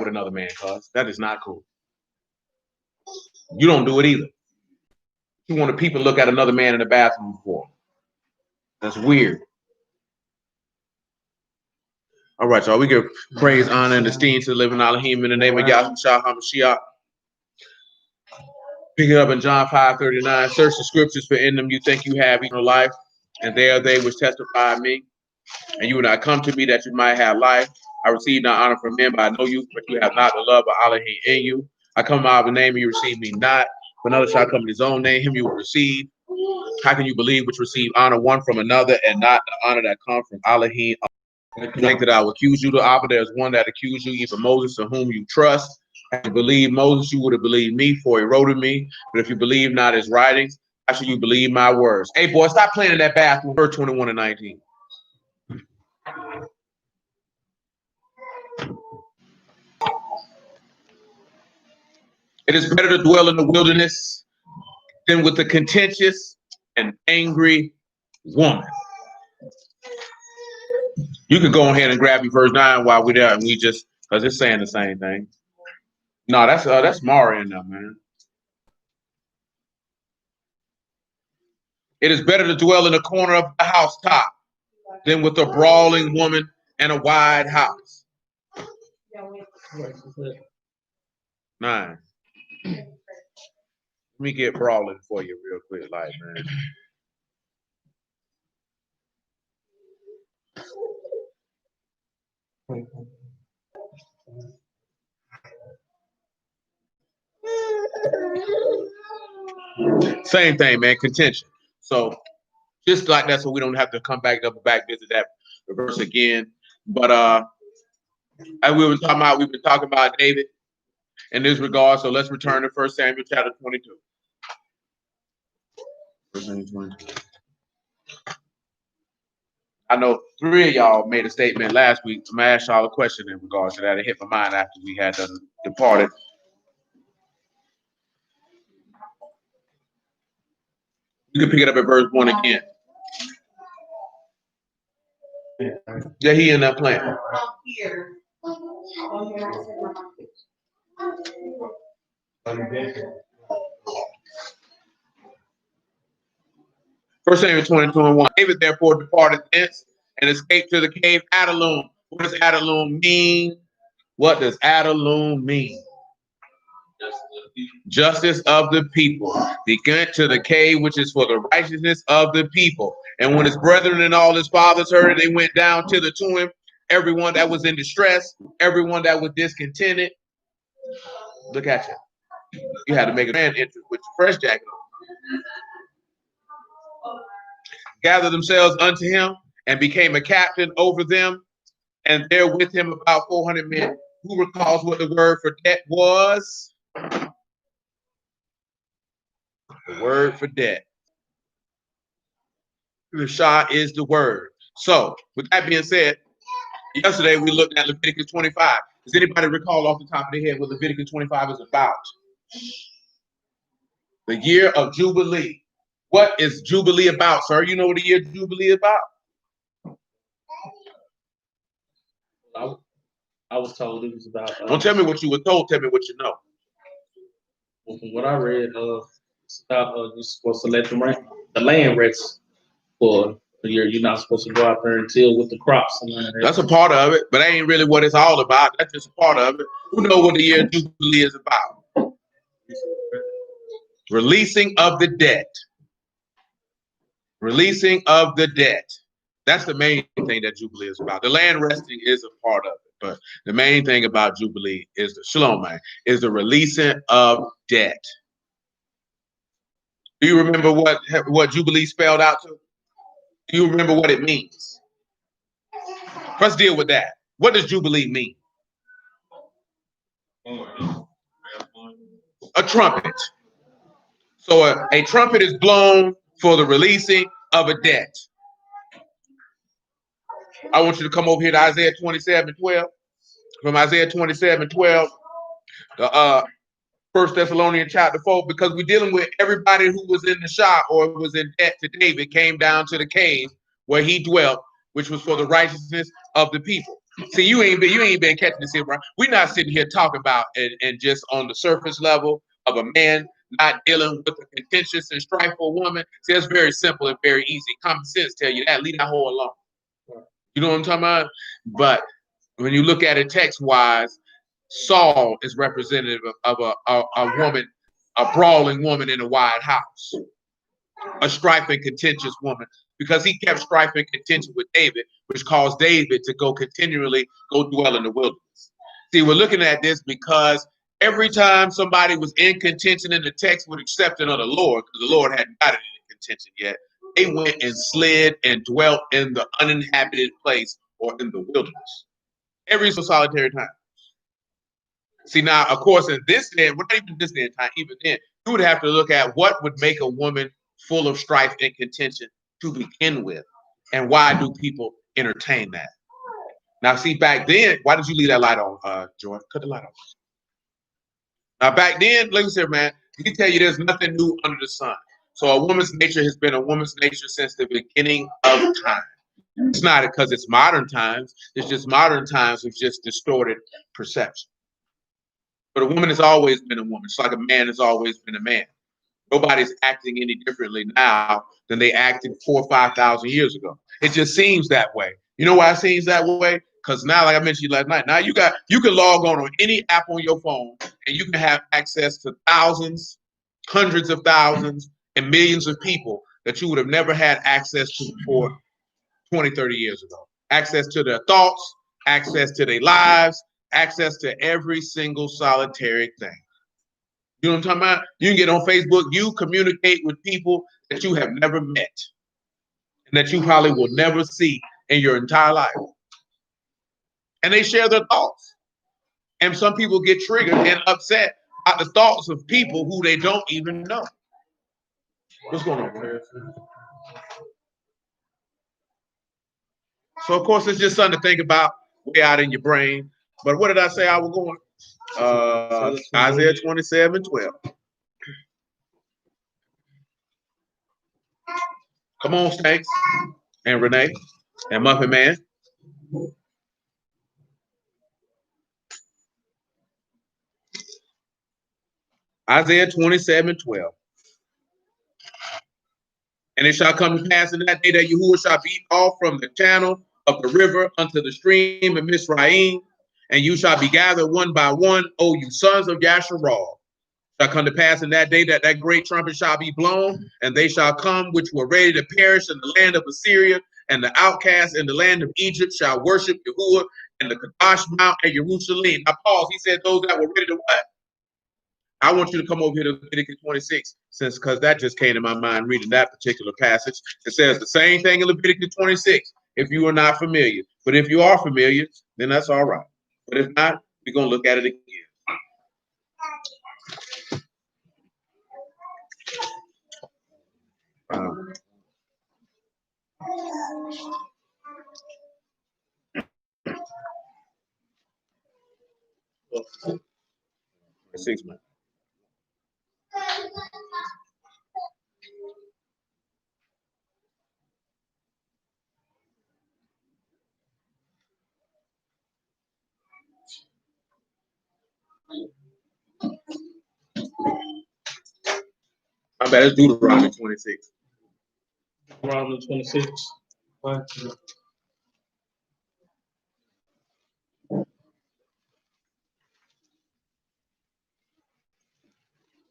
with another man, cuz that is not cool. You don't do it either. You want people to look at another man in the bathroom for. That's weird. All right, y'all. We give praise, honor, and esteem to the living Elohim in the name of Yahshua HaMashiach. Pick it up in John 5:39. Search the scriptures, for in them you think you have eternal life, and they are they which testify of me. And you will not come to me that you might have life. I receive not honor from men, but I know you, but you have not the love of Elohim in you. I come out of the name, and you receive me not. But another shall come in his own name, him you will receive. How can you believe which receive honor one from another, and not the honor that comes from Elohim? You think that I will accuse you to Abba? There's one that accused you, even Moses, in whom you trust. If you believe Moses, you would have believed me, for he wrote of me. But if you believe not his writings, how should you believe my words? Hey, boy, stop playing in that bathroom. Verse 21 and 19. It is better to dwell in the wilderness than with a contentious and angry woman. You could go ahead and grab your verse 9 while we're there, and we just, because it's saying the same thing. No, that's Mara in there, man. It is better to dwell in the corner of the housetop than with a brawling woman and a wide house. 9. Let me get brawling for you real quick, like, man. Same thing, man. Contention. So just like that, so we don't have to come back visit that verse again. But as we've been talking about David in this regard. So let's return to 1 Samuel chapter 22. 1 Samuel 22. I know 3 of y'all made a statement last week. I'm gonna ask y'all a question in regards to that. It hit my mind after we had departed. You can pick it up at verse 1 again. Yeah, he in that plan. Here. First Samuel 22:1. David therefore departed thence and escaped to the cave Adullam. What does Adullam mean? What does Adullam mean? Justice of the people. He went to the cave, which is for the righteousness of the people. And when his brethren and all his fathers heard it, they went down to him. Everyone that was in distress, everyone that was discontented. Look at you. You had to make a man entrance with your fresh jacket on. Gathered themselves unto him and became a captain over them. And there with him about 400 men. Who recalls what the word for debt was? The word for debt. The Shah is the word. So, with that being said, yesterday we looked at Leviticus 25. Does anybody recall off the top of their head what Leviticus 25 is about? The year of Jubilee. What is Jubilee about, sir? You know what the year of Jubilee is about? I was told it was about. Don't tell me what you were told. Tell me what you know. Well, from what I read, it's about you're supposed to let the land rest for a year. You're not supposed to go out there and till with the crops. And that's a part of it, but that ain't really what it's all about. That's just a part of it. Who knows what the year of Jubilee is about? Releasing of the debt. Releasing of the debt. That's the main thing that Jubilee is about. The land resting is a part of it. But the main thing about Jubilee is is the releasing of debt. Do you remember what Jubilee spelled out to? Do you remember what it means? Let's deal with that. What does Jubilee mean? A trumpet. So a trumpet is blown for the releasing of a debt. I want you to come over here to Isaiah 27:12. From Isaiah 27:12, the 1 Thessalonians chapter 4, because we're dealing with everybody who was in the shop or was in debt to David, came down to the cave where he dwelt, which was for the righteousness of the people. See, you ain't been catching this here, bro. We're not sitting here talking about and just on the surface level of a man not dealing with a contentious and strifeful woman. See, it's very simple and very easy. Common sense tell you that. Leave that whole alone. You know what I'm talking about? But when you look at it text-wise, Saul is representative of a woman, a brawling woman in a wide house, a strife and contentious woman, because he kept strife and contention with David, which caused David to continually go dwell in the wilderness. See, we're looking at this because every time somebody was in contention in the text with exception of the Lord, because the Lord hadn't got it in contention yet, they went and slid and dwelt in the uninhabited place or in the wilderness. Every solitary time. See, now, of course, in this day, we're not even this day and time, even then, you would have to look at what would make a woman full of strife and contention to begin with, and why do people entertain that? Now, see, back then, why did you leave that light on, Jordan? Cut the light on. Now, back then, like I said, man, he tell you there's nothing new under the sun. So a woman's nature has been a woman's nature since the beginning of time. It's not because it's modern times. It's just modern times with just distorted perception. But a woman has always been a woman. It's like a man has always been a man. Nobody's acting any differently now than they acted 4,000 or 5,000 years ago. It just seems that way. You know why it seems that way? Because now, like I mentioned last night, now you can log on any app on your phone and you can have access to thousands, hundreds of thousands, and millions of people that you would have never had access to before 20, 30 years ago. Access to their thoughts, access to their lives, access to every single solitary thing. You know what I'm talking about? You can get on Facebook, you communicate with people that you have never met and that you probably will never see in your entire life. And they share their thoughts. And some people get triggered and upset at the thoughts of people who they don't even know. What's going on here? So, of course, it's just something to think about way out in your brain. But what did I say I was going? Isaiah 27:12. Come on, Snakes and Renee and Muffin Man. Isaiah 27:12. And it shall come to pass in that day that Yahuwah shall beat off from the channel of the river unto the stream of Mizraim, and you shall be gathered one by one, O you sons of Yasharal. Shall come to pass in that day that that great trumpet shall be blown, and they shall come which were ready to perish in the land of Assyria, and the outcasts in the land of Egypt shall worship Yahuwah and the Kadash Mount at Jerusalem. Now pause. He said those that were ready to what? I want you to come over here to Leviticus 26, because that just came to my mind reading that particular passage. It says the same thing in Leviticus 26, if you are not familiar. But if you are familiar, then that's all right. But if not, we're going to look at it again. Six months. I bet it's Deuteronomy 26. Deuteronomy 26. What?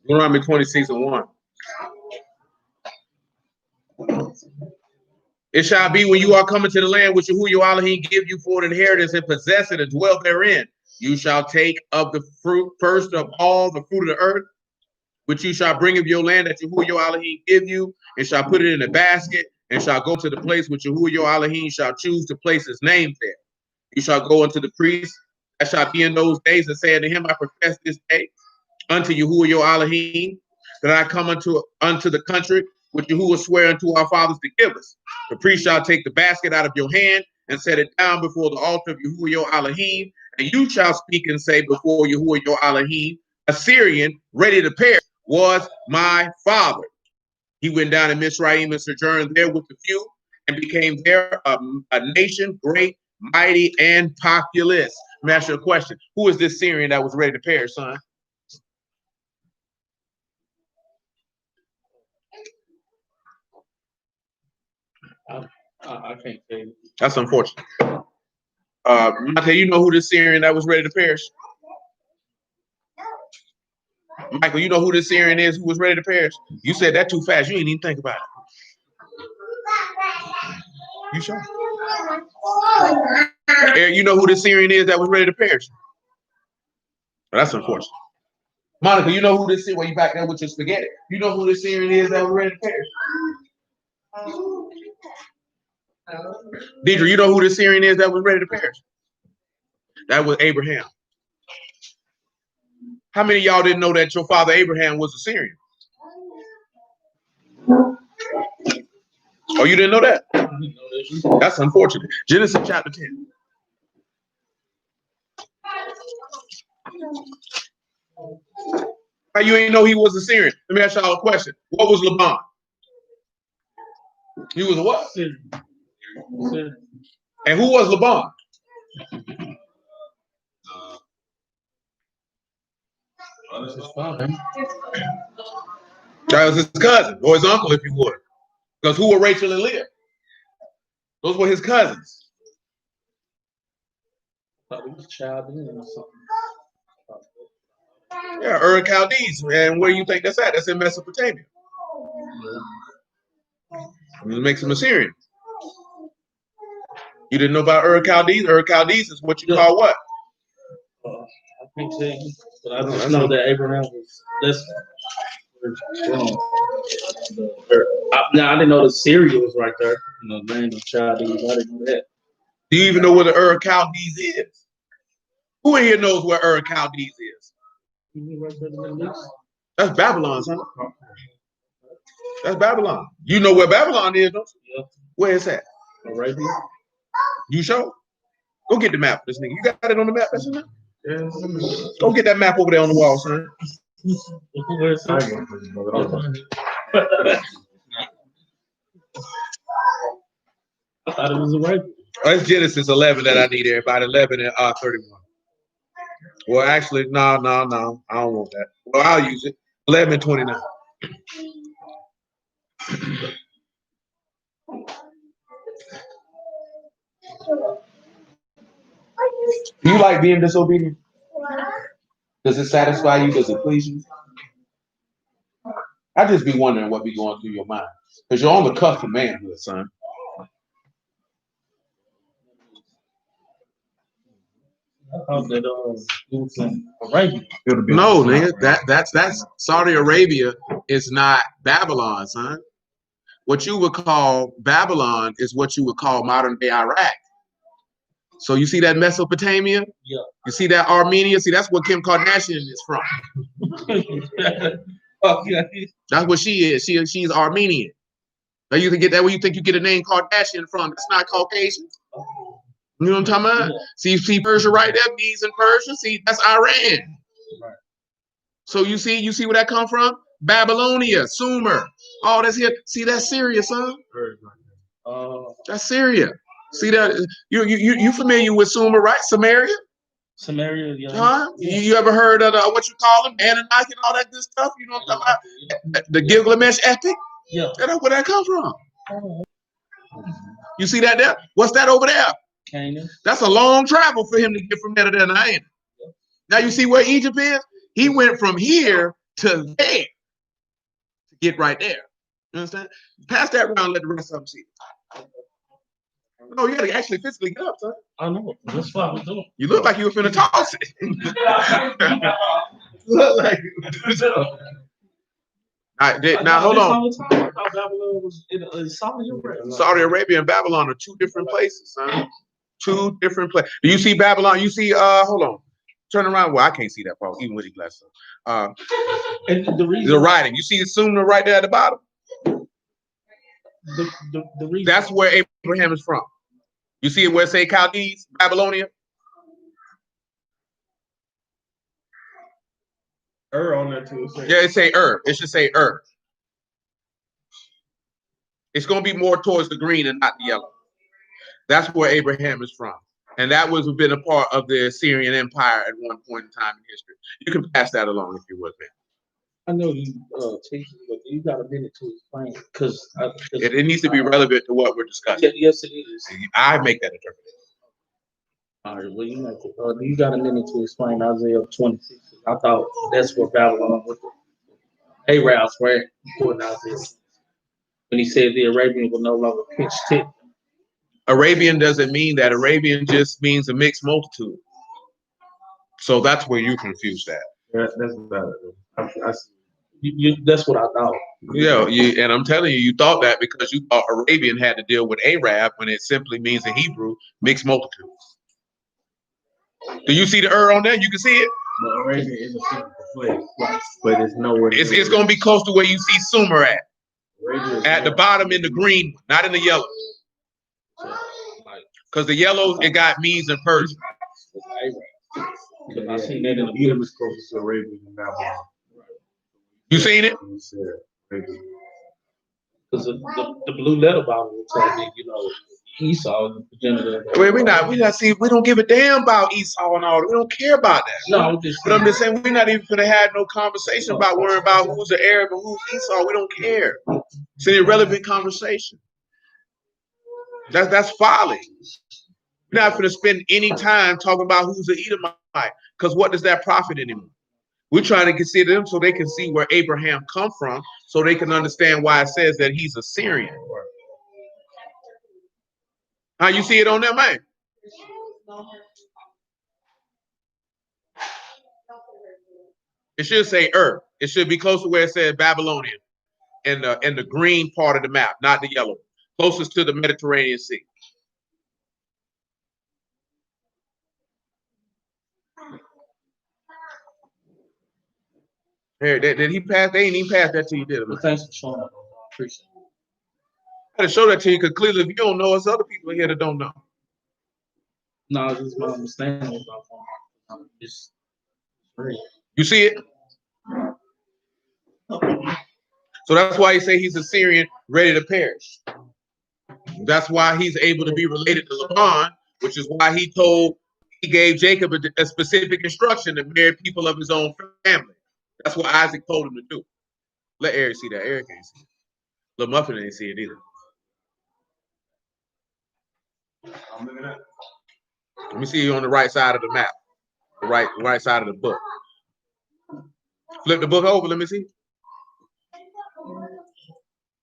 Deuteronomy 26:1. It shall be when you are coming to the land which Yahuwah Elohim give you for an inheritance and possess it and dwell therein. You shall take of the fruit first of all the fruit of the earth, which you shall bring of your land that Yahuwah Elohim give you, and shall put it in a basket, and shall go to the place which Yahuwah Elohim shall choose to place his name there. You shall go unto the priest that shall be in those days, and say unto him, I profess this day unto Yahuwah Elohim that I come unto the country which Yahuwah swear unto our fathers to give us. The priest shall take the basket out of your hand and set it down before the altar of Yahuwah Elohim, and you shall speak and say before Yahuwah Elohim, Assyrian ready to perish was my father. He went down to Mizraim and sojourned there with a few, and became there a nation great mighty and populous. Let me ask you a question. Who is this Syrian that was ready to perish, son? I can't say. That's unfortunate. Monte, you know who this Syrian that was ready to perish? Michael, you know who this Syrian is who was ready to perish? You said that too fast. You didn't even think about it. You sure? Eric, you know who this Syrian is that was ready to perish? Well, that's unfortunate. Monica, you know who this is? Well, you back there with your spaghetti. You know who this Syrian is that was ready to perish? Deidre, you know who this Syrian is that was ready to perish? That was Abraham. How many of y'all didn't know that your father Abraham was a Syrian? Oh, you didn't know that? That's unfortunate. Genesis chapter 10. How you ain't know he was a Syrian? Let me ask y'all a question. What was Laban? He was a what? Syrian. And who was Laban? That was his cousin or his uncle, if you would. Because who were Rachel and Leah? Those were his cousins. Thought he was Chaldean or something. Yeah, Ur Chaldees. And where do you think that's at? That's in Mesopotamia. It makes him a Syrian. You didn't know about Ur Chaldees? Ur Chaldees is what you call what? I can't tell you, but I just know that Abraham was this. Now I didn't know that Syria was right there. You know, the land of Chaldees. I didn't know that. Do you even know where the Ur Chaldees is? Who in here knows where Ur Chaldees is? That's Babylon, son. That's Babylon. You know where Babylon is, don't you? Yeah. Where is that? Arabia. You sure? Go get the map, this nigga. You got it on the map, that's enough? Yeah. Go get that map over there on the wall, son. Where's that? I thought it was Arabia. Oh, it's Genesis 11 that I need everybody. 11 and 31. Well, actually, no. I don't want that. Well, I'll use it. 11 and 29. Do you like being disobedient? Does it satisfy you? Does it please you? I just be wondering what be going through your mind. Because you're on the cusp of manhood, son. No, nigga. That's Saudi Arabia is not Babylon, son. What you would call Babylon is what you would call modern day Iraq. So you see that Mesopotamia? Yeah. You see that Armenia? See, that's where Kim Kardashian is from. That's what she is. She's Armenian. Now you can get that where you think you get a name Kardashian from. It's not Caucasian. You know what I'm talking about? Yeah. See Persia right there, Medes in Persia. See, that's Iran. Right. So you see where that come from? Babylonia, Sumer, all that's here. See, that's Syria, son. That's Syria. See that you familiar with Sumer, right? Samaria. Samaria, yeah. Huh? Yeah. You ever heard of what you call them, Anunnaki and all that good stuff? You know what I'm talking about? The Gilgamesh epic. Yeah. That's where that comes from. You see that there? What's that over there? Canaan. That's a long travel for him to get from there to there. Now, ain't it? Now you see where Egypt is? He went from here to there to get right there. You understand? Pass that around, let the rest of them see it. No, you gotta actually physically get up, son. I know. That's what I'm doing. You look like you were finna toss it. Look like now hold on. Saudi Arabia and Babylon are two different places, son. Two different places. Do you see Babylon? You see, hold on. Turn around. Well, I can't see that part, even with these glasses. And the writing. You see the Sumer right there at the bottom? The reason. That's where Abraham is from. You see it where it say Chaldees, Babylonia? On there too. Yeah, it say It should say It's going to be more towards the green and not the yellow. That's where Abraham is from. And that was been a part of the Assyrian Empire at one point in time in history. You can pass that along if you would, man. I know you teach, but you got a minute to explain because it needs to be relevant to what we're discussing. Yes, it is. I make that interpretation. All right, well, you got a minute to explain Isaiah 26. I thought that's where Babylon was. Arabs were according to Isaiah. When he said the Arabian will no longer pitch tit. Arabian doesn't mean that. Arabian just means a mixed multitude. So that's where you confuse that. Yeah, that's better. That's what I thought. Yeah, and I'm telling you, you thought that because you thought Arabian had to deal with Arab when it simply means in Hebrew mixed multitude. Do you see the on there? You can see it. But Arabian is a physical place, but it's nowhere. It's going to be close to where you see Sumer at the bottom in the green, not in the yellow. Because the yellow it got means in Persian. I seen that in the Edom is closest to Arabian and Babylon. You seen it? Because the blue letter Bible will tell me, Esau is the progenitor. Wait, we don't give a damn about Esau and all that. We don't care about that. No, but I'm just saying we're not even gonna have no conversation about worrying about who's the Arab and who's Esau. We don't care. It's an irrelevant conversation. That's folly. We're not gonna spend any time talking about who's the Edomite, because what does that profit anymore? We're trying to consider them so they can see where Abraham come from, so they can understand why it says that he's a Syrian. How you see it on there, man? It should say It should be close to where it says Babylonian in the green part of the map, not the yellow. Closest to the Mediterranean Sea. Here, did he pass? They ain't even passed that to you, did it? Well, thanks for showing up. I appreciate it. I had to show that to you because clearly, if you don't know, it's other people here that don't know. No, this is my understanding about it's free. You see it? So that's why he say he's a Syrian ready to perish. That's why he's able to be related to Laban, which is why he gave Jacob a specific instruction to marry people of his own family. That's what Isaac told him to do. Let Eric see that. Eric can't see it. Little Muffin ain't see it either. Let me see you on the right side of the map. The right side of the book. Flip the book over, let me see.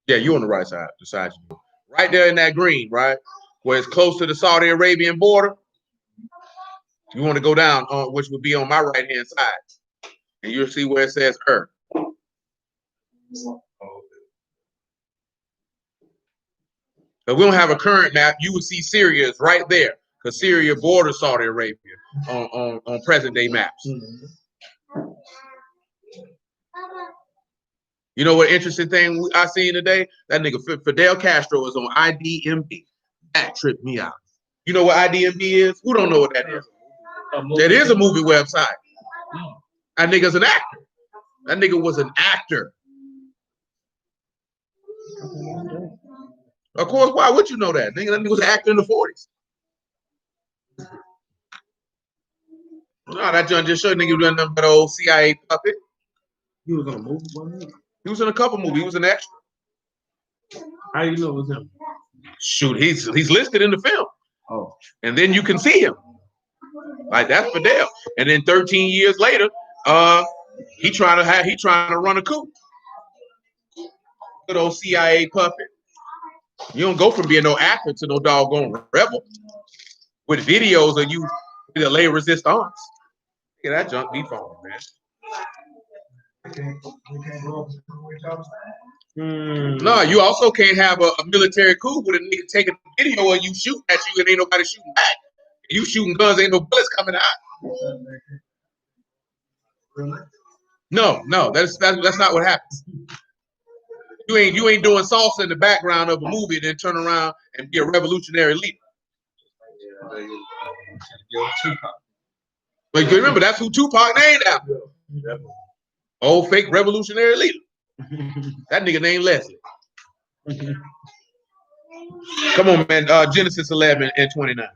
Yeah, you on the right side, the side you do. Right there in that green, right? Where it's close to the Saudi Arabian border. You want to go down, which would be on my right-hand side. And you'll see where it says If we don't have a current map, you would see Syria is right there. Because Syria borders Saudi Arabia on present-day maps. You know what interesting thing I seen today? That nigga Fidel Castro is on IDMB. That tripped me out. You know what IDMB is? Who don't know what that is? That is a movie website. That nigga's an actor. That nigga was an actor. Of course, why would you know that? That nigga was an actor in the 40s. No, that John just showed nigga doing nothing but old CIA puppet. He was in a movie, wasn't he? He was in a couple movies. He was an extra. How do you know it was him? Shoot, he's listed in the film. Oh. And then you can see him. Like that's Fidel. And then 13 years later, he trying to run a coup. Good old CIA puppet. You don't go from being no actor to no doggone rebel with videos of you with a lay resistance. Look at that junk be phony, man. No, you also can't have a military coup with a nigga taking a video of you shooting at you and ain't nobody shooting back. You shooting guns, ain't no bullets coming out. No, that's not what happens. You ain't doing salsa in the background of a movie and then turn around and be a revolutionary leader. But you remember that's who Tupac named after. Old fake revolutionary leader. That nigga named Leslie. Come on, man. Genesis 11 and 29.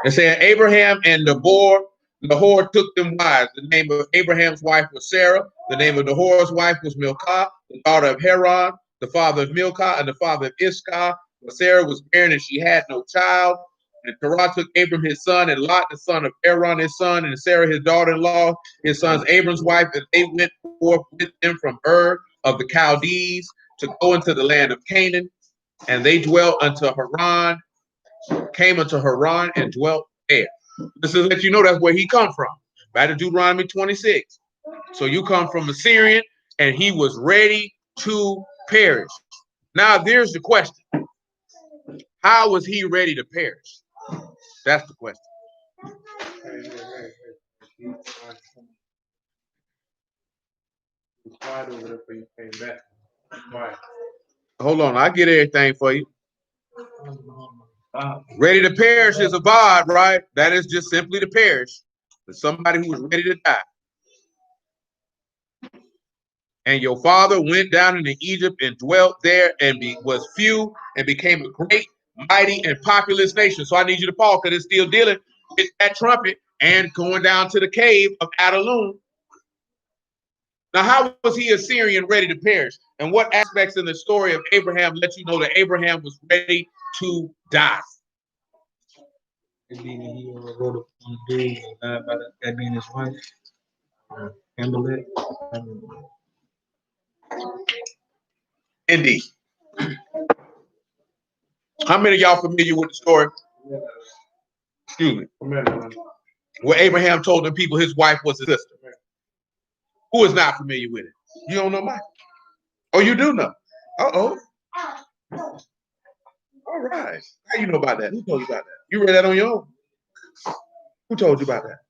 It said Abraham and Nahor took them wives. The name of Abraham's wife was Sarah. The name of Nahor's wife was Milcah, the daughter of Haran, the father of Milcah, and the father of Iscah. But Sarah was barren and she had no child. And Terah took Abram his son, and Lot the son of Haran his son, and Sarah his daughter-in-law, his son's Abram's wife, and they went forth with him from Ur of the Chaldees to go into the land of Canaan. And they dwelt unto Haran, came unto Haran and dwelt there. This is let you know that's where he come from. Back to Deuteronomy 26. So you come from Assyrian, and he was ready to perish. Now there's the question. How was he ready to perish? That's the question. Hold on, I get everything for you. Ready to perish is a vod, right? That is just simply to perish. It's somebody who was ready to die. And your father went down into Egypt and dwelt there and was few and became a great, mighty, and populous nation. So I need you to pause because it's still dealing with that trumpet and going down to the cave of Adullam. Now, how was he Assyrian ready to perish? And what aspects in the story of Abraham let you know that Abraham was ready to die? And then he wrote up on the day and died by that being his wife. Amalek. Indeed. How many of y'all familiar with the story? Excuse me. Where Abraham told the people his wife was his sister. Who is not familiar with it? You don't know Mike? Oh, you do know? Uh-oh. All right. How you know about that? Who told you about that? You read that on your own? Who told you about that?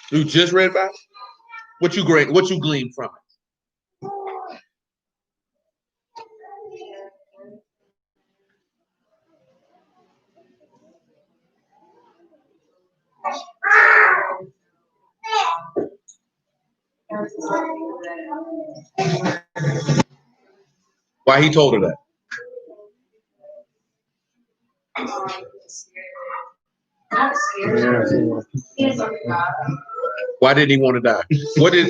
You just read about it? What you gleaned from it? Why he told her that? Why didn't he want to die?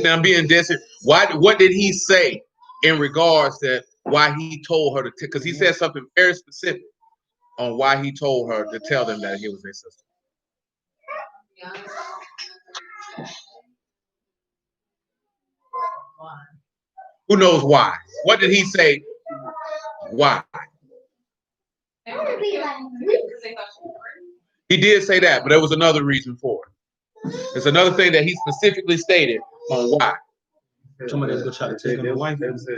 I'm being desperate. What did he say in regards to why he told her to? Because he said something very specific on why he told her to tell them that he was their sister. Who knows why? What did he say? Why? He did say that, but there was another reason for it. There's another thing that he specifically stated on why. Somebody was gonna try to take their wife. They said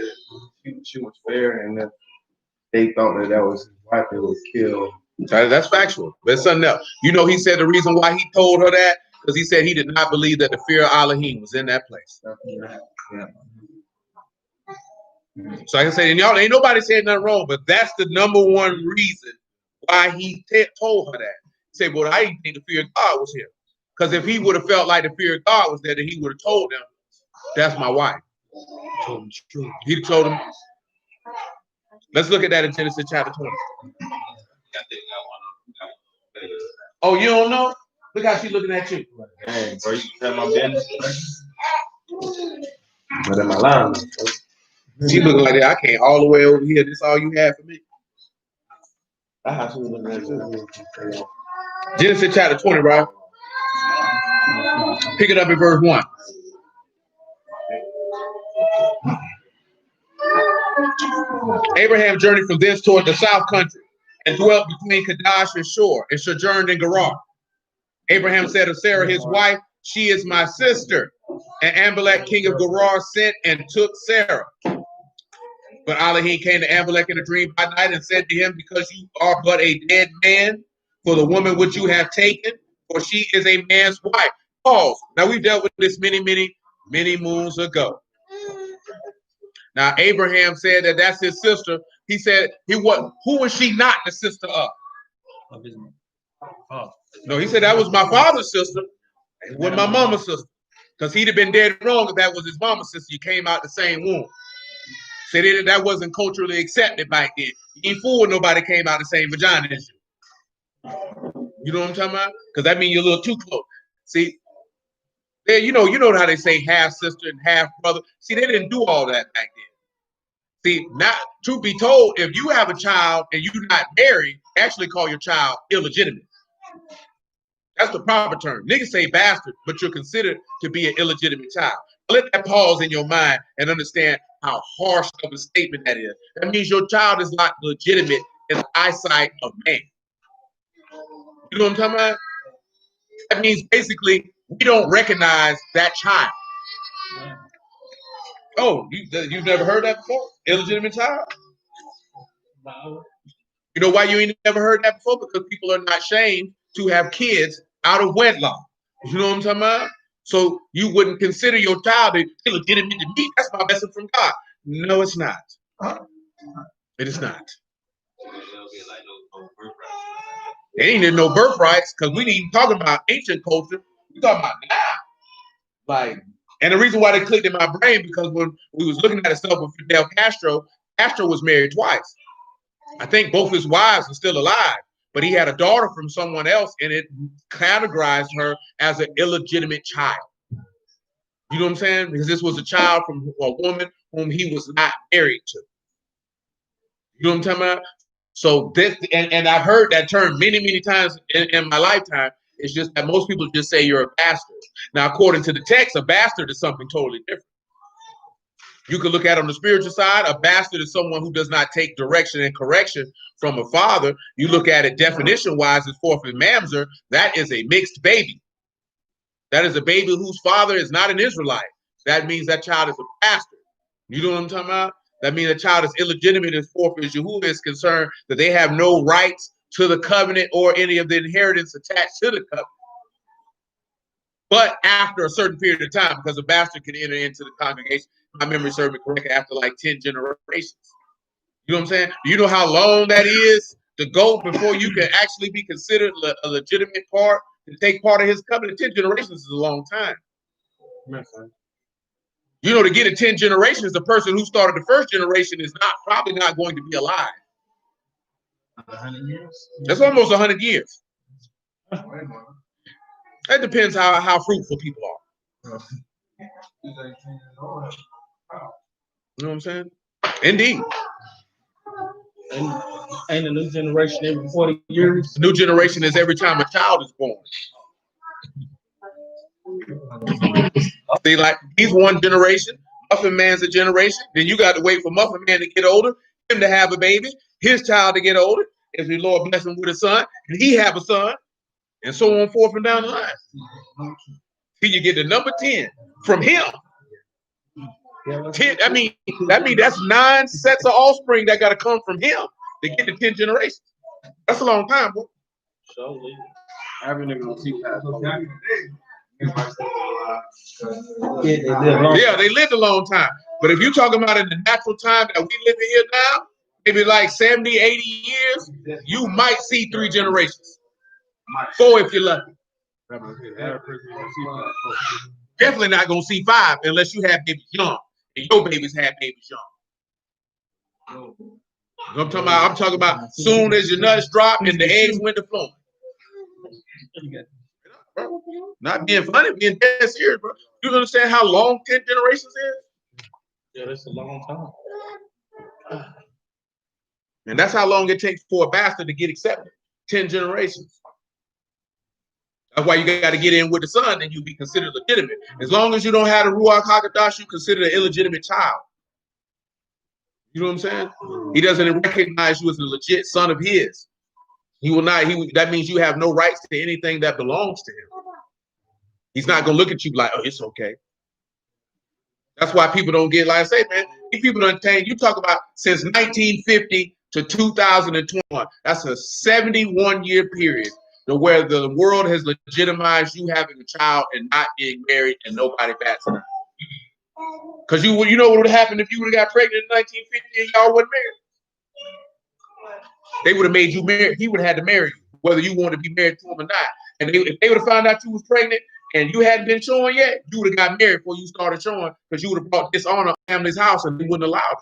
she was fair, and that they thought that was his wife that was killed. That's factual. There's something else. You know, he said the reason why he told her that because he said he did not believe that the fear of Elohim was in that place. Yeah. So like I said, and y'all ain't nobody said nothing wrong, but that's the number one reason why he told her that. He said, "Well, I didn't think the fear of God was here, because if he would have felt like the fear of God was there, then he would have told them, that's my wife." He told him. Let's look at that in Genesis chapter 20. Oh, you don't know? Look how she's looking at you. Hey, bro, you tell my business. But in my line, She looking like that. I came all the way over here. This all you had for me. that's how she was looking at you. Genesis chapter 20, right? Pick it up in verse 1. Abraham journeyed from thence toward the south country and dwelt between Kadesh and Shur and sojourned in Gerar. Abraham said of Sarah, his wife, "She is my sister." And Amalek, king of Gerar, sent and took Sarah. But Elohim came to Amalek in a dream by night and said to him, "Because you are but a dead man for the woman which you have taken, for she is a man's wife." Pause. Now, we've dealt with this many moons ago. Now, Abraham said that that's his sister. He said, who was she not the sister of? No, he said that was my father's sister. It wasn't my mama's sister. Because he'd have been dead wrong if that was his mama's sister. You came out the same womb. So that wasn't culturally accepted back then. You ain't fool nobody came out the same vagina as you. You know what I'm talking about? Because that means you're a little too close. See, you know how they say half sister and half brother. See, they didn't do all that back then. See, not truth be told, if you have a child and you're not married, actually call your child illegitimate. That's the proper term. Niggas say bastard, but you're considered to be an illegitimate child. Let that pause in your mind and understand how harsh of a statement that is. That means your child is not legitimate in the eyesight of man. You know what I'm talking about? That means basically we don't recognize that child. Oh, you've never heard that before? Illegitimate child? You know why you ain't never heard that before? Because people are not shamed to have kids out of wedlock. You know what I'm talking about? So you wouldn't consider your child illegitimate to me. That's my blessing from God. No, it's not. It is not. They ain't in no birthrights because we ain't talking about ancient culture. We talking about now. Like, and the reason why they clicked in my brain because when we was looking at the stuff with Fidel Castro, Castro was married twice. I think both his wives are still alive, but he had a daughter from someone else, and it categorized her as an illegitimate child. You know what I'm saying? Because this was a child from a woman whom he was not married to. You know what I'm talking about? So this, and I've heard that term many, many times in my lifetime. It's just that most people just say you're a bastard. Now, according to the text, a bastard is something totally different. You can look at it on the spiritual side. A bastard is someone who does not take direction and correction from a father. You look at it definition-wise as fourth and mamzer, that is a mixed baby. That is a baby whose father is not an Israelite. That means that child is a bastard. You know what I'm talking about? That means a child is illegitimate as far as Yahuwah is concerned, that they have no rights to the covenant or any of the inheritance attached to the covenant. But after a certain period of time, because a bastard can enter into the congregation, my memory serves me correctly, after like 10 generations. You know what I'm saying? Do you know how long that is to go before you can actually be considered a legitimate part to take part of his covenant? 10 generations is a long time. You know, to get to 10 generations, the person who started the first generation is probably not going to be alive. 100 years? That's almost 100 years. That depends how fruitful people are. You know what I'm saying? Indeed. And the new generation every 40 years? The new generation is every time a child is born. See, like, he's one generation. Muffin Man's a generation. Then you got to wait for Muffin Man to get older, him to have a baby, his child to get older, if the Lord bless him with a son, and he have a son, and so on forth and down the line. See, you get the number 10 from him. 10, I mean that's 9 sets of offspring that got to come from him to get to 10 generations. That's a long time, boy. Yeah, they lived a long time. But if you're talking about in the natural time that we live in here now, maybe like 70, 80 years, you might see 3 generations. 4 if you're lucky. Definitely not going to see 5 unless you have babies young. And your babies have babies young. I'm talking about soon as your nuts drop and the eggs went to flowing. Not being funny, being dead serious, bro. You understand how long 10 generations is? Yeah, that's a long time. And that's how long it takes for a bastard to get accepted. 10 generations. That's why you got to get in with the son, and you be considered legitimate. As long as you don't have the Ruach HaKodesh, you consider an illegitimate child. You know what I'm saying? He doesn't recognize you as a legit son of his. He will not. That means you have no rights to anything that belongs to him. He's not gonna look at you like, oh, it's okay. That's why people don't get, like I say, man. These people don't change. You talk about since 1950 to 2021. That's a 71-year period to where the world has legitimized you having a child and not being married, and nobody bats an eye. Because you know what would have happened if you would have got pregnant in 1950 and y'all wasn't married? They would have made you married. He would have had to marry you, whether you wanted to be married to him or not. And if they would have found out you was pregnant and you hadn't been showing yet, you would have got married before you started showing, because you would have brought dishonor to family's house and they wouldn't allow it.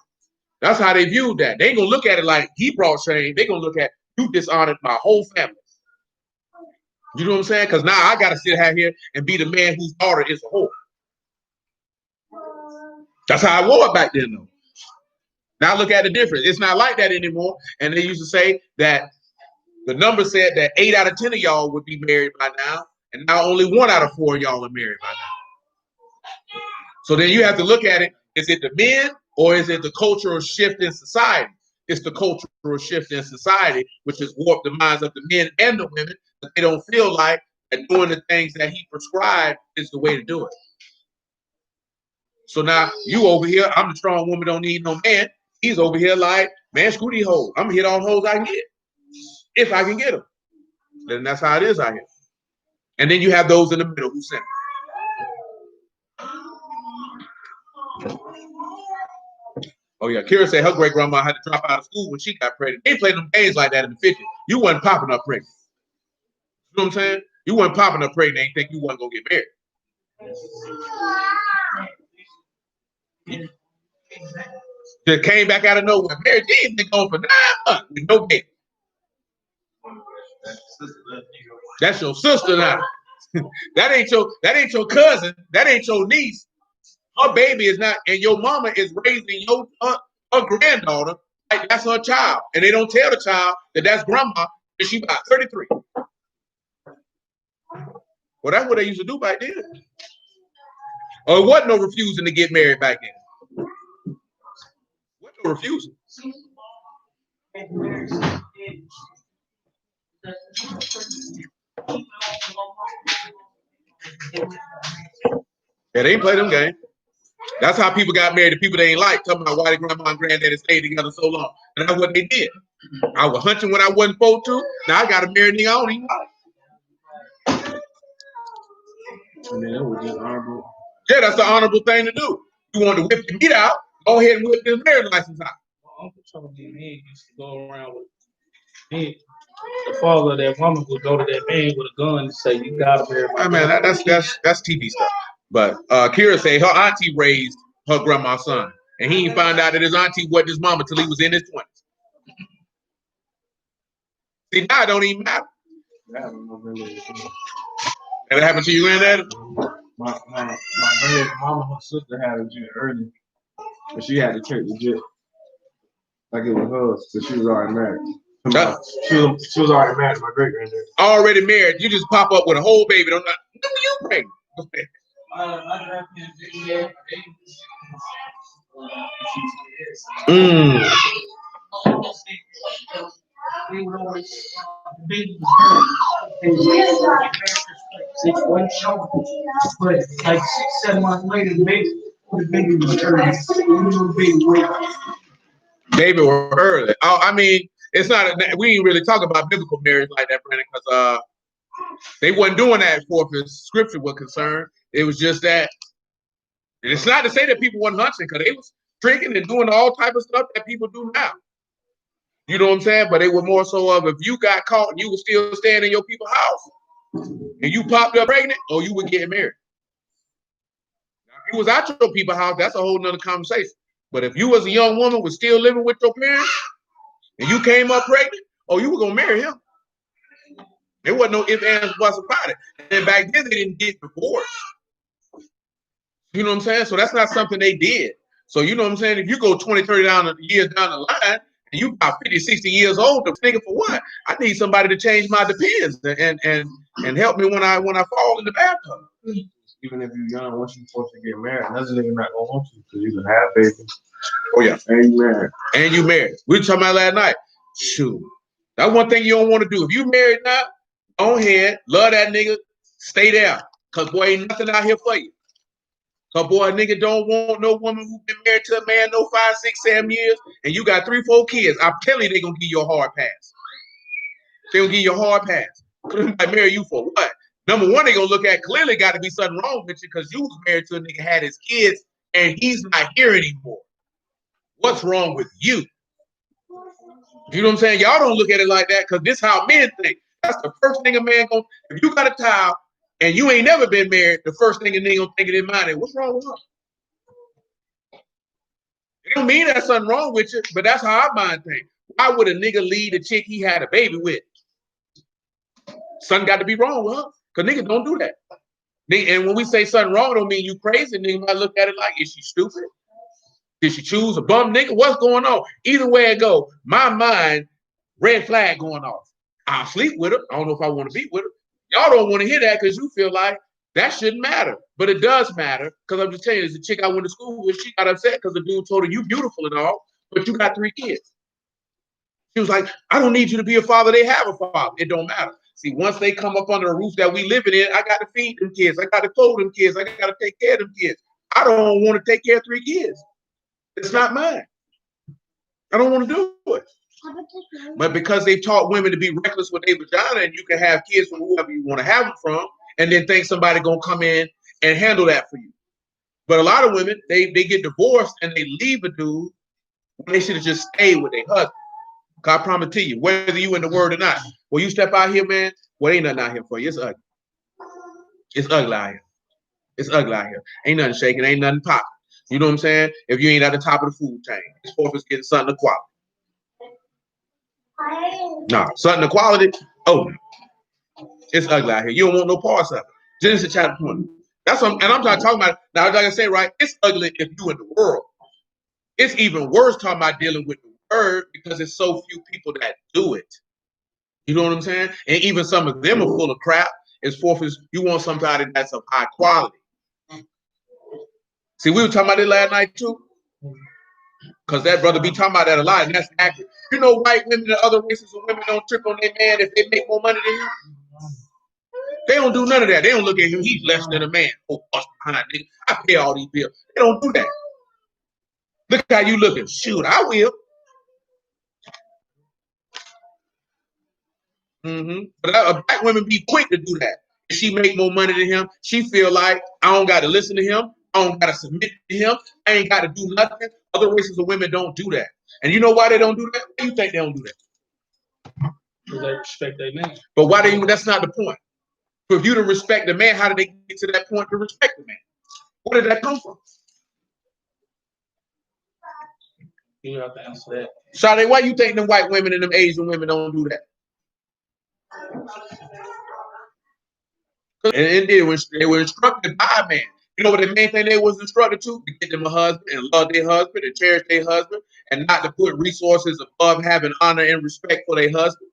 That's how they viewed that. They ain't gonna look at it like he brought shame. They gonna look at you dishonored my whole family. You know what I'm saying? Because now I gotta sit out here and be the man whose daughter is a whore. That's how I wore it back then, though. Now look at the difference. It's not like that anymore. And they used to say that the number said that 8 out of 10 of y'all would be married by now, and now only 1 out of 4 of y'all are married by now. So then you have to look at it. Is it the men or is it the cultural shift in society? It's the cultural shift in society, which has warped the minds of the men and the women, but they don't feel like that doing the things that he prescribed is the way to do it. So now you over here, I'm the strong woman, don't need no man. He's over here like, man, screw these hoes. I'm gonna hit all the hoes I can get, if I can get them. Then that's how it is out here. And then you have those in the middle who sin. Oh yeah, Kira said her great grandma had to drop out of school when she got pregnant. They played them games like that in the 50s. You wasn't popping up pregnant. You know what I'm saying? You wasn't popping up pregnant. Ain't think you wasn't gonna get married. Just came back out of nowhere. Mary Jean's been gone for 9 months with no baby. That's your sister now. that ain't your cousin. That ain't your niece. Her baby is not, and your mama is raising her granddaughter like that's her child. And they don't tell the child that that's grandma, and she about 33. Well, that's what they used to do back then. Or it wasn't no refusing to get married back then. What no refusing? Yeah, they ain't play them games. That's how people got married to people they ain't like, talking about why their grandma and granddaddy stayed together so long. And that's what they did. I was hunting when I wasn't supposed to. Now I got to marry a nigga I don't even like. And then it was just honorable. Yeah, that's the honorable thing to do. You want to whip your meat out, go ahead and whip this marriage license out. My uncle told me he used to go around with me. The father of that woman would go to that man with a gun and say, "You gotta marry my." I mean, that's TV stuff. But Kira say her auntie raised her grandma's son, and he didn't find out that his auntie wasn't his mama till he was in his 20s. See, now it don't even matter. That happened to you, granddad? My mama, her sister had a jet early, but she had to take the jet like it was hers, so she was already married. She was already married to my great granddad. Already married. You just pop up with a whole baby. Don't know you pregnant. But like 6-7 months later, the baby was early. Baby were early. I mean, it's not. We ain't really talking about biblical marriage like that, Brandon, because they wasn't doing that for if scripture was concerned. It was just that. And it's not to say that people weren't hunting, because they was drinking and doing all type of stuff that people do now. You know what I'm saying? But it was more so of if you got caught and you were still staying in your people's house and you popped up pregnant, or you were getting married. Now, if you was out your people's house, that's a whole nother conversation. But if you as a young woman was still living with your parents and you came up pregnant, oh, you were gonna marry him. There wasn't no ifs, ands, buts about it. And back then they didn't get divorced. You know what I'm saying? So that's not something they did. So you know what I'm saying? If you go 20, 30 years down the line, and you about 50, 60 years old, I'm thinking for what? I need somebody to change my depends and help me when I fall in the bathtub. Even if you're young, once you're supposed to get married, another nigga not gonna want you because you can have babies. Oh yeah. And you married. And you married. We were talking about last night. Shoot. That's one thing you don't want to do. If you married now, go ahead, love that nigga, stay there. Cause boy, ain't nothing out here for you. Cause boy, a nigga don't want no woman who been married to a man no 5, 6, 7 years, and you got 3, 4 kids. I'm telling you, they gonna give you a hard pass. They gonna give you a hard pass. I marry you for what? Number one, they gonna look at clearly got to be something wrong with you because you was married to a nigga, had his kids, and he's not here anymore. What's wrong with you? You know what I'm saying? Y'all don't look at it like that because this is how men think. That's the first thing a man gonna. If you got a child and you ain't never been married, the first thing a nigga gonna think in their mind is, what's wrong with her? It don't mean there's something wrong with you, but that's how I mind things. Why would a nigga leave the chick he had a baby with? Something got to be wrong with her, because niggas don't do that. And when we say something wrong, don't mean you crazy. Nigga might look at it like, is she stupid? Did she choose a bum nigga? What's going on? Either way it go, my mind, red flag going off. I'll sleep with her. I don't know if I want to be with her. Y'all don't want to hear that because you feel like that shouldn't matter. But it does matter, because I'm just telling you, there's a chick I went to school with, she got upset because the dude told her, you beautiful and all, but you got 3 kids. She was like, I don't need you to be a father. They have a father. It don't matter. See, once they come up under the roof that we living in, I got to feed them kids. I got to clothe them kids. I got to take care of them kids. I don't want to take care of 3 kids. It's not mine. I don't want to do it. But because they've taught women to be reckless with their vagina, and you can have kids from whoever you want to have them from, and then think somebody gonna come in and handle that for you. But a lot of women, they get divorced and they leave a dude when they should have just stayed with their husband. Cause I promise to you, whether you in the word or not, when you step out here, man, well, ain't nothing out here for you. It's ugly. It's ugly out here. It's ugly out here. Ain't nothing shaking. Ain't nothing popping. You know what I'm saying? If you ain't at the top of the food chain, it's for us getting something to quality. Nah, something to quality. Oh, it's ugly out here. You don't want no parts of it. Genesis chapter 20. That's what and I'm not talking about. Now, like I say, right? It's ugly if you in the world. It's even worse talking about dealing with the word, because there's so few people that do it. You know what I'm saying? And even some of them are full of crap. As forth as you want somebody that's of high quality. See, we were talking about it last night too. Because that brother be talking about that a lot, and that's accurate. You know, white women and other races of women don't trip on their man if they make more money than him. They don't do none of that. They don't look at him. He's less than a man. Oh, bust behind nigga. I pay all these bills. They don't do that. Look how you looking. Shoot, I will. But black women be quick to do that. If she make more money than him, she feel like I don't got to listen to him. I don't got to submit to him. I ain't got to do nothing. Other races of women don't do that. And you know why they don't do that? Why do you think they don't do that? Because they respect their man. But why they? That's not the point. For you to respect the man, how did they get to that point to respect the man? Where did that come from? You have to answer that. Shawty, why you think them white women and them Asian women don't do that? And they were instructed by a man. You know what the main thing they was instructed to? To get them a husband and love their husband and cherish their husband, and not to put resources above having honor and respect for their husband.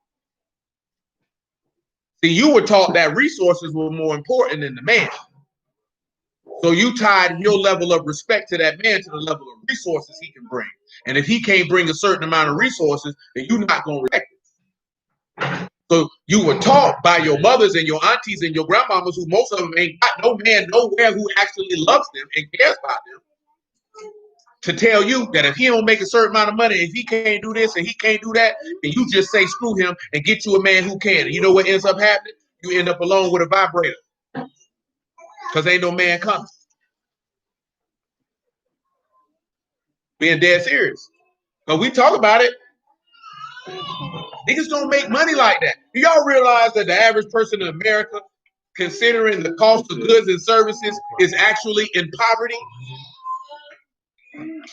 See, you were taught that resources were more important than the man. So you tied your level of respect to that man to the level of resources he can bring. And if he can't bring a certain amount of resources, then you're not going to respect it. So you were taught by your mothers and your aunties and your grandmamas, who most of them ain't got no man nowhere who actually loves them and cares about them, to tell you that if he don't make a certain amount of money, if he can't do this and he can't do that, then you just say screw him and get you a man who can. And you know what ends up happening? You end up alone with a vibrator, because ain't no man coming. Being dead serious. Because we talk about it. Niggas don't make money like that. Do y'all realize that the average person in America, considering the cost of goods and services, is actually in poverty?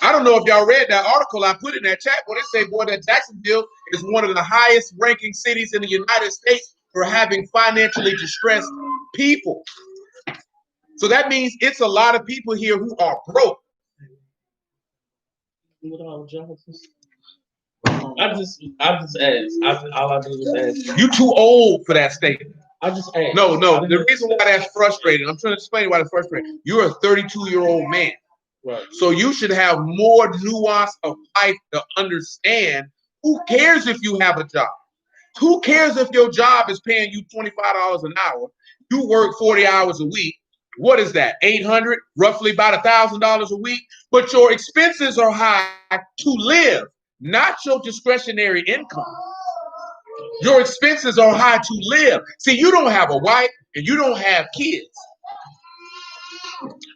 I don't know if y'all read that article I put in that chat where they say, boy, that Jacksonville is one of the highest ranking cities in the United States for having financially distressed people. So that means it's a lot of people here who are broke. I just asked. All I do is ask. You too old for that statement. I just asked. No. The reason why that's frustrating, I'm trying to explain why that's frustrating. You're a 32-year-old man. Right. So you should have more nuance of life to understand. Who cares if you have a job? Who cares if your job is paying you $25 an hour? You work 40 hours a week. What is that? $800, roughly about $1,000 a week. But your expenses are high to live, not your discretionary income. Your expenses are high to live. See, you don't have a wife and you don't have kids.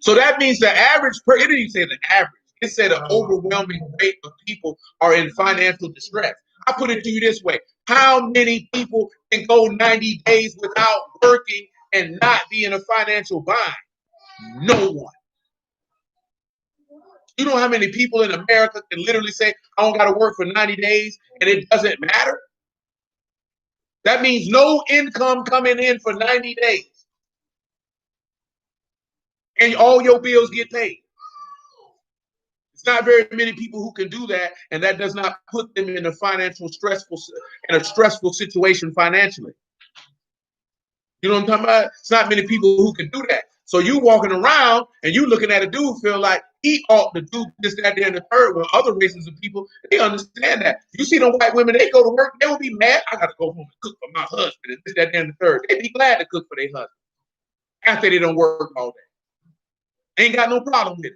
So that means the average it didn't even say the average. It said an overwhelming rate of people are in financial distress. I put it to you this way. How many people can go 90 days without working and not be in a financial bind? No one. You know how many people in America can literally say, I don't got to work for 90 days and it doesn't matter? That means no income coming in for 90 days. And all your bills get paid. It's not very many people who can do that, and that does not put them in a stressful situation financially. You know what I'm talking about? It's not many people who can do that. So you walking around and you looking at a dude feel like he ought to do this, that, and the third. Well, other races of people, they understand that. You see them white women, they go to work, they will be mad. I got to go home and cook for my husband and this, that, and the third. They'd be glad to cook for their husband after they don't work all day. Ain't got no problem with it.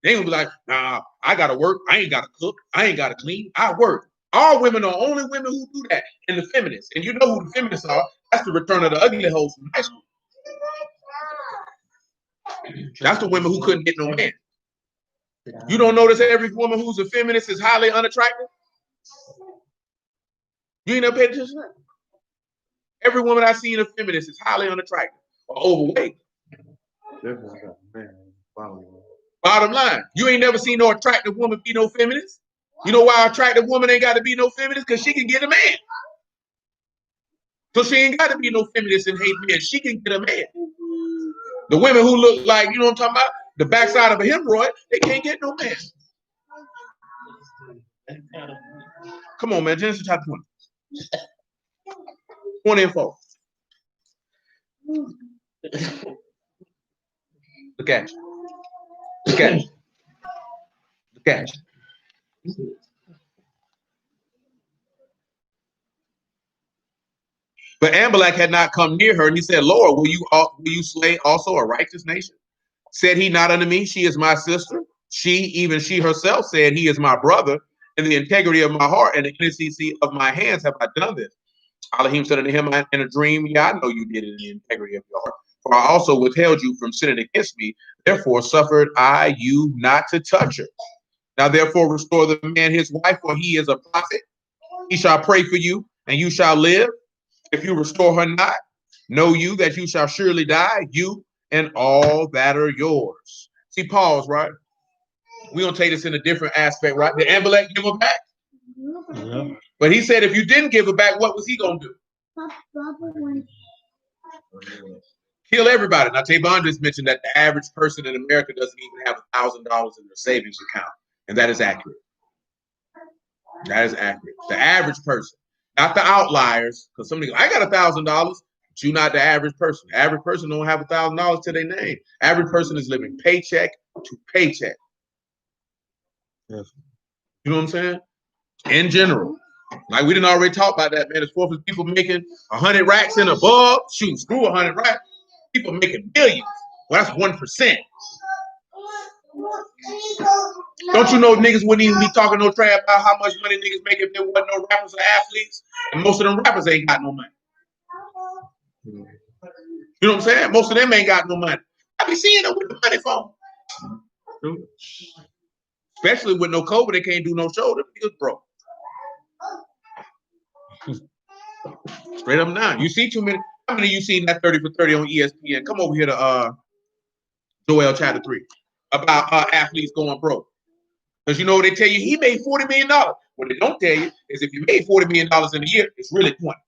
They gonna be like, nah, I gotta work. I ain't gotta cook. I ain't gotta clean. I work. All women are only women who do that, and the feminists. And you know who the feminists are? That's the return of the ugly hoes from high school. That's the women who couldn't get no man. You don't notice every woman who's a feminist is highly unattractive? You ain't never paid attention to that? Every woman I see in a feminist is highly unattractive or overweight. Bottom line, you ain't never seen no attractive woman be no feminist. You know why attractive woman ain't got to be no feminist? Because she can get a man. So she ain't got to be no feminist and hate men. She can get a man. The women who look like, you know what I'm talking about, the backside of a hemorrhoid, they can't get no man. Come on, man. Genesis chapter 20. 20 and 4. Look at you. Look at you. Look at you. But Amalek had not come near her, and he said, Lord, will you slay also a righteous nation? Said he not unto me, she is my sister. Even she herself said, he is my brother. In the integrity of my heart and the innocency of my hands have I done this. Elohim said unto him in a dream, yeah, I know you did it in the integrity of your heart. For I also withheld you from sinning against me. Therefore suffered I you not to touch her. Now therefore restore the man his wife, for he is a prophet. He shall pray for you, and you shall live. If you restore her not, know you that you shall surely die, you and all that are yours. See, pause, right? We're going to take this in a different aspect, right? Did Amalek give her back? Yeah. But he said if you didn't give her back, what was he going to do? Kill everybody. Now, Tavon just mentioned that the average person in America doesn't even have $1,000 in their savings account. And that is accurate. That is accurate. The average person. Not the outliers, because somebody goes, I got $1,000, but you're not the average person. The average person don't have $1,000 to their name. Average person is living paycheck to paycheck. Yes. You know what I'm saying? In general. Like we didn't already talk about that, man. As far as people making 100 racks and above, shoot, screw 100 racks. People making millions. Well, that's 1%. Don't you know niggas wouldn't even be talking no trash about how much money niggas make if there wasn't no rappers or athletes? And most of them rappers ain't got no money. You know what I'm saying? Most of them ain't got no money. I be seeing them with the money phone. Especially with no COVID, they can't do no show. Them niggas broke. Straight up now. You see too many. How many of you seen that 30 for 30 on ESPN? Come over here to Joel chapter 3 about athletes going broke. Because you know they tell you he made $40 million. What they don't tell you is if you made $40 million in a year, it's really 20.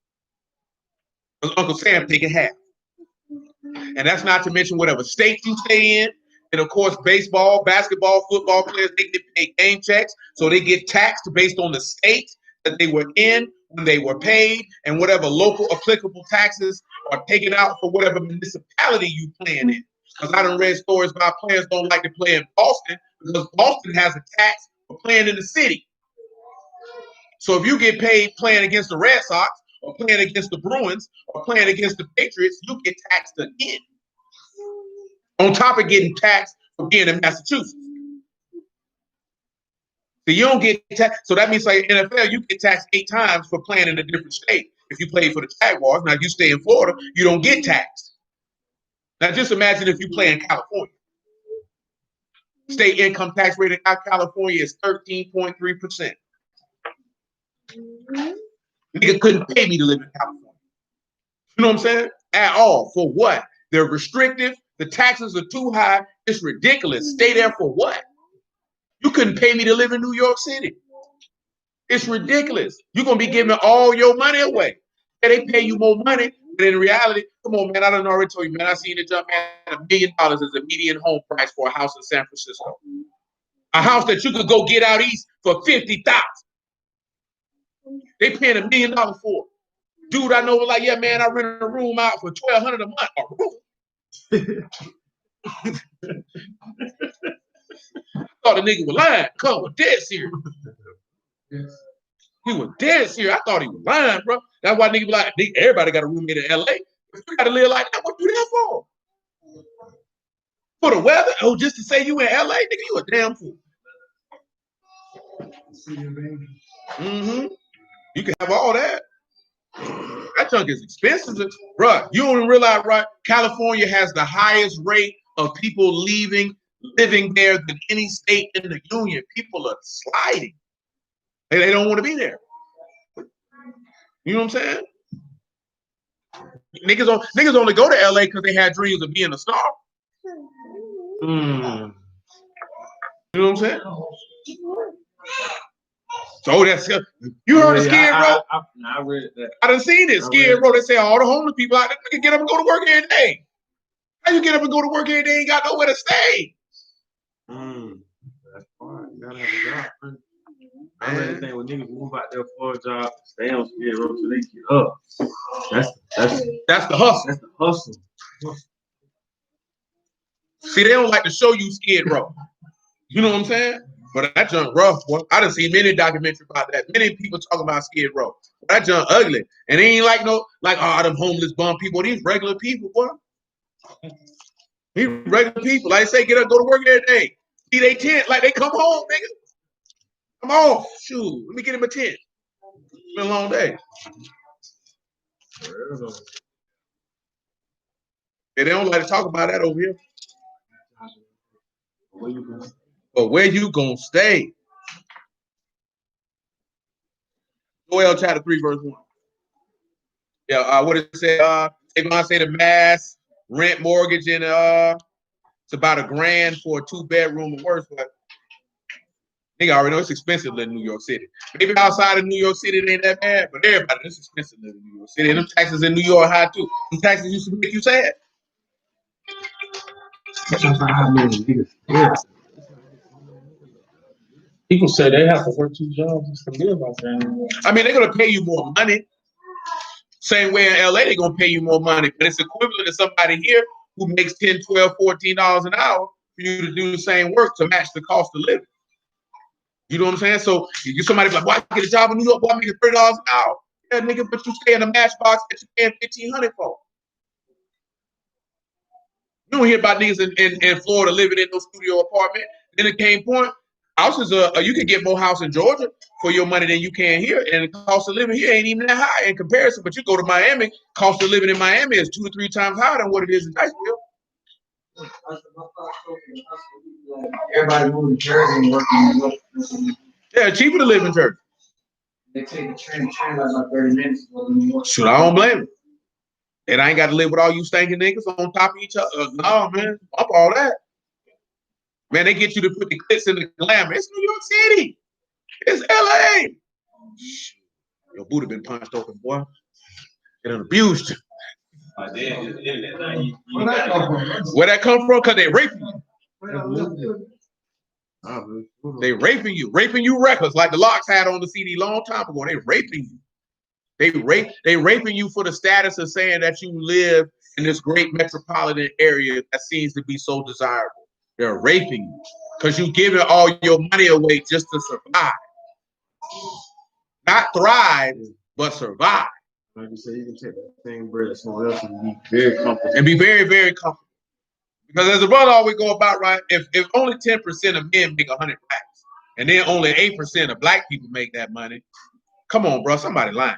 Because Uncle Sam taking half. And that's not to mention whatever state you stay in. And of course, baseball, basketball, football players, they get paid game checks. So they get taxed based on the state that they were in when they were paid, and whatever local applicable taxes are taken out for whatever municipality you playing in. Because I done read stories about players don't like to play in Boston because Boston has a tax for playing in the city. So if you get paid playing against the Red Sox or playing against the Bruins or playing against the Patriots, you get taxed again. On top of getting taxed for being in Massachusetts. So you don't get taxed. So that means like NFL, you get taxed 8 times for playing in a different state. If you play for the Jaguars, now you stay in Florida, you don't get taxed. Now just imagine if you play in California. State income tax rate in California is 13.3%. Nigga couldn't pay me to live in California. You know what I'm saying? at all. For what? They're restrictive. The taxes are too high. It's ridiculous. Stay there for what? You couldn't pay me to live in New York City. It's ridiculous. You're going to be giving all your money away. And they pay you more money, but in reality, come on, man, I done already told you, man, I seen it jump, man, $1 million is the median home price for a house in San Francisco. A house that you could go get out east for $50,000. They paying $1 million for it. Dude, I know was like, yeah, man, I rent a room out for $1,200 a month. A room. Thought the nigga was lying. Come was dead serious. He was dead serious. I thought he was lying, bro. That's why nigga be like, everybody got a roommate in LA. If you gotta live like that, what you there for? For the weather? Oh, just to say you in LA, nigga, you a damn fool. Mm-hmm. You can have all that. That junk is expensive. Bro, you don't realize, right? California has the highest rate of people living there than any state in the union. People are sliding. They don't want to be there. You know what I'm saying? Niggas only go to LA because they had dreams of being a star. You know what I'm saying? So that's you heard of Skid Row? I read that. I done seen it. Skid Row. They say all the homeless people out there can get up and go to work every day. How you get up and go to work every day? Ain't got nowhere to stay. That's fine. You gotta have a job, man. I really think when niggas move out there for a job, stay on Skid Row till they get up. That's the hustle. That's the hustle. See, they don't like to show you Skid Row. You know what I'm saying? But that junk rough, boy. I done seen many documentaries about that. Many people talking about Skid Row. That junk ugly. And they ain't like them homeless bum people. These regular people, boy. These regular people. Like I say, get up, go to work every day. See they tent, like they come home, nigga. Come on. Shoot. Let me get him a tent. It's been a long day. Yeah, they don't like to talk about that over here. But where you gonna stay? Joel chapter 3, verse 1. Yeah, what it say? They gonna say the mass rent mortgage and it's about $1,000 for a 2-bedroom or worse, but nigga already know it's expensive living in New York City. Maybe outside of New York City it ain't that bad, but everybody, it's expensive living in New York City. And them taxes in New York high too. Them taxes used to make you sad. People say they have to work 2 jobs just to live out there. I mean, they're gonna pay you more money. Same way in LA, they're gonna pay you more money, but it's equivalent to somebody here who makes $10, $12, $14 an hour for you to do the same work to match the cost of living. You know what I'm saying? So you somebody like, why get a job in New York? Why make $30 an hour? Yeah, nigga, but you stay in a matchbox that you're paying $1,500 for. You don't hear about niggas in Florida living in no studio apartment. Then it came point, houses you can get more house in Georgia for your money than you can here, and the cost of living here ain't even that high in comparison. But you go to Miami, cost of living in Miami is 2 to 3 times higher than what it is in Niceville. Everybody moving to Jersey and working. Yeah, it's cheaper to live in Jersey. They take the train like about 30 minutes. Shoot, I don't blame them. And I ain't got to live with all you stinking niggas on top of each other. No, man, up all that. Man, they get you to put the glitz in the glamour. It's New York City. It's LA. Your booty been punched open, boy. It done abused you. Where that come from? Because they raping you. They raping you records like the Locks had on the CD long time ago. They raping you. They raping you for the status of saying that you live in this great metropolitan area that seems to be so desirable. They're raping you because you giving all your money away just to survive. Not thrive, but survive. Like you say, you can take that same bread somewhere else and be very comfortable. And be very, very comfortable. Because as a brother always go about, right, if only 10% of men make 100 blacks, and then only 8% of black people make that money, come on, bro, somebody lying.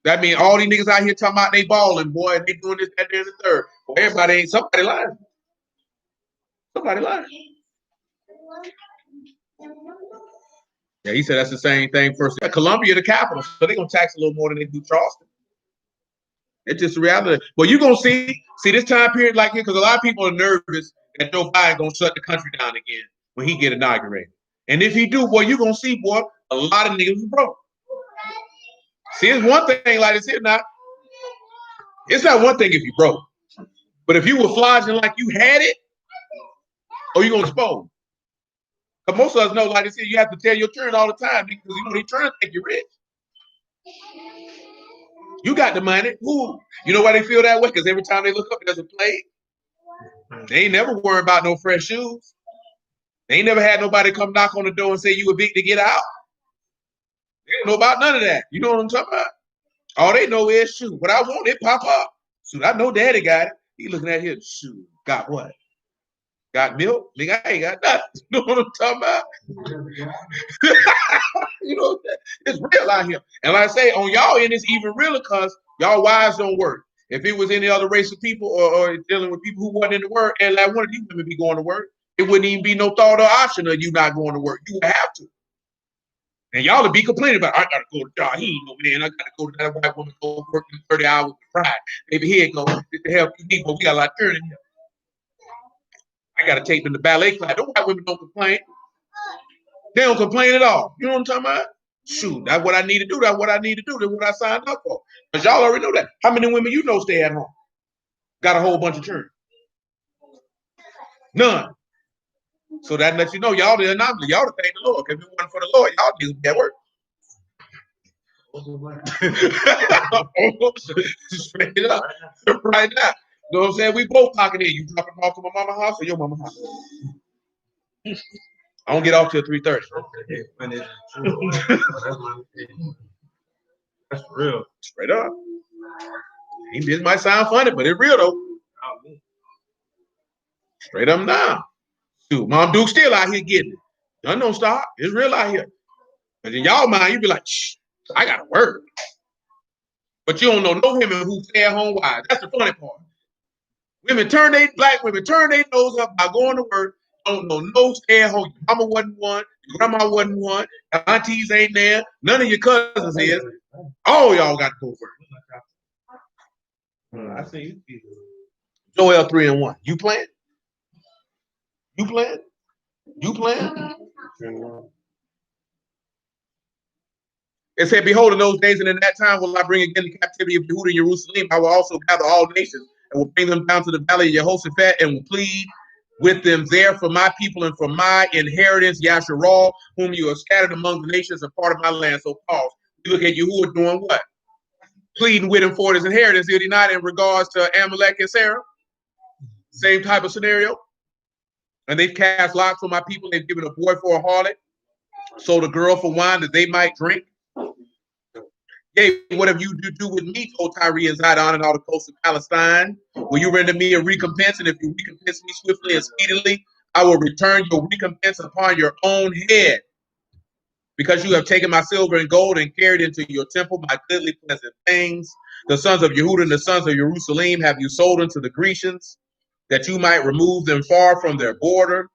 That means all these niggas out here talking about they balling, boy, and they doing this, that, and the third. Well, everybody ain't, somebody lying. Somebody lying. Yeah, he said that's the same thing for Columbia, the capital, so they're going to tax a little more than they do Charleston. It's just the reality. Well, you're gonna see this time period like here, because a lot of people are nervous that Joe Biden gonna shut the country down again when he get inaugurated. And if he do, boy, you're gonna see, boy, a lot of niggas is broke. See, it's one thing like this here now. It's not one thing if you broke, but if you were flogging like you had it, or you gonna expose. Because most of us know, like I said, you have to tell your children all the time because you know they trying to think you're rich. You got the money. Ooh. You know why they feel that way? Because every time they look up, there's a plague. They ain't never worried about no fresh shoes. They ain't never had nobody come knock on the door and say you were big to get out. They don't know about none of that. You know what I'm talking about? All they know is, shoot, what I want, it pop up. Shoot, I know daddy got it. He looking at him, shoot, got what? Got milk? Nigga, I ain't got nothing. You know what I'm talking about? You know, it's real out here. And like I say, on y'all end, it's even realer because y'all wives don't work. If it was any other race of people or dealing with people who wasn't in the work, and like one of these women be going to work, it wouldn't even be no thought or option of you not going to work. You would have to. And y'all would be complaining about, I gotta go to job. He ain't no man. I gotta go to that white woman, go work 30 hours with pride. Maybe here it go. Get the help you need, but we got a lot of turn in here. I gotta take them to ballet class. Those white women don't complain. They don't complain at all. You know what I'm talking about? Shoot, that's what I need to do. That's what I need to do. That's what I signed up for. Because y'all already know that. How many women you know stay at home? Got a whole bunch of children. None. So that lets you know y'all the anomaly. Y'all to thank the Lord. Because if it wasn't for the Lord, y'all need to be at work. Straight up. Right now. You know what I'm saying? We both talking here. You dropping off to my mama's house or your mama's house? I don't get off till 3:30. That's real. Straight up. This might sound funny, but it's real though. Straight up now. Dude, Mom Duke still out here getting it. None don't stop. It's real out here. But in y'all mind, you be like, shh, I gotta work. But you don't know no women who stay at home wives. That's the funny part. Black women turn their nose up by going to work. Don't know no stay at home. Your mama wasn't one. Your grandma wasn't one. Your aunties ain't there. None of your cousins is. All y'all got to go work. I see you. Joel 3-1. You playing? You playing? You playing? It said, behold, in those days and in that time will I bring again the captivity of Yehuda and Jerusalem. I will also gather all nations and will bring them down to the valley of Jehoshaphat and will plead with them there for my people and for my inheritance, Yasharal, whom you have scattered among the nations, a part of my land. So pause. You look at Yahuwah doing what? Pleading with him for his inheritance. Did he not in regards to Amalek and Sarah? Same type of scenario. And they've cast lots for my people. They've given a boy for a harlot, sold a girl for wine that they might drink. Yea, whatever you do with me, O Tyre and Zidon and all the coasts of Palestine, will you render me a recompense? And if you recompense me swiftly and speedily, I will return your recompense upon your own head. Because you have taken my silver and gold and carried into your temple my goodly pleasant things. The sons of Yehuda and the sons of Jerusalem have you sold unto the Grecians, that you might remove them far from their border.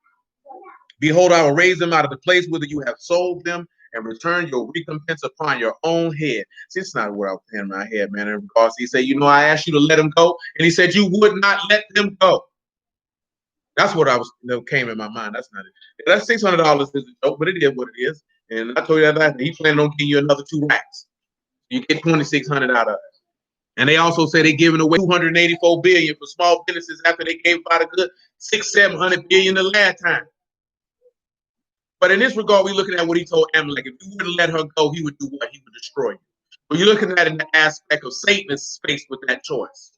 Behold, I will raise them out of the place whither you have sold them, and return your recompense upon your own head. See, it's not what I was saying in my head, man. In regards, he said, I asked you to let them go, and he said you would not let them go. That's what came in my mind. That's not it. That's $600 is a joke, but it is what it is. And I told you that he planned on giving you another 2 racks. You get $2,600 out of it. And they also say they're giving away $284 billion for small businesses after they gave about a good $600-700 billion the last time. But in this regard, we're looking at what he told Amalek. If you wouldn't let her go, he would do what? He would destroy you. But you're looking at it in the aspect of Satan is faced with that choice.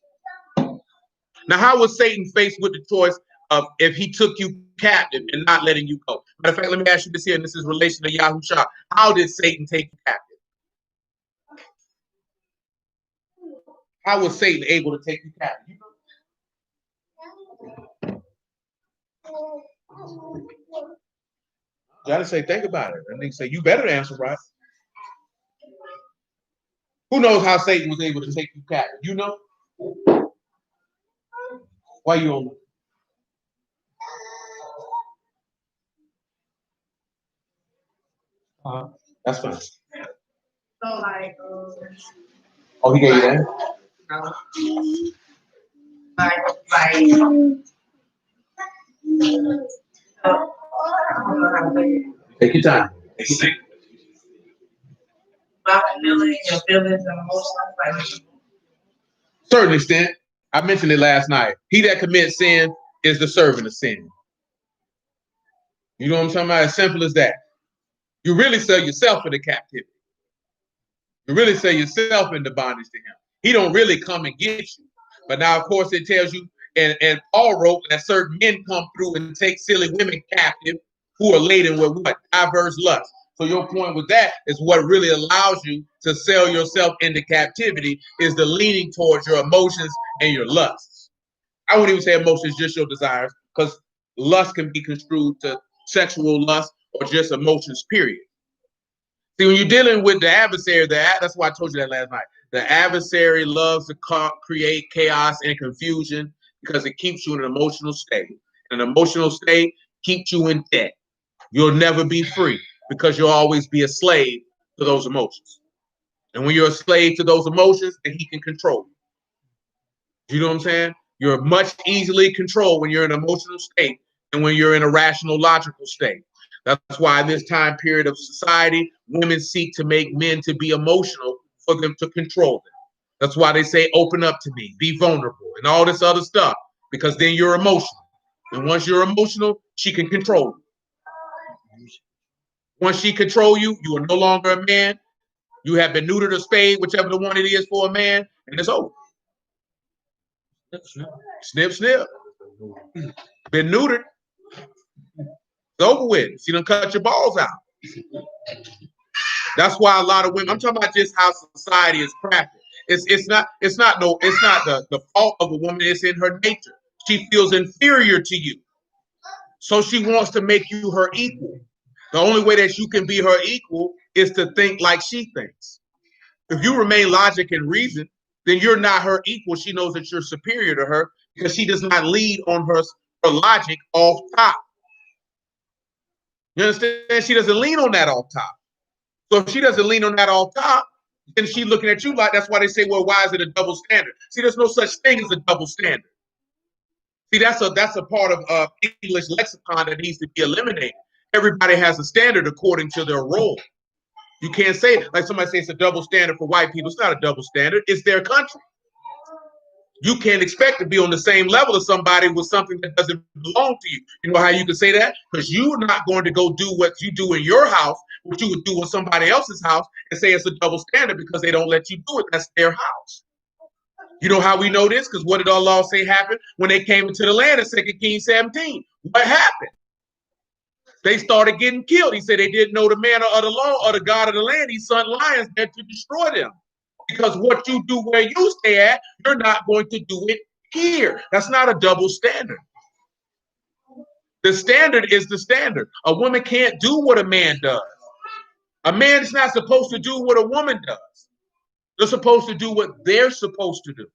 Now, how was Satan faced with the choice of if he took you captive and not letting you go? Matter of fact, let me ask you this here, and this is relation to Yahusha. How did Satan take you captive? How was Satan able to take you captive? You gotta say, think about it. And they say, you better answer right. Who knows how Satan was able to take you captive? You know? Why you on? That's fine. So like, Oh, he gave you that? Take your time. Certain extent, I mentioned it last night. He that commits sin is the servant of sin. You know what I'm talking about? As simple as that. You really sell yourself into captivity. You really sell yourself into bondage to him. He don't really come and get you. But now, of course, it tells you, and Paul wrote that certain men come through and take silly women captive who are laden with what? Diverse lusts. So your point with that is what really allows you to sell yourself into captivity is the leaning towards your emotions and your lusts. I wouldn't even say emotions, just your desires, because lust can be construed to sexual lust or just emotions, period. See, when you're dealing with the adversary, that's why I told you that last night. The adversary loves to create chaos and confusion because it keeps you in an emotional state. An emotional state keeps you in debt. You'll never be free because you'll always be a slave to those emotions. And when you're a slave to those emotions, then he can control you. You know what I'm saying? You're much easily controlled when you're in an emotional state and when you're in a rational, logical state. That's why in this time period of society, women seek to make men to be emotional for them to control them. That's why they say, open up to me, be vulnerable, and all this other stuff, because then you're emotional. And once you're emotional, she can control you. Once she controls you, you are no longer a man. You have been neutered or spayed, whichever the one it is for a man, and it's over. Snip, snip. Been neutered. It's over with. She done cut your balls out. That's why a lot of women, I'm talking about just how society is crafted. It's not the fault of a woman, it's in her nature. She feels inferior to you. So she wants to make you her equal. The only way that you can be her equal is to think like she thinks. If you remain logic and reason, then you're not her equal. She knows that you're superior to her because she does not lead on her logic off top. You understand? She doesn't lean on that off top. So if she doesn't lean on that off top, then she's looking at you like, that's why they say, well, why is it a double standard? See, there's no such thing as a double standard. See, that's a part of English lexicon that needs to be eliminated. Everybody has a standard according to their role. You can't say, like somebody says it's a double standard for white people. It's not a double standard. It's their country. You can't expect to be on the same level as somebody with something that doesn't belong to you. You know how you can say that? Because you're not going to go do what you do in your house, what you would do in somebody else's house, and say it's a double standard because they don't let you do it. That's their house. You know how we know this? Because what did Allah say happened when they came into the land in 2 Kings 17? What happened? They started getting killed. He said they didn't know the manner of the law or the God of the land. He sent lions there to destroy them. Because what you do where you stay at, you're not going to do it here. That's not a double standard. The standard is the standard. A woman can't do what a man does. A man is not supposed to do what a woman does. They're supposed to do what they're supposed to do.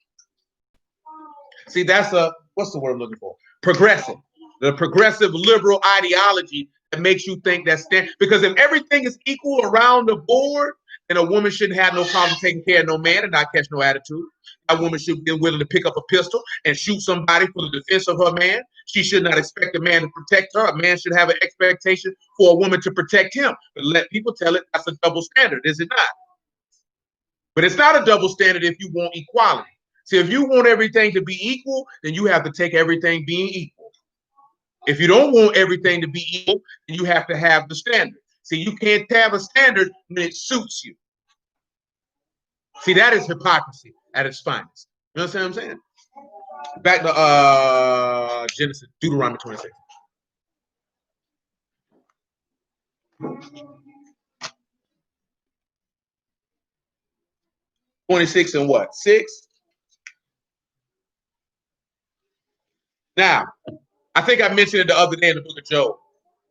See, that's what's the word I'm looking for? Progressive. The progressive liberal ideology that makes you think that's because if everything is equal around the board, then a woman shouldn't have no problem taking care of no man and not catch no attitude. A woman should be willing to pick up a pistol and shoot somebody for the defense of her man. She should not expect a man to protect her. A man should have an expectation for a woman to protect him. But let people tell it that's a double standard, is it not? But it's not a double standard if you want equality. See, if you want everything to be equal, then you have to take everything being equal. If you don't want everything to be equal, then you have to have the standard. See, you can't have a standard when it suits you. See, that is hypocrisy at its finest. You understand what I'm saying? Back to Genesis, Deuteronomy 26. And what? 6? Now, I think I mentioned it the other day in the book of Job.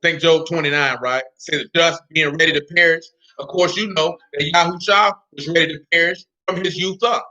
I think Job 29, right? It says just being ready to perish. Of course, you know that Yahushua was ready to perish from his youth up.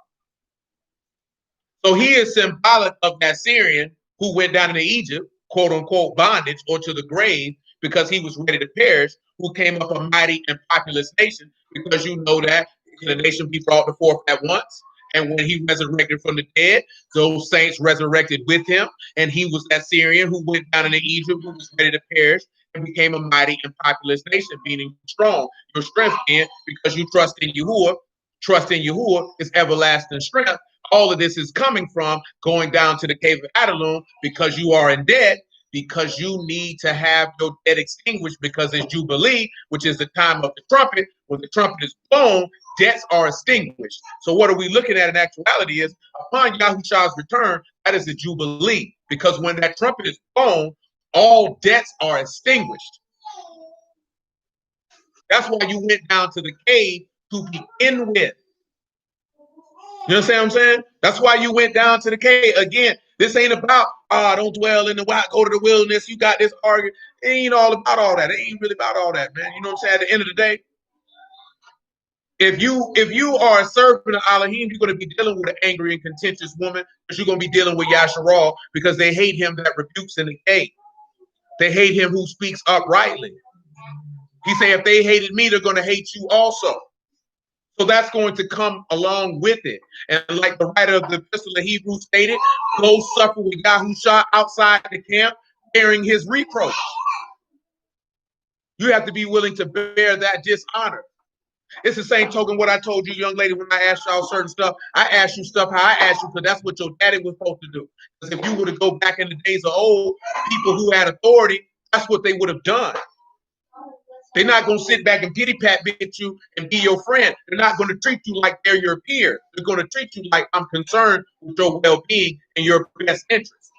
So he is symbolic of that Syrian who went down into Egypt, quote unquote, bondage or to the grave because he was ready to perish, who came up a mighty and populous nation because you know that the nation be brought to forth at once. And when he resurrected from the dead, those saints resurrected with him. And he was that Syrian who went down into Egypt, who was ready to perish, and became a mighty and populous nation, meaning strong. Your strength in because you trust in Yahuwah. Trust in Yahuwah is everlasting strength. All of this is coming from going down to the cave of Adullam because you are in debt, because you need to have your debt extinguished because it's Jubilee, which is the time of the trumpet. When the trumpet is blown, debts are extinguished. So what are we looking at in actuality is upon Yahushua's return, that is the Jubilee, because when that trumpet is blown, all debts are extinguished. That's why you went down to the cave to begin with. You understand what I'm saying? That's why you went down to the cave. Again, this ain't about, don't dwell in the wild, go to the wilderness. You got this argument. It ain't all about all that. It ain't really about all that, man. You know what I'm saying? At the end of the day, if you are a servant of Elohim, you're going to be dealing with an angry and contentious woman, but you're going to be dealing with Yasharal because they hate him that rebukes in the gate. They hate him who speaks uprightly. He said, if they hated me, they're going to hate you also. So that's going to come along with it. And like the writer of the Epistle of Hebrews stated, go suffer with Yahushua outside the camp, bearing his reproach. You have to be willing to bear that dishonor. It's the same token what I told you, young lady, when I asked y'all certain stuff. I asked you stuff how I asked you because that's what your daddy was supposed to do. Because if you were to go back in the days of old, people who had authority, that's what they would have done. They're not going to sit back and pity pat you and be your friend. They're not going to treat you like they're your peer. They're going to treat you like I'm concerned with your well-being and your best interest.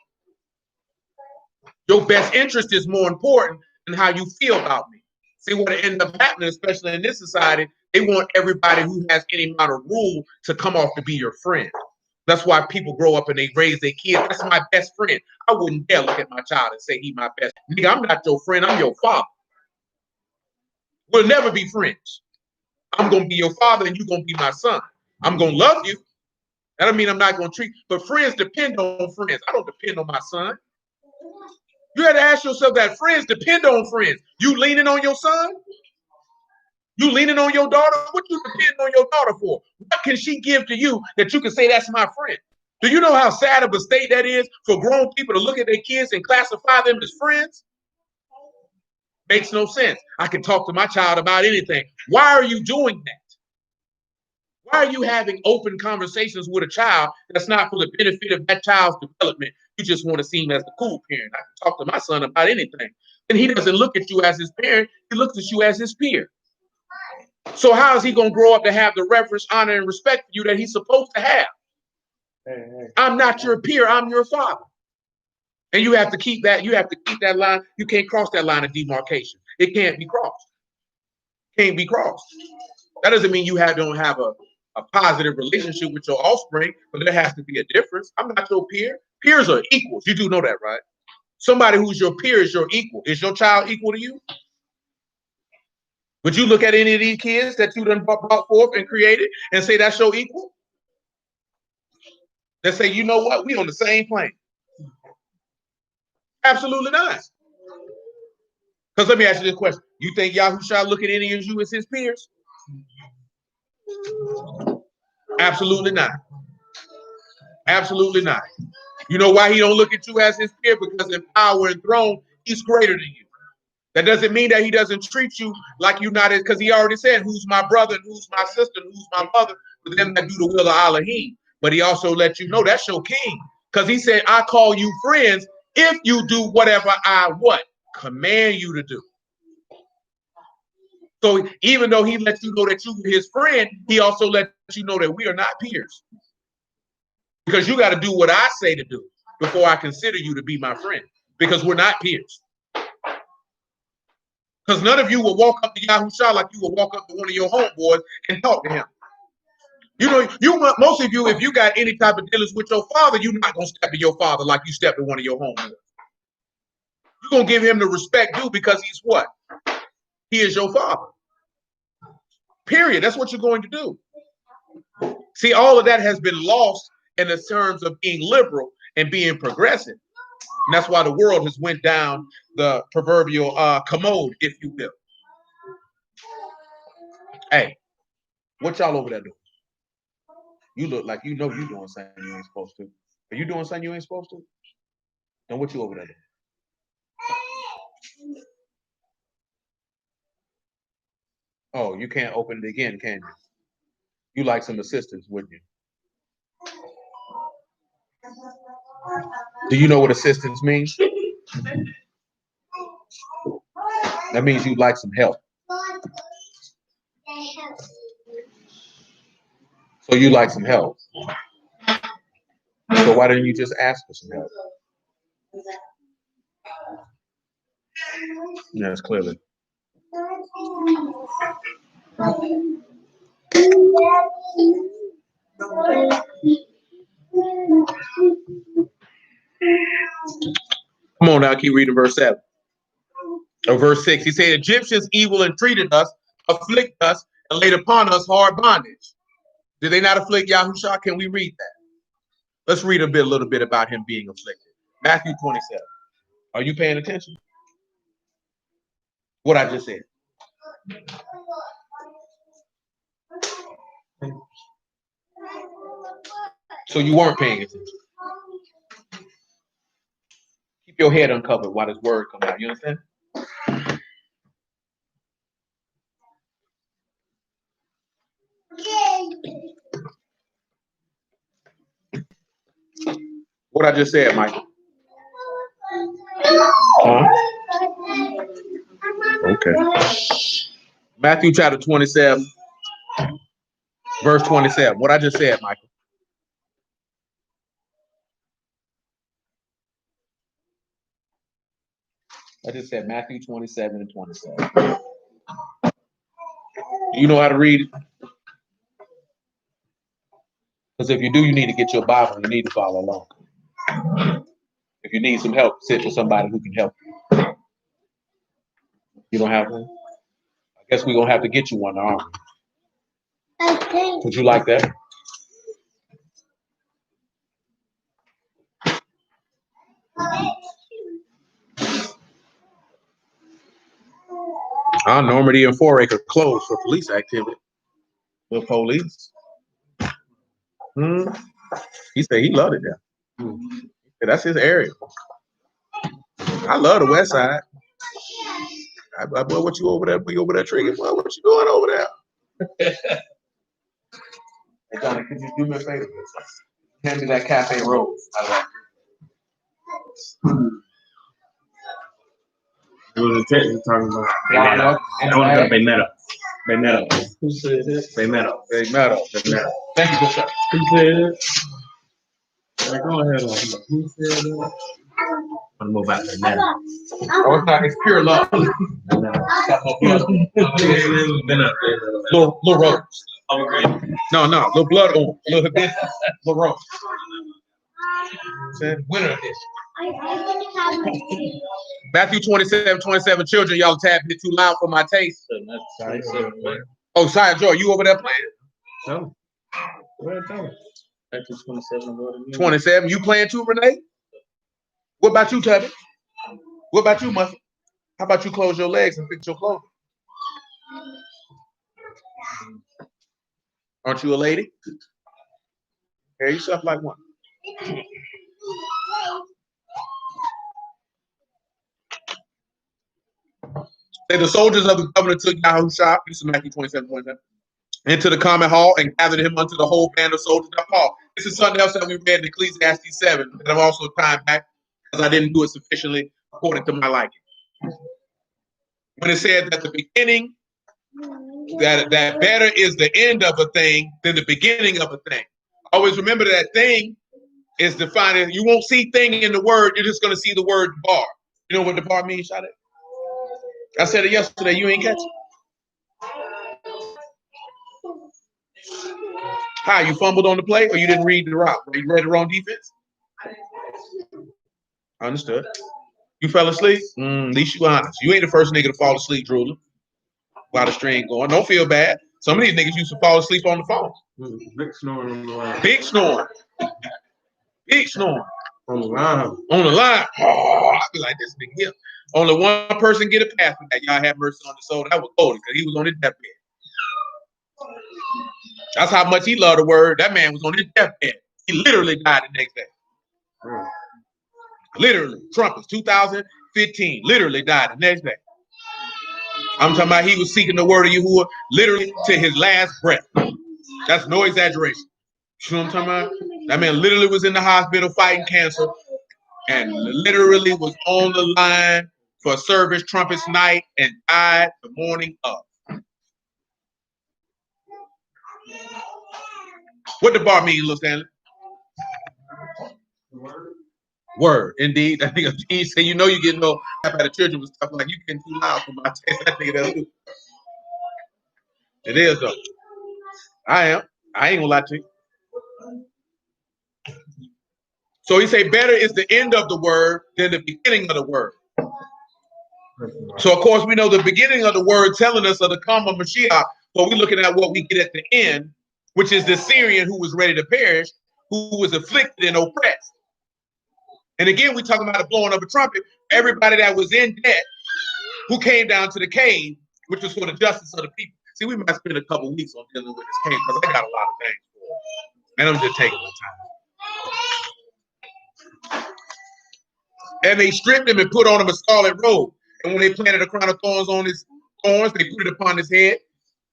Your best interest is more important than how you feel about me. See what ends up happening, especially in this society, they want everybody who has any amount of rule to come off to be your friend. That's why people grow up and they raise their kids. That's my best friend. I wouldn't dare look at my child and say he's my best. Nigga, I'm not your friend. I'm your father. We'll never be friends. I'm going to be your father and you're going to be my son. I'm going to love you. That don't mean I'm not going to treat, but friends depend on friends. I don't depend on my son. You had to ask yourself that friends depend on friends. You leaning on your son? You leaning on your daughter? What you depend on your daughter for? What can she give to you that you can say that's my friend? Do you know how sad of a state that is for grown people to look at their kids and classify them as friends? Makes no sense. I can talk to my child about anything. Why are you doing that? Why are you having open conversations with a child that's not for the benefit of that child's development? You just want to seem as the cool parent. I can talk to my son about anything. And he doesn't look at you as his parent. He looks at you as his peer. So how is he going to grow up to have the reverence, honor, and respect for you that he's supposed to have? I'm not your peer. I'm your father. And you have to keep that. You have to keep that line. You can't cross that line of demarcation. It can't be crossed. Can't be crossed. That doesn't mean you don't have a positive relationship with your offspring, but there has to be a difference. I'm not your peer. Peers are equals. You do know that, right? Somebody who's your peer is your equal. Is your child equal to you? Would you look at any of these kids that you done brought forth and created and say that's your equal? They say, you know what? We on the same plane. Absolutely not. Because let me ask you this question. You think Yahushua look at any of you as his peers? Absolutely not. Absolutely not. You know why he don't look at you as his peer? Because in power and throne, he's greater than you. That doesn't mean that he doesn't treat you like you're not, because he already said, who's my brother, and who's my sister, and who's my mother, for them that do the will of Elohim. But he also let you know that's your king. Because he said, I call you friends if you do whatever I command you to do. So even though he lets you know that you're his friend, he also lets you know that we are not peers. Because you got to do what I say to do before I consider you to be my friend. Because we're not peers. Because none of you will walk up to Yahushua like you will walk up to one of your homeboys and talk to him. You know, most of you, if you got any type of dealings with your father, you're not going to step to your father like you step to one of your homeboys. You're going to give him the respect due because he's what? He is your father. Period. That's what you're going to do. See, all of that has been lost in the terms of being liberal and being progressive. And that's why the world has went down the proverbial commode, if you will. Hey, what y'all over there doing? You look like you know you doing something you ain't supposed to. Are you doing something you ain't supposed to? Then what you over there doing? Oh, you can't open it again, can you? You like some assistance, wouldn't you? Do you know what assistance means? That means you'd like some help. So you like some help. So why didn't you just ask for some help? Yes, clearly. Come on now, keep reading verse 7. Or verse 6. He said, Egyptians evil and treated us, afflict us, and laid upon us hard bondage. Did they not afflict Yahushua? Can we read that? Let's read a little bit about him being afflicted. Matthew 27. Are you paying attention? What I just said. So you weren't paying attention. Keep your head uncovered while this word comes out. You understand? What I just said, Michael. Huh? Okay. Matthew chapter 27, verse 27. What I just said, Michael. I just said Matthew 27 and 27. Do you know how to read it? Because if you do, you need to get your Bible and you need to follow along. If you need some help, sit with somebody who can help you. You don't have one? I guess we're going to have to get you one, aren't we? Would you like that? Normandy and Foray are closed for police activity. The police. He said he loved it there. That's his area. I love the West Side. Boy, what you over there? Boy, you over there triggering? Boy, what you doing over there? Hey, Johnny, could you do me a favor? Hand me that Cafe Rose. It was a text talking about. They met up. They met up. Who said that? They met up. They met up. They met up. Thank you, good sir. Who said it? Go ahead. Who said it? I'm gonna move out there now. Oh, it's not. It's pure love. Little rose. No, little blood on. Little rose. Winner edition. Matthew 27, children, y'all tap it too loud for my taste. Oh, sorry, Joy, you over there playing? No. Matthew 27. 27. You playing too, Renee? What about you, Tubby? What about you, Muffin? How about you close your legs and fix your clothing? Aren't you a lady? Carry yourself like one. Say the soldiers of the governor took Yahushua, this is Matthew 27, into the common hall and gathered him unto the whole band of soldiers. Now, Paul, this is something else that we read in Ecclesiastes 7 that I've also timed back because I didn't do it sufficiently according to my liking. When it said that the beginning, that better is the end of a thing than the beginning of a thing. Always remember that thing is defined. You won't see thing in the word. You're just going to see the word bar. You know what the bar means, Shade? I said it yesterday. You ain't catch it. How, you fumbled on the play or you didn't read the route? You read the wrong defense? Understood. You fell asleep? At least you honest. You ain't the first nigga to fall asleep, drooling, while the string going. Don't feel bad. Some of these niggas used to fall asleep on the phone. Big snoring on the line. Big snoring. Big snoring. On the line. On the line. Oh, I be like, this nigga here. Only one person get a pass for that. Y'all have mercy on the soul. That was Cody because he was on his deathbed. That's how much he loved the word. That man was on his deathbed. He literally died the next day. Literally, trumpets, 2015, literally died the next day. I'm talking about he was seeking the word of Yahuwah literally to his last breath. That's no exaggeration. You know what I'm talking about? That man literally was in the hospital fighting cancer and literally was on the line for service trumpets night and died the morning of. What the bar mean, Lil Stanley? Word, indeed. I think he said, you know, you get no crap out of children with stuff like you getting too loud for my taste. I think that'll do. It is though. I am. I ain't gonna lie to you. So he say, better is the end of the word than the beginning of the word. So of course we know the beginning of the word telling us of the come of Mashiach, but we're looking at what we get at the end, which is the Syrian who was ready to perish, who was afflicted and oppressed. And again, we're talking about the blowing of a trumpet. Everybody that was in debt, who came down to the cave, which was for the justice of the people. See, we might spend a couple weeks on dealing with this cave because I got a lot of things for it. And I'm just taking my time. And they stripped him and put on him a scarlet robe. And when they planted a crown of thorns on his thorns, they put it upon his head,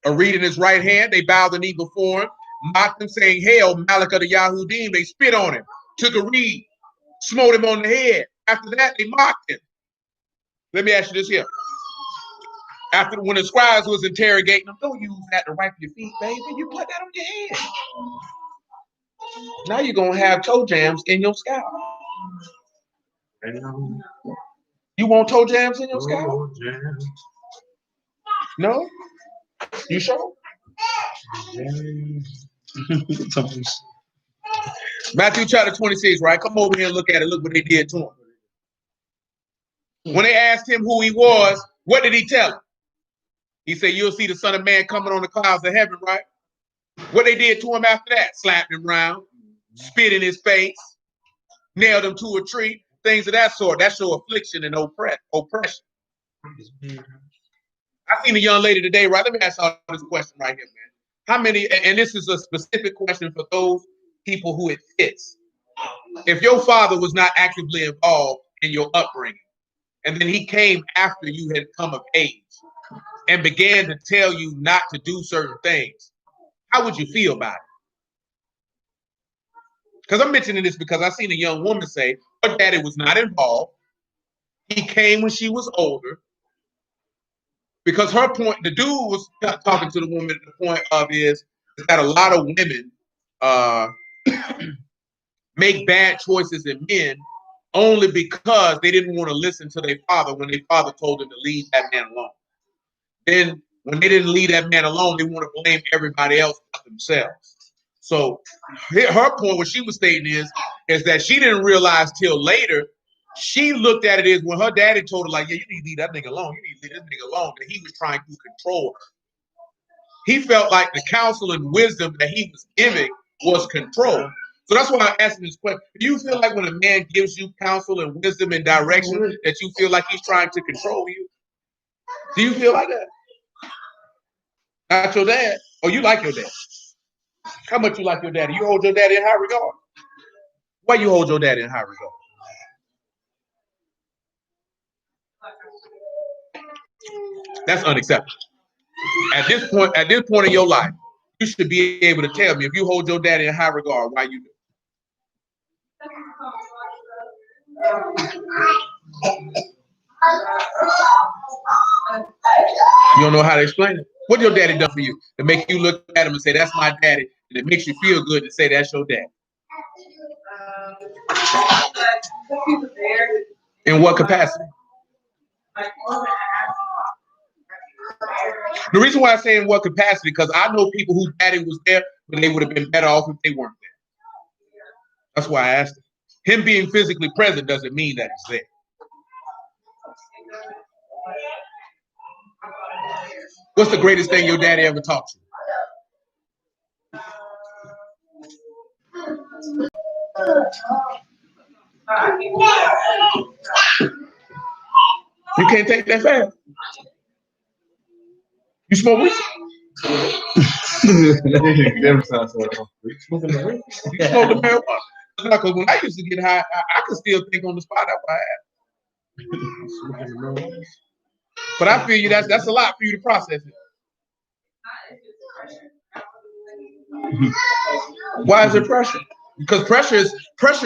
a reed in his right hand. They bowed the knee before him, mocked him, saying, "Hail, Malach of the Yahudim." They spit on him, took a reed, smote him on the head. After that, they mocked him. Let me ask you this here. After when the scribes was interrogating him, don't use that to wipe your feet, baby. You put that on your head. Now you're gonna have toe jams in your scalp. You want toe jams in your scalp? No? You sure? Matthew chapter 26, right? Come over here and look at it. Look what they did to him. When they asked him who he was, what did he tell them? He said, you'll see the Son of Man coming on the clouds of heaven, right? What they did to him after that? Slapped him around, spit in his face, nailed him to a tree, things of that sort. That show affliction and oppression. I seen a young lady today, right? Let me ask y'all this question right here, man. How many, and this is a specific question for those people who it fits. If your father was not actively involved in your upbringing, and then he came after you had come of age and began to tell you not to do certain things, how would you feel about it? Because I'm mentioning this because I seen a young woman say her daddy was not involved. He came when she was older. Because her point, the dude was talking to the woman, the point of is that a lot of women make bad choices in men only because they didn't want to listen to their father when their father told them to leave that man alone. Then when they didn't leave that man alone, they want to blame everybody else but themselves. So her point, what she was stating is that she didn't realize till later. She looked at it as when her daddy told her, like, yeah, you need to leave that nigga alone. You need to leave this nigga alone, that he was trying to control her. He felt like the counsel and wisdom that he was giving was control. So that's why I'm asking this question. Do you feel like when a man gives you counsel and wisdom and direction that you feel like he's trying to control you? Do you feel like that? Not your dad? Or you like your dad? How much you like your daddy? You hold your daddy in high regard. Why you hold your daddy in high regard? That's unacceptable. At this point in your life, you should be able to tell me if you hold your daddy in high regard, why you do. You don't know how to explain it. What your daddy done for you to make you look at him and say, that's my daddy, and it makes you feel good to say that's your dad? In what capacity? The reason why I say in what capacity, because I know people whose daddy was there, but they would have been better off if they weren't there. That's why I asked him. Him being physically present doesn't mean that he's there. What's the greatest thing your daddy ever taught you? You can't take that fast. You smoke weed? Never sounds so Smoking the weed. You smoke the marijuana. Because when I used to get high, I could still think on the spot. That's why I Smoking the marijuana. But I feel you. That's a lot for you to process it. Why is it pressure? Because pressure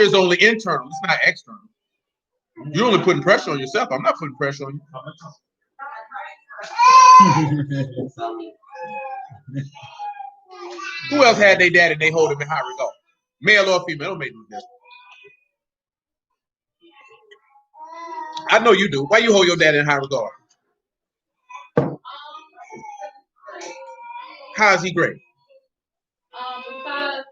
is only internal. It's not external. You're only putting pressure on yourself. I'm not putting pressure on you. Who else had their dad and they hold him in high regard? Male or female? Don't make no difference. I know you do. Why you hold your dad in high regard? How is he great? Because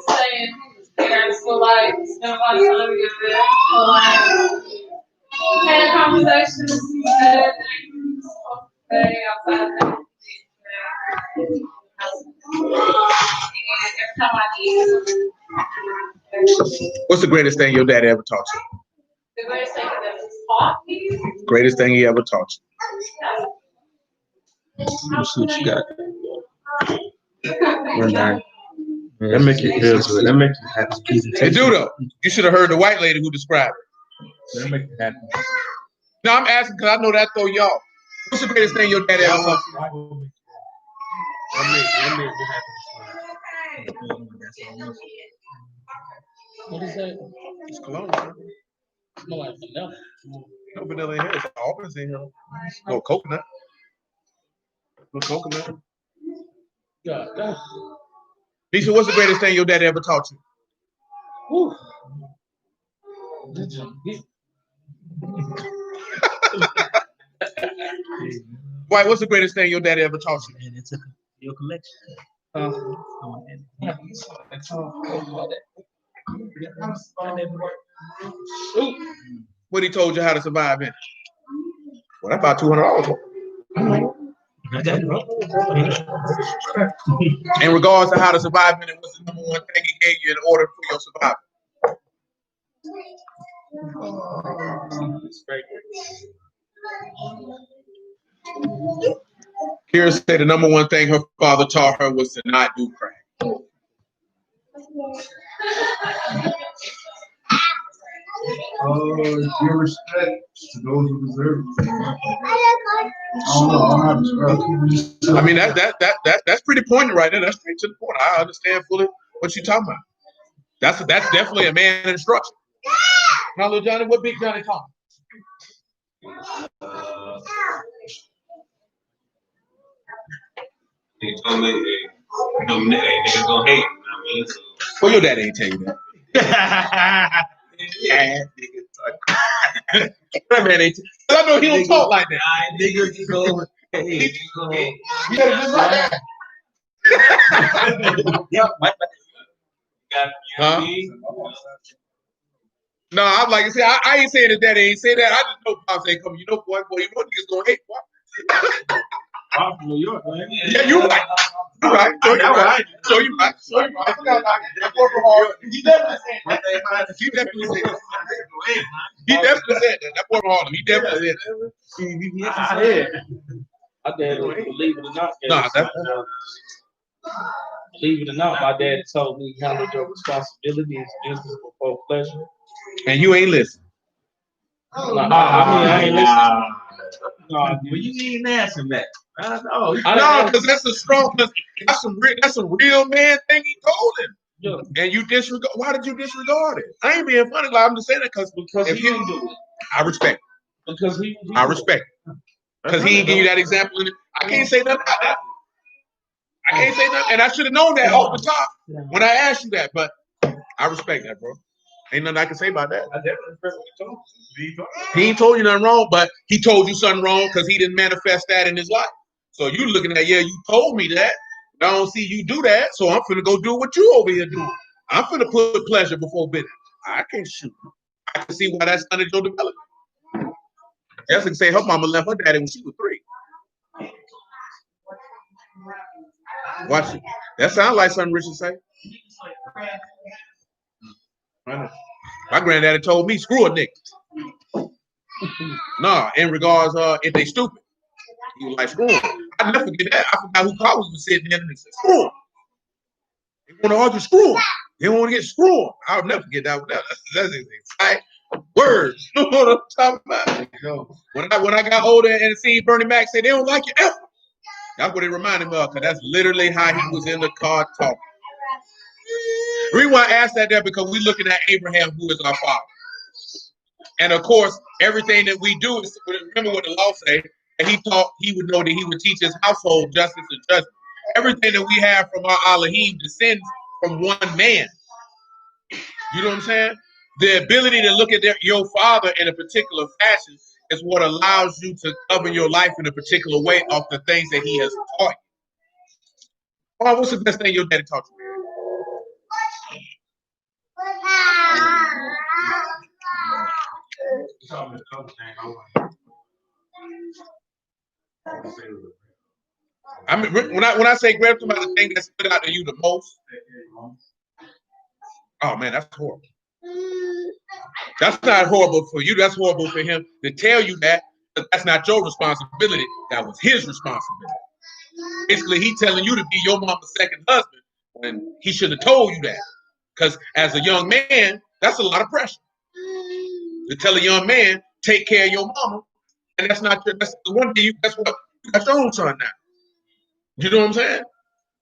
saying parents will like spend a lot of time together, or like had conversations, said things, say outside of that. And every time I need What's the greatest thing your dad ever taught you? the greatest thing that was taught me. Greatest thing he ever taught you. Let's see what you got. That make you feel good. That make you happy. They do though. You should have heard the white lady who described it. That make you happy. No, I'm asking because I know that throw y'all. What's the greatest thing your dad ever taught you? That make you happy. What is that? It's cologne. Huh? Smell like vanilla. No vanilla in here. It's almonds in here. No coconut. No coconut. God. Nisha, what's the greatest thing your dad ever taught you? Whew. White, what's the greatest thing your dad ever taught you? And it's your collection. What he told you how to survive in? Well, that's about $200. In regards to how to survive in it, what's the number one thing he gave you in order for your survival? Kira said the number one thing her father taught her was to not do crack. Give respect to those who deserve it. I mean that's pretty pointed right there. That's straight to the point. I understand fully what you're talking about. That's definitely a man instruction. Now, little Johnny, what Big Johnny taught? He told me, niggas gonna hate. You know what I mean? Well, your dad ain't tell you that. Yeah, That man ain't. I know he don't talk like that. niggas gonna hate. You gotta just like that. Huh? No, I'm like, see, I ain't saying that daddy ain't say that. I just know Pops ain't coming. You know, boy, you know niggas gonna hate, boy. I'm from New York, man. Yeah, you right. You right. So you right. So you right. So you right. That boy from Harlem. He definitely said that. He definitely said that. He definitely said that. That boy from Harlem. He definitely said that. My dad, believe it or not, Nah, believe it or not, my dad told me handle your responsibility is business before pleasure. And you ain't listening. I ain't listening. No, Well, you ain't asking that. No, because that's a strong. That's some real man thing he told him. Yeah. And you disregard. Why did you disregard it? I ain't being funny. Like, I'm just saying it because if he you didn't do it. I respect. Because I respect. Because he didn't give you that example. I can't say nothing about that. I can't say nothing, and I should have known that off the top when I asked you that. But I respect that, bro. Ain't nothing I can say about that. I definitely respect what you told me. He ain't told you nothing wrong, but he told you something wrong because he didn't manifest that in his life. So you looking at, yeah, you told me that. But I don't see you do that, so I'm finna go do what you over here doing. I'm finna put pleasure before business. I can't shoot. I can see why that's stunted your development. Jessica say her mama left her daddy when she was 3. Watch it. That sounds like something Richard say. My granddaddy told me, screw a nigga. Nah, in regards, if they stupid. He was like, screw them. I never forget that. I forgot who Carl was sitting there and they said, screw him. They want to argue, screw him. They want to get screwed. I'll never forget that one. That's exciting words. You know what I'm talking about? When I got older and seen Bernie Mac say they don't like your effort, that's what it reminded me of, because that's literally how he was in the car talking. The reason why I asked that there because we're looking at Abraham, who is our father. And of course, everything that we do is, remember what the law say, and he would know that he would teach his household justice and judgment. Everything that we have from our Elohim descends from one man. You know what I'm saying? The ability to look at your father in a particular fashion is what allows you to govern your life in a particular way off the things that he has taught you. Oh, what's the best thing your daddy taught you? I mean, when I say grab about the thing that stood out to you the most, oh man, that's horrible. That's not horrible for you. That's horrible for him to tell you that. But that's not your responsibility. That was his responsibility. Basically, he telling you to be your mama's second husband when he should have told you that. Because as a young man, that's a lot of pressure. To tell a young man, take care of your mama, and that's not your. That's one thing. That's what you got your own son now. You know what I'm saying?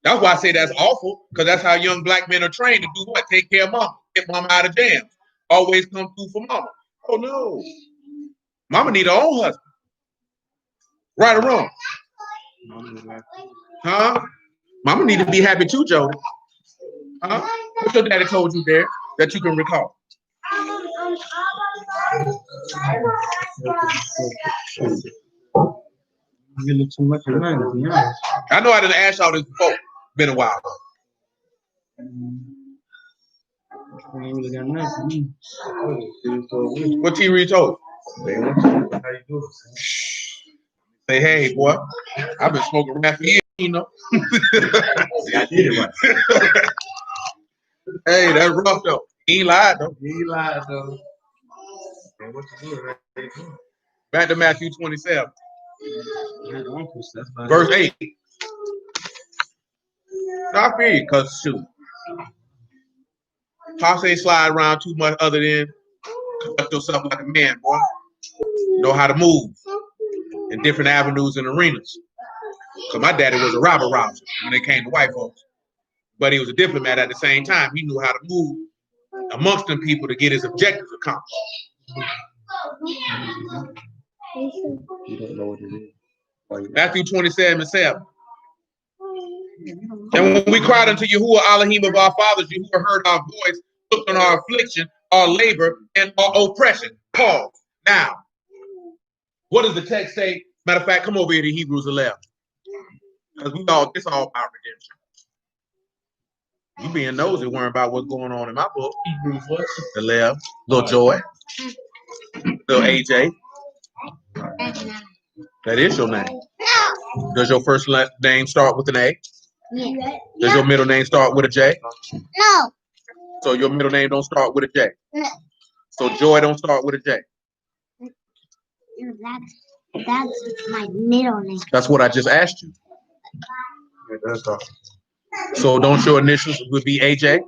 That's why I say that's awful, because that's how young black men are trained to do what? Take care of mama, get mama out of jams, always come through for mama. Oh no, mama need her own husband. Right or wrong? Huh? Mama need to be happy too, Jody. Huh? What your daddy told you there that you can recall? Really too much of mine, to be honest. I know I didn't ask y'all this before. Been a while. I ain't really got nothing. What T-Reed told you? Say, hey, boy, I've been smoking rap for years, you know. I did it right. Hey, that's rough though. He ain't lied though. He lied though. And what you do, right? Back to Matthew 27, verse 8. No, I feel you, because shoot. Pops ain't slide around too much other than conduct yourself like a man, boy. Know how to move in different avenues and arenas. Because my daddy was a robber rouser when it came to white folks. But he was a diplomat at the same time. He knew how to move amongst them people to get his objectives accomplished. You don't know what it is. Matthew 27:7. And when we cried unto Yahuwah Elohim of our fathers, Yahuwah heard our voice, looked on our affliction, our labor, and our oppression. Pause. Now, what does the text say? Matter of fact, come over here to Hebrews 11. Because it's all about redemption. You being nosy, worrying about what's going on in my book. Hebrews what? 11. Little Joy. Little AJ. That is your name. Does your first name start with an A? Yeah. Does your middle name start with a J? No. So your middle name don't start with a J? No. So Joy don't start with a J? That's my middle name. That's what I just asked you. So don't your initials would be AJ?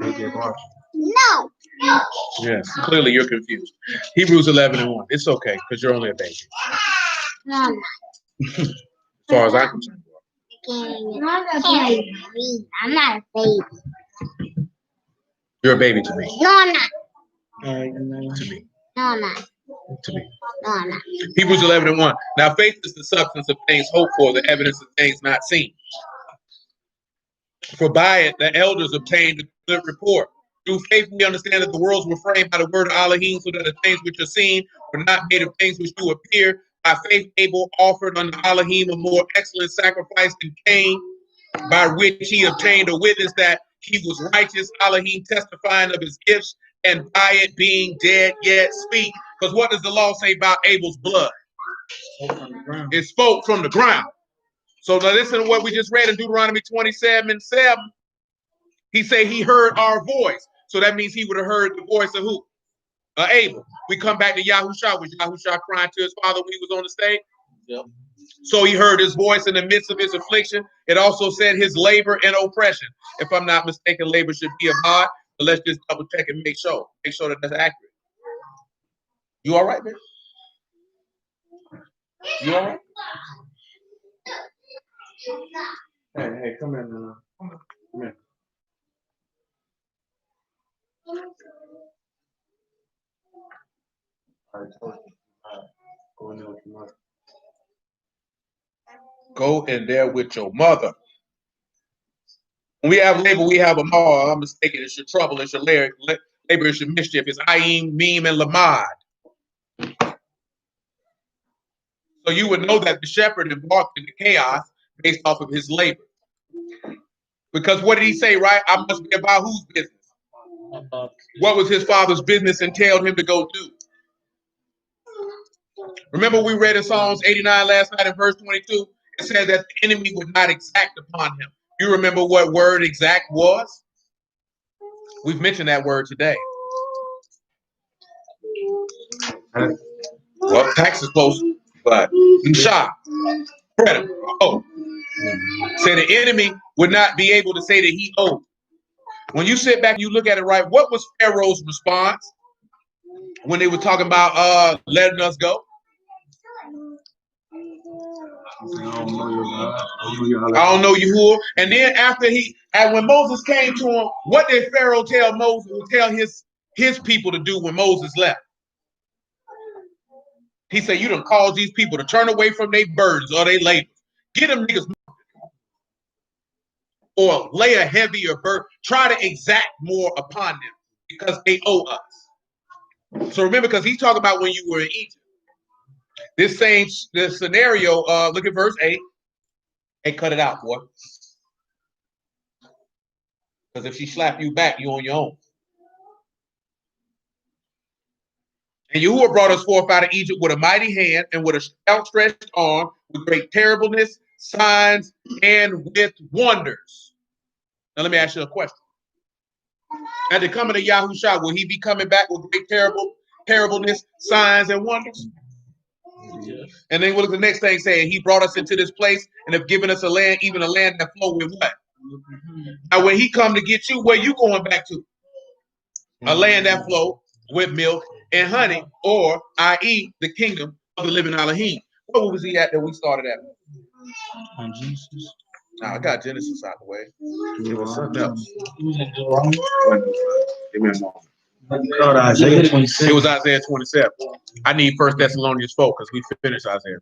AJ Barker. No. Yes. Clearly you're confused. Hebrews 11:1. It's okay, because you're only a baby. No. As far as I'm concerned. Can't read. I'm not a baby. You're a baby to me. No, I'm not. To me. No, I'm not. To me. No, I'm not. Hebrews 11:1. Now faith is the substance of things hoped for, the evidence of things not seen. For by it the elders obtained a good report. Through faith we understand that the worlds were framed by the word of Elohim, so that the things which are seen were not made of things which do appear. By faith Abel offered unto Elohim a more excellent sacrifice than Cain, by which he obtained a witness that he was righteous, Elohim testifying of his gifts, and by it being dead yet speak. Because what does the law say about Abel's blood? It spoke from the ground. So now listen to what we just read in Deuteronomy 27:7. He said he heard our voice. So that means he would have heard the voice of who? Abel. We come back to Yahushua. Was Yahushua crying to his father when he was on the stage? Yep. So he heard his voice in the midst of his affliction. It also said his labor and oppression. If I'm not mistaken, labor should be a mod, but let's just double check and make sure that that's accurate. You all right, man? You all right? Hey, come in, come in. I told you. Go in there with your mother. Go in there with your mother. When we have labor, we have a mar. I'm mistaken. It's your trouble. It's your labor. It's your mischief. It's Ayin, Meme, and Lamad. So you would know that the shepherd embarked into chaos based off of his labor. Because what did he say, right? I must be about whose business? What was his father's business entailed him to go do? Remember we read in Psalms 89 last night in verse 22? It said that the enemy would not exact upon him. You remember what word exact was? We've mentioned that word today. Well, tax is close, but Mashal, predator. Oh, say the enemy would not be able to say that he owed. When you sit back and you look at it, right, what was Pharaoh's response when they were talking about letting us go? I don't know you who. And then and when Moses came to him, what did Pharaoh tell Moses? Tell his people to do when Moses left? He said, "You done cause these people to turn away from their burdens or their labor. Get them niggas or lay a heavier burden. Try to exact more upon them because they owe us." So remember, because he's talking about when you were in Egypt. This scenario, look at verse 8. Hey, cut it out, boy. Because if she slap you back, you on your own. And Yahuwah brought us forth out of Egypt with a mighty hand and with an outstretched arm, with great terribleness, signs, and with wonders. Now let me ask you a question. At the coming of Yahushua, will he be coming back with great terribleness, signs, and wonders? And then what does the next thing say? He brought us into this place and have given us a land, even a land that flow with what? Now when he come to get you, where you going back to? A land that flow with milk and honey, or i.e. the kingdom of the living Elohim. Where was he at that we started at? On Genesis. Nah, I got Genesis out the way. It was something else. Give me a moment. Isaiah 27. It was Isaiah 27. I need 1 Thessalonians 4 because we finished Isaiah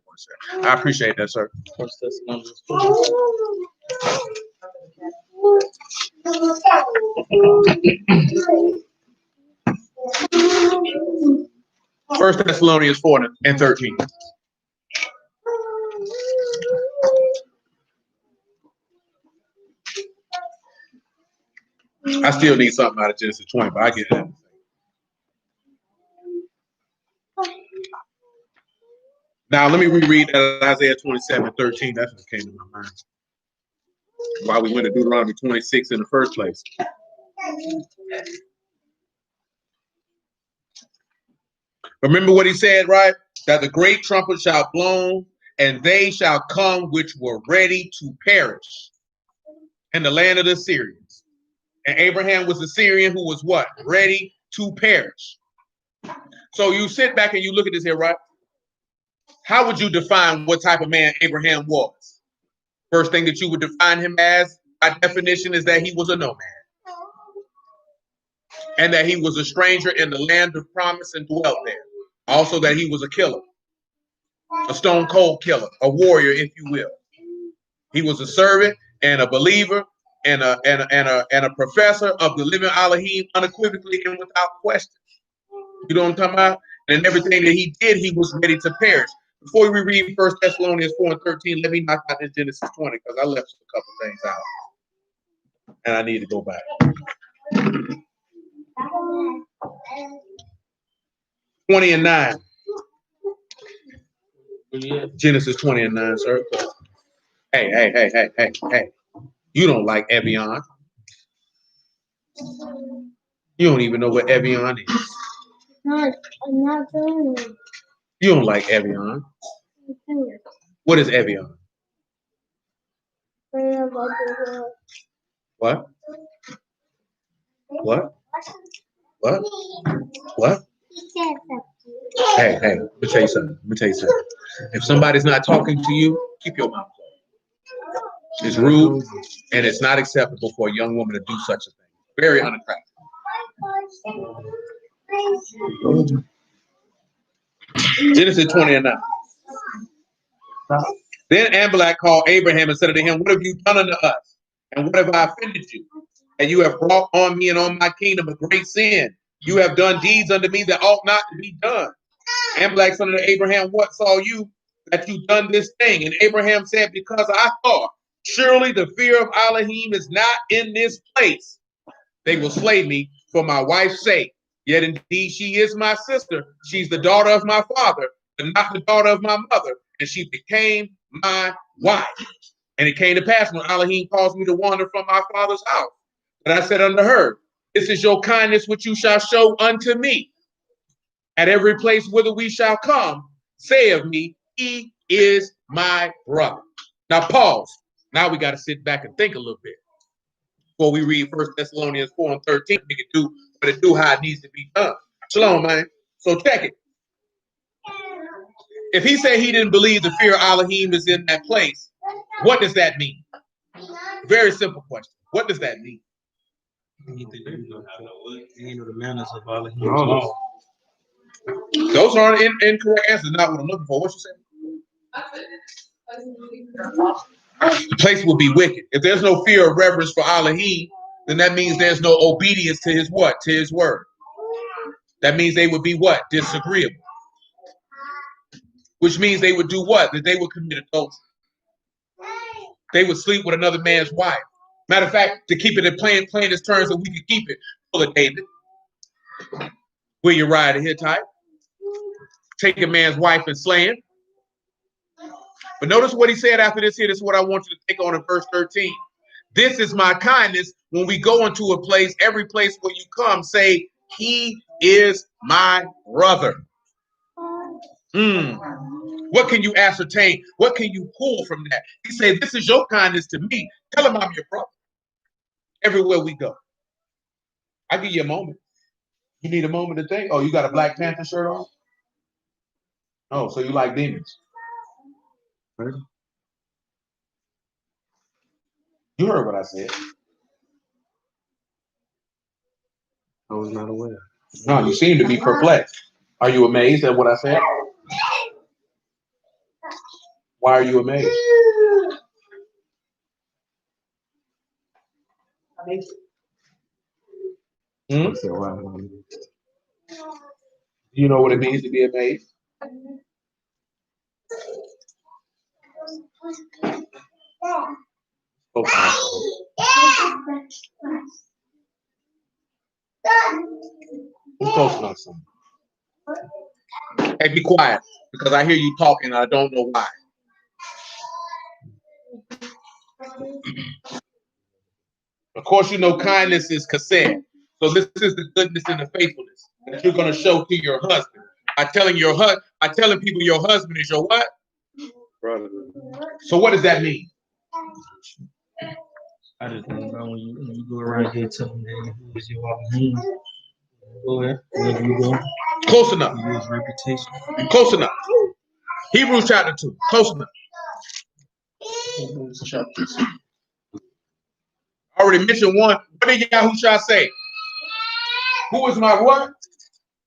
27. I appreciate that, sir. 1 Thessalonians 4. First Thessalonians 4 and 13. I still need something out of Genesis 20, but I get that. Now let me reread that Isaiah 27:13. That's what came to my mind. Why we went to Deuteronomy 26 in the first place. Remember what he said, right? That the great trumpet shall blow, and they shall come which were ready to perish in the land of the Syrians. And Abraham was a Syrian who was what? Ready to perish. So you sit back and you look at this here, right? How would you define what type of man Abraham was? First thing that you would define him as, by definition, is that he was a nomad. And that he was a stranger in the land of promise and dwelt there. Also that he was a killer, a stone cold killer, a warrior, if you will. He was a servant and a believer and a professor of the living Elohim unequivocally and without question. You know what I'm talking about? And everything that he did, he was ready to perish. Before we read 1 Thessalonians 4 and 13, let me knock out this Genesis 20 because I left a couple things out. And I need to go back. 20 and 9. Genesis 20 and 9, sir. Hey. You don't like Evian. You don't even know what Evian is. I'm not doing it. You don't like Evian. What is Evian? What? What? What? What? Hey, let me tell you something. If somebody's not talking to you, keep your mouth closed. It's rude and it's not acceptable for a young woman to do such a thing. Very unattractive. Genesis 20:9. Then Amalek called Abraham and said unto him, what have you done unto us? And what have I offended you? And you have brought on me and on my kingdom a great sin. You have done deeds unto me that ought not to be done. Amalek said unto Abraham, what saw you that you done this thing? And Abraham said, because I thought, surely the fear of Elohim is not in this place. They will slay me for my wife's sake. Yet indeed she is my sister. She's the daughter of my father, but not the daughter of my mother. And she became my wife. And it came to pass when Elohim caused me to wander from my father's house, that I said unto her, this is your kindness which you shall show unto me. At every place whither we shall come, say of me, he is my brother. Now pause. Now we got to sit back and think a little bit before we read 1 Thessalonians 4:13. We can do, but it do how it needs to be done. Shalom, man. So check it. If he said he didn't believe the fear of Elohim is in that place, what does that mean? Very simple question. What does that mean? You know the manners of Elohim. Those aren't incorrect answers. Not what I'm looking for. What you saying? The place will be wicked. If there's no fear or reverence for Elohim, then that means there's no obedience to his what? To his word. That means they would be what? Disagreeable. Which means they would do what? That they would commit adultery. They would sleep with another man's wife. Matter of fact, to keep it in plainest terms so we can keep it, full of David. Will you ride a Hittite? Take a man's wife and slay him. But notice what he said after this here. This is what I want you to take on in verse 13. This is my kindness when we go into a place, every place where you come, say, he is my brother. What can you ascertain? What can you pull from that? He said, this is your kindness to me. Tell him I'm your brother. Everywhere we go. I'll give you a moment. You need a moment to think. Oh, you got a Black Panther shirt on? Oh, so you like demons. You heard what I said. I was not aware. No, you seem to be perplexed. Are you amazed at what I said? Why are you amazed? Do you know what it means to be amazed? Okay. Who's close enough, son? Hey, be quiet, because I hear you talking and I don't know why. Of course, you know kindness is kased. So this is the goodness and the faithfulness that you're going to show to your husband. By telling people your husband is your what? Brother. So what does that mean? I just think about when you go around here telling them who is your Elohim. Go ahead, wherever you go. Close enough. His reputation. Close enough. Hebrews chapter 2. Close enough. Hebrews chapter 2. I already mentioned one. What did Yahushua say? Who is my what?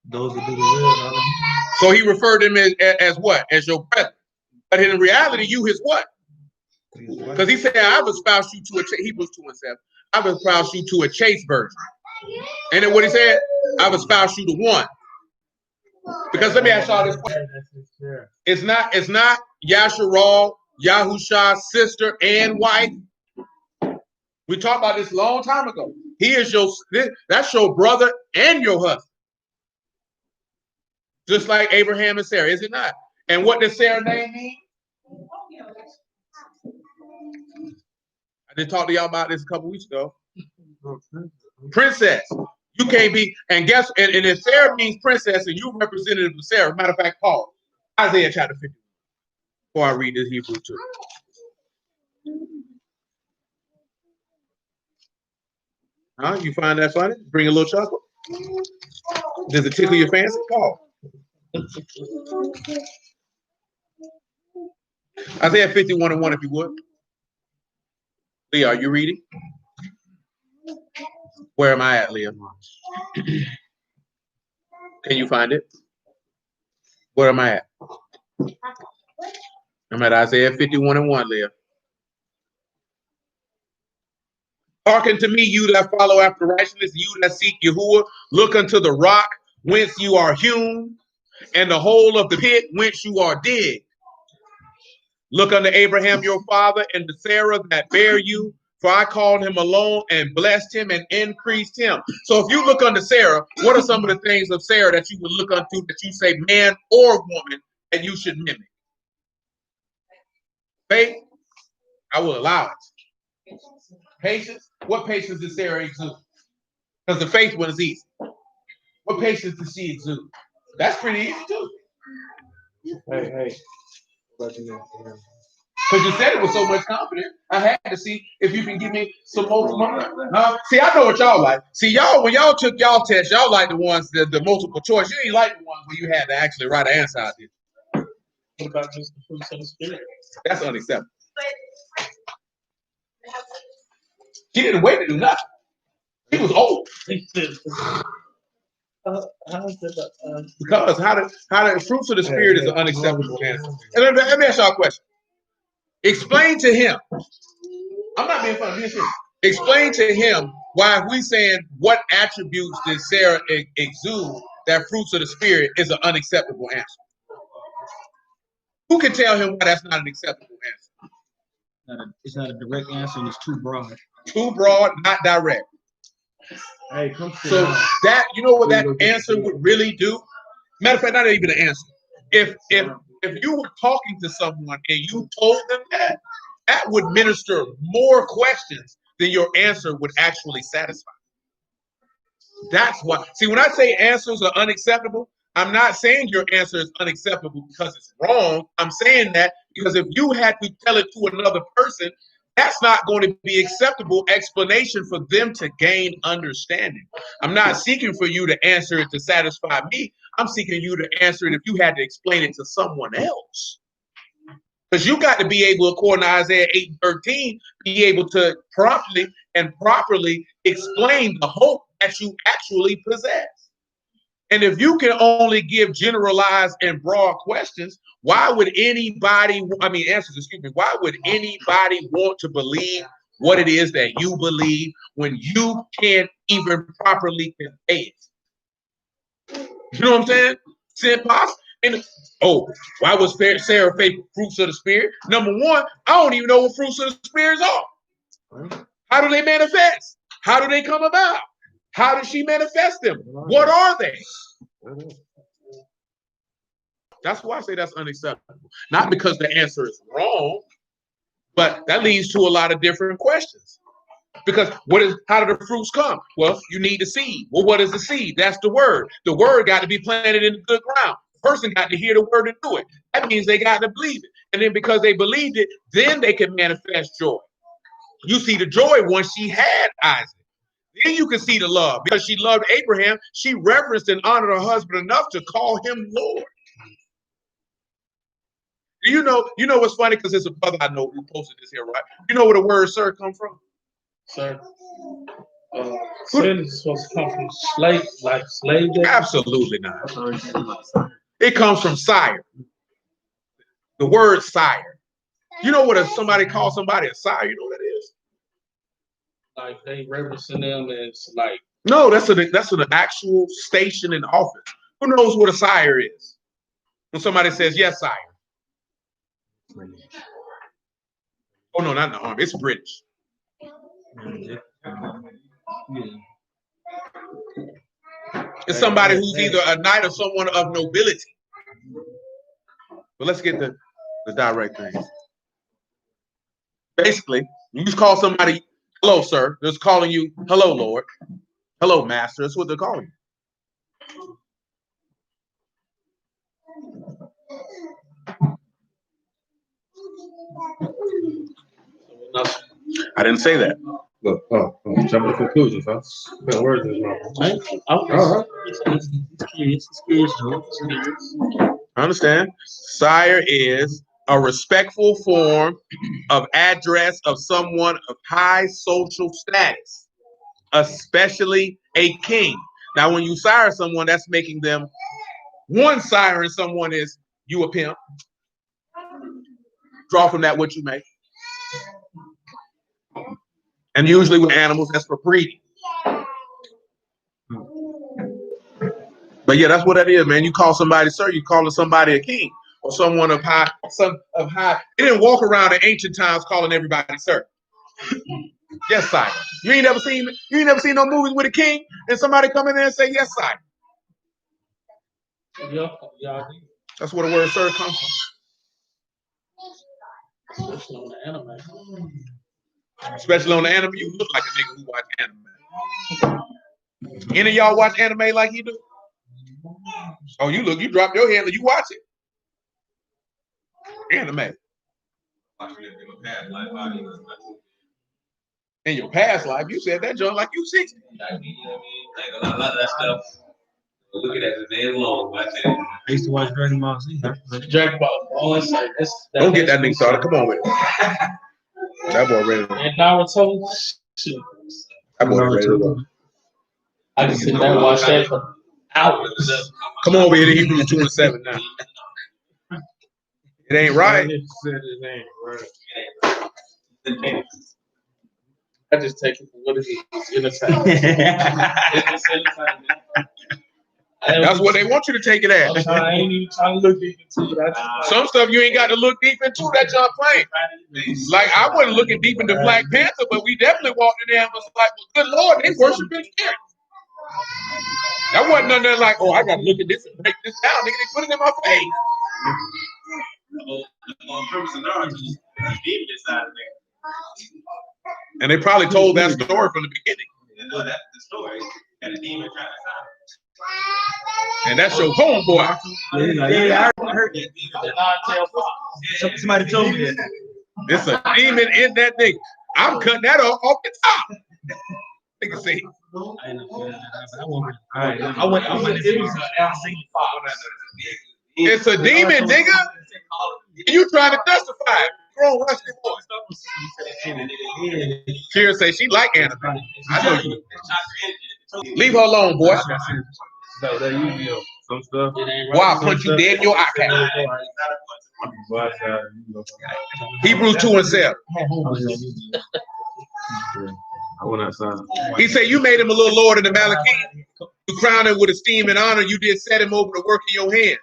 Those that do the will. So he referred them as what? As your brethren. But in reality, you his what? Because he said, I've espoused you to a Hebrews 2:7. I've espoused you to a chaste virgin. And then what he said? I've espoused you to one. Because let me ask y'all this question. It's not Yasharal, Yahusha's sister and wife. We talked about this a long time ago. He is that's your brother and your husband. Just like Abraham and Sarah, is it not? And what does Sarah's name mean? I did talk to y'all about this a couple weeks ago. Princess. You can't be, and if Sarah means princess and you representative of Sarah, matter of fact, Paul, Isaiah chapter 50. before I read this Hebrew too. Huh? You find that funny? Bring a little chuckle? Does it tickle your fancy? Paul. Isaiah 51:1, if you would. Leah, are you reading? Where am I at, Leah? Can you find it? Where am I at? I'm at Isaiah 51:1, Leah. Hearken to me, you that follow after righteousness, you that seek Yahuwah. Look unto the rock whence you are hewn, and the hole of the pit whence you are digged. Look unto Abraham your father, and to Sarah that bare you. For I called him alone and blessed him and increased him. So if you look unto Sarah, what are some of the things of Sarah that you would look unto that you say man or woman that you should mimic? Faith, I will allow it. Patience, what patience did Sarah exude? Because the faith one is easy. What patience did she exude? That's pretty easy too. Hey. Because you said it with so much confidence, I had to see if you can give me some more. See, I know what y'all like. See, y'all, when y'all took y'all test, y'all like the ones, the multiple choice. You ain't like the ones where you had to actually write an answer out there. What about just the fruits of the spirit? That's unacceptable. She didn't wait to do nothing. She was old. Because how the fruits of the spirit is an unacceptable answer. And let me ask y'all a question. Explain to him. I'm not being funny. Being serious. Explain to him why we saying what attributes did Sarah exude that fruits of the spirit is an unacceptable answer. Who can tell him why that's not an acceptable answer? It's not a direct answer, and it's too broad. Too broad, not direct. Hey, come so that you know what that answer would really do? Matter of fact, not even an answer. If you were talking to someone and you told them that would minister more questions than your answer would actually satisfy. That's why. See, when I say answers are unacceptable, I'm not saying your answer is unacceptable because it's wrong. I'm saying that because if you had to tell it to another person, that's not going to be acceptable explanation for them to gain understanding. I'm not seeking for you to answer it to satisfy me. I'm seeking you to answer it if you had to explain it to someone else. Because you got to be able, according to Isaiah 8:13, be able to properly explain the hope that you actually possess. And if you can only give generalized and broad questions, why would anybody, why would anybody want to believe what it is that you believe when you can't even properly convey it? You know what I'm saying? It's impossible. And why was Sarah faithful? Fruits of the Spirit. Number one, I don't even know what fruits of the Spirit are. How do they manifest? How do they come about? How does she manifest them? What are they? That's why I say that's unacceptable. Not because the answer is wrong, but that leads to a lot of different questions. Because how do the fruits come? Well, you need the seed. Well, what is the seed? That's the word. The word got to be planted in the good ground. The person got to hear the word and do it. That means they got to believe it. And then because they believed it, then they can manifest joy. You see the joy once she had Isaac. Then you can see the love. Because she loved Abraham, she reverenced and honored her husband enough to call him Lord. You know what's funny? Because there's a brother I know who posted this here, right? You know where the word sir come from? Sir. Sin is supposed to come from slave. Absolutely not. It comes from sire. The word sire. You know what somebody calls somebody a sire? You know what that is? Like they reverencing them as like. No, that's an actual station in office. Who knows what a sire is? When somebody says yes, sire. Oh no, not in the army. It's British. It's somebody who's either a knight or someone of nobility. But let's get the direct thing. Basically, you just call somebody, hello, sir. They're just calling you, hello, Lord. Hello, master. That's what they're calling you. I didn't say that. Look, jump to conclusions, huh? Been words in his mouth. I understand. Sire is a respectful form of address of someone of high social status, especially a king. Now, when you sire someone, that's making them one sire, and someone is you a pimp. Draw from that what you make. And usually with animals, that's for breeding. But yeah, that's what that is, man. You call somebody sir, you calling somebody a king or someone of high, They didn't walk around in ancient times calling everybody sir. Yes, sire. You ain't never seen no movies with a king and somebody come in there and say yes, sire. Yeah. That's where the word sir comes from. Especially on the anime. Especially on the anime, you look like a nigga who watch anime. Any of y'all watch anime like you do? Oh, you drop your head and you watch it. Anime. In your past life, you said that joint like you 60. A lot of that stuff. Look at that, it's long. I used to watch Dragon Ball Z. Dragon Ball. Don't get that nigga started. Come on with it. That boy ready to go. And Naruto. Shoot. That boy ready to go. I can sit there and watch that for hours. Come on over here to Hebrews 2 and 7 now. It ain't right. I just take it for what it is. Entertainment. It's entertainment. That's what they want you to take it as. I ain't even trying to look deep into it. Some stuff you ain't got to look deep into. That y'all playing. Like I wasn't looking deep into Black Panther, but we definitely walked in there and was like, well, good Lord, they worshiping here. That wasn't nothing like, oh, I got to look at this and break this down. Nigga, they put it in my face. And they probably told that story from the beginning. That's the story. And the demon trying to stop. And that's your homeboy. Yeah, I heard that. Somebody told me that. There's a demon in that nigga. I'm cutting that off the top. Nigga say. I went it was It's a demon, nigga. You trying to justify it. Bro, watch the boy. Kira say she like anime. I know you. Leave her alone, boy. Some stuff. Boy, I'll punch you dead in your eye. Hebrews 2 and 7. I went outside. He said, you made him a little Lord in the Malachim. You crowned him with esteem and honor. You did set him over the work of your hands.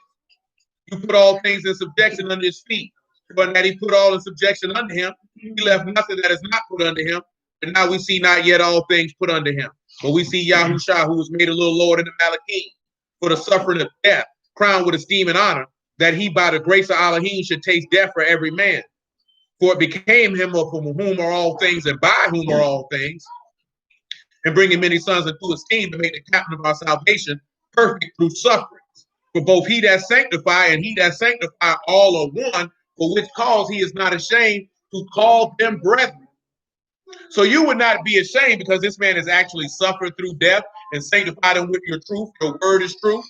You put all things in subjection under his feet. But that he put all in subjection under him, he left nothing that is not put under him. And now we see not yet all things put under him. But we see Yahushua, who was made a little Lord in the Malachim, for the suffering of death, crowned with esteem and honor, that he by the grace of Elohim should taste death for every man. For it became him of whom are all things and by whom are all things, and bringing many sons into esteem to make the captain of our salvation perfect through sufferings. For both he that sanctify and he that sanctify all are one, for which cause he is not ashamed to call them brethren. So you would not be ashamed because this man has actually suffered through death and sanctified him with your truth. Your word is true.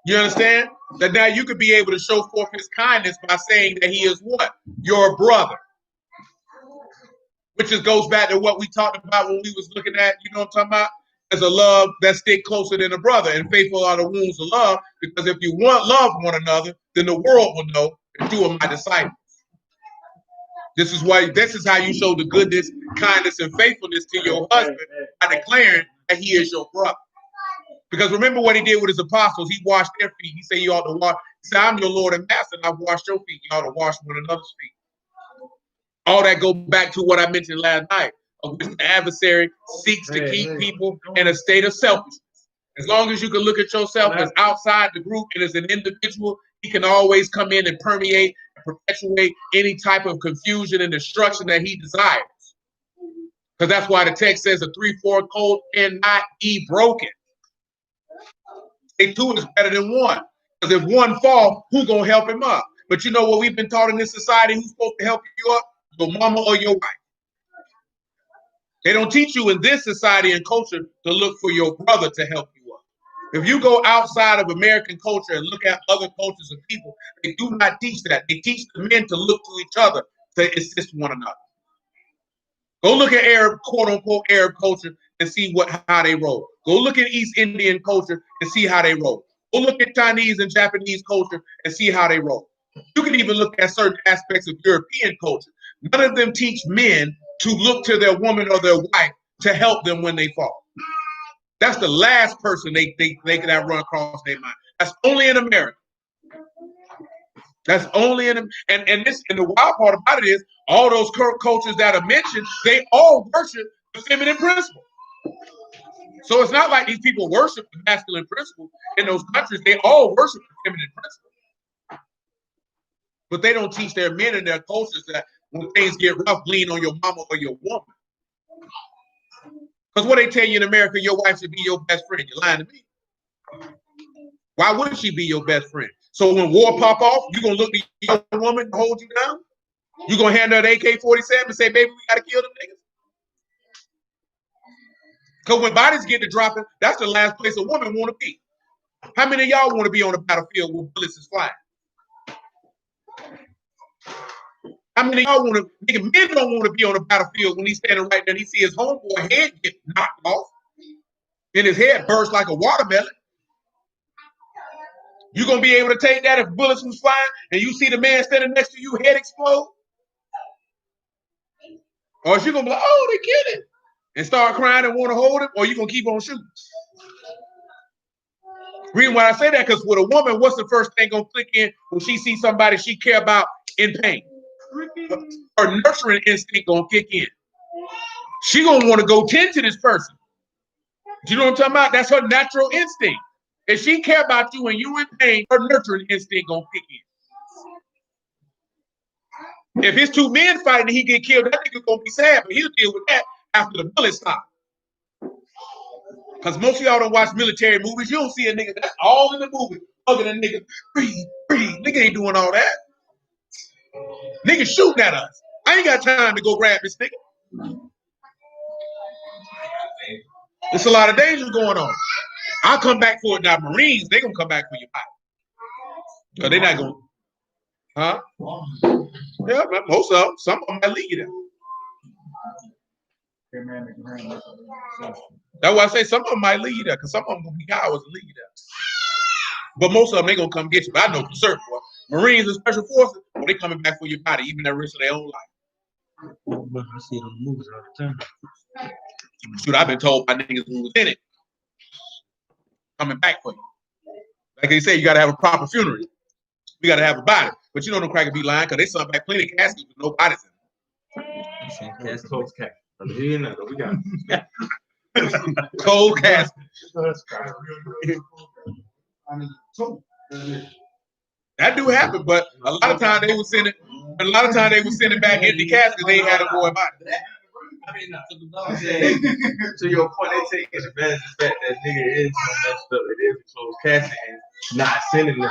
You understand? That now you could be able to show forth his kindness by saying that he is what? Your brother. Which just goes back to what we talked about when we was looking at, you know what I'm talking about? As a love that stick closer than a brother, and faithful are the wounds of love, because if you want love one another, then the world will know that you are my disciples. This is how you show the goodness, kindness, and faithfulness to your husband by declaring that he is your brother. Because remember what he did with his apostles. He washed their feet. He said, you ought to wash. He said, I'm your Lord and Master, and I've washed your feet. You ought to wash one another's feet. All that go back to what I mentioned last night, of which the adversary seeks to keep people in a state of selfishness. As long as you can look at yourself as outside the group and as an individual, he can always come in and permeate and perpetuate any type of confusion and destruction that he desires. Because that's why the text says a 3-4 code cannot be broken. A 2 is better than 1. Because if one fall, who gonna help him up? But you know what we've been taught in this society? Who's supposed to help you up? Your mama or your wife. They don't teach you in this society and culture to look for your brother to help you up. If you go outside of American culture and look at other cultures of people, they do not teach that. They teach the men to look to each other to assist one another. Go look at Arab, quote unquote, Arab culture and see how they roll. Go look at East Indian culture and see how they roll. Go look at Chinese and Japanese culture and see how they roll. You can even look at certain aspects of European culture. None of them teach men to look to their woman or their wife to help them when they fall. That's the last person they can have run across their mind. That's only in America. That's only in, and the wild part about it is all those cultures that are mentioned, they all worship the feminine principle. So it's not like these people worship the masculine principle in those countries. They all worship the feminine principle. But they don't teach their men in their cultures that when things get rough, lean on your mama or your woman. Because what they tell you in America, your wife should be your best friend. You're lying to me. Why wouldn't she be your best friend? So when war pop off, you're going to look to your woman to hold you down? You're going to hand her the AK-47 and say, baby, we got to kill them niggas? Because when bodies get to dropping, that's the last place a woman want to be. How many of y'all want to be on the battlefield when bullets is flying? How many of y'all want to, nigga, men don't want to be on the battlefield when he's standing right there and he see his homeboy head get knocked off and his head burst like a watermelon. You gonna be able to take that if bullets was flying and you see the man standing next to you, head explode? Or is you gonna be like, oh, they killed him, and start crying and want to hold him, or you gonna keep on shooting? Reason why I say that, because with a woman, what's the first thing gonna click in when she sees somebody she care about in pain? Her nurturing instinct gonna kick in. She gonna want to go tend to this person. Do you know what I'm talking about? That's her natural instinct. If she care about you and you in pain, her nurturing instinct gonna kick in. If it's two men fighting and he get killed, that nigga gonna be sad, but he'll deal with that after the bullet stop. Because most of y'all don't watch military movies. You don't see a nigga, that's all in the movie. Other than nigga, breathe, breathe. Nigga ain't doing all that. Nigga shooting at us. I ain't got time to go grab this nigga. There's a lot of danger going on. I'll come back for it. Now, Marines, they gonna come back for your body. Because they're not gonna, huh? Yeah, most of them. Some of them might leave you there. That's why I say some of them might leave you there, because some of them gonna be cowards and leave you there. But most of them, they gonna come get you. But I know for certain, boy, Marines and Special Forces, well, they coming back for your body, even at risk of their own life. I see them movies all the time. Shoot, I've been told by niggas who was in it, coming back for you. Like they say, you gotta have a proper funeral. You gotta have a body. But you know them crackers be lying, because they sent back plenty of caskets with no bodies in them. Cold casket. We got cold casket. That do happen, but a lot of times they would send it. A lot of times they would send it back empty caskets. They ain't had a boy body. I mean, to your point, they take advantage of the fact that nigga is so messed up. It is a closed casket and not sending them.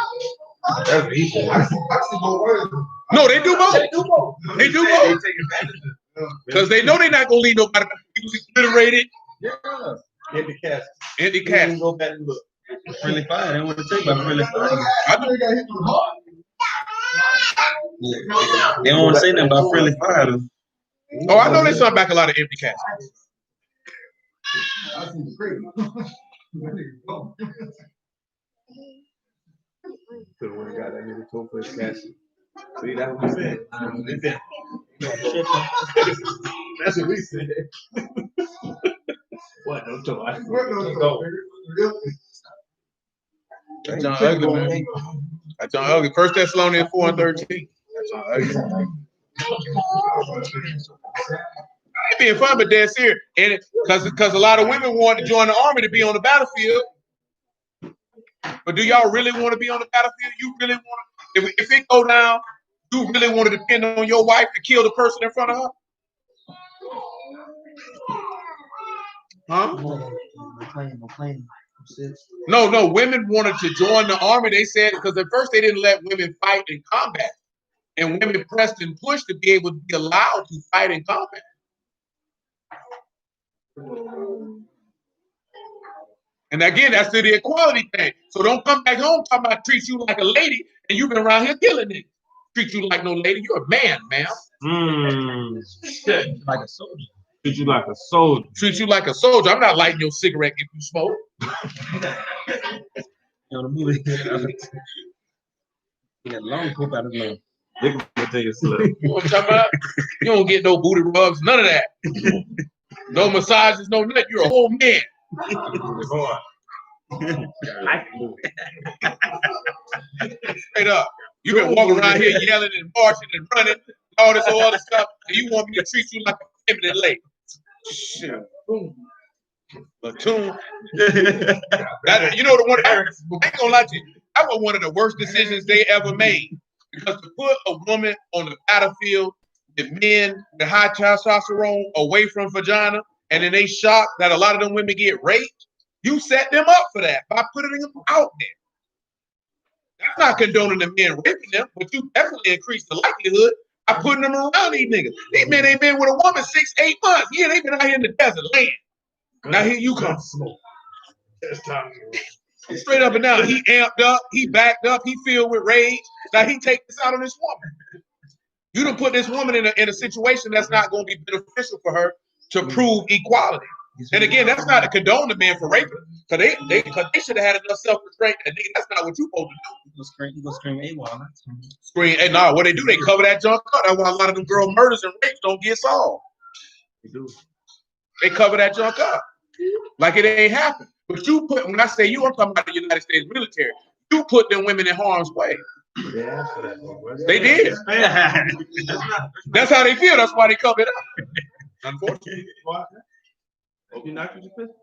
That's what he said. No, they do both. They do both. They take advantage of it. Because they know they're not gonna leave nobody. He was obliterated. Yeah. Empty casket. Empty casket. Go back and look. Friendly fire. They want to take about friendly fire. I know they got hit with a heart. They don't want to say nothing about friendly fire though. Oh, I know they sent back a lot of empty caskets. Could have got that nigga told for his casket. See, that's what we said. That's what we said. What? Don't tell me. That's John Ugly, man. That's John Ugly. 1 Thessalonians 4:13. That's John Ugly. It being fun, but dead serious. And because a lot of women want to join the army to be on the battlefield. But do y'all really want to be on the battlefield? You really want to, if it go down, you really want to depend on your wife to kill the person in front of her? Huh? No playing. No, women wanted to join the army. They said because at first they didn't let women fight in combat, and women pressed and pushed to be able to be allowed to fight in combat. And again, that's the equality thing. So don't come back home talking about treat you like a lady, and you've been around here killing it. Treat you like no lady. You're a man, ma'am. Like a soldier. Treat you like a soldier. Treat you like a soldier. I'm not lighting your cigarette if you smoke. You know the movie. He had a long clip out of his mouth. They can take a slip. You know what I'm talking about? You don't get no booty rubs, none of that. No massages, no nothing. You're a whole man. Straight up. You've been walking around here yelling and marching and running, all this other stuff, and you want me to treat you like a feminine lady. Shit. Platoon. That, you know the one I ain't gonna lie to you. That was one of the worst decisions they ever made. Because to put a woman on the battlefield with men with high testosterone away from vagina, and then they shocked that a lot of them women get raped, you set them up for that by putting them out there. That's not condoning the men raping them, but you definitely increase the likelihood by putting them around these niggas. These men ain't been with a woman 6-8 months. Yeah, they been out here in the desert land. Now here you come. Straight up and down. He amped up, he backed up, he filled with rage. Now he take this out on this woman. You done put this woman in a situation that's not going to be beneficial for her to prove equality. And again, that's not to condone the man for raping, because they should have had enough self-restraint. And nigga, that's not what you supposed to do. You go scream AWOL. Scream, and nah, what they do, they cover that junk up. That's why a lot of them girl murders and rapes don't get solved. They do. They cover that junk up like it ain't happened. But you put, when I say you, I'm talking about the United States military. You put them women in harm's way. They did. That's how they feel. That's why they cover it up. Unfortunately. Hope you knocked with your fist.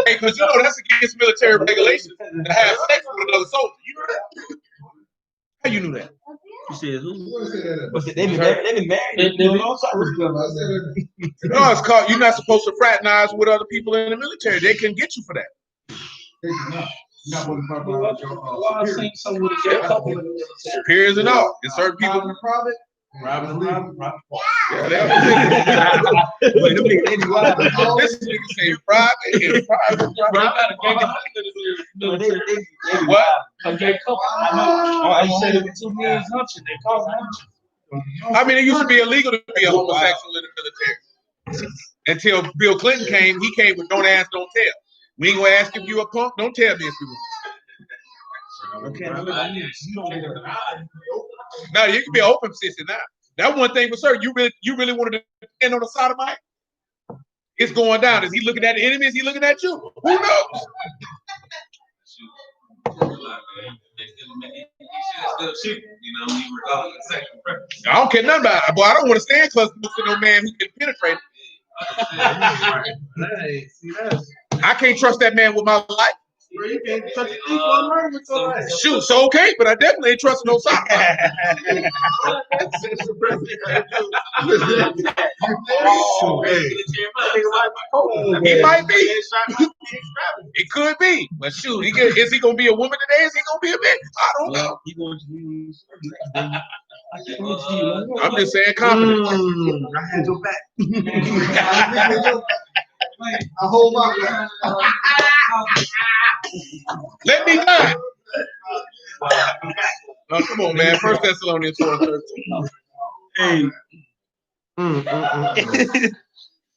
Hey, because you know that's against military regulations to have sex with another soldier. You know that? How you knew that? You said who? They been married. No, it's called. You're not supposed to fraternize with other people in the military. They can get you for that. I seen some with a couple of Superiors and all. And certain people. Robin. Yeah, this nigga say private and private. What? I said it was 2 million hunches. They call it hunches. I mean, it used to be illegal to be a homosexual in the military. Until Bill Clinton came, he came with don't ask, don't tell. We ain't gonna ask if you a punk, don't tell me if you Now you can be an open sissy now. That one thing for sir, you really wanted to depend on the sodomite? It's going down. Is he looking at the enemy? Is he looking at you? Who knows? I don't care nothing about it. Boy, I don't want to stand close to no man who can penetrate. I can't trust that man with my life. You can't touch it. Shoot, so okay, but I definitely ain't trusting no sodomite. He might be. It could be. But shoot, is he gonna be a woman today? Is he gonna be a man? I don't know. I'm just saying confidence. I had your back. I hold my Let me die. Oh, come on, man. 1 Thessalonians 4:13. Hey.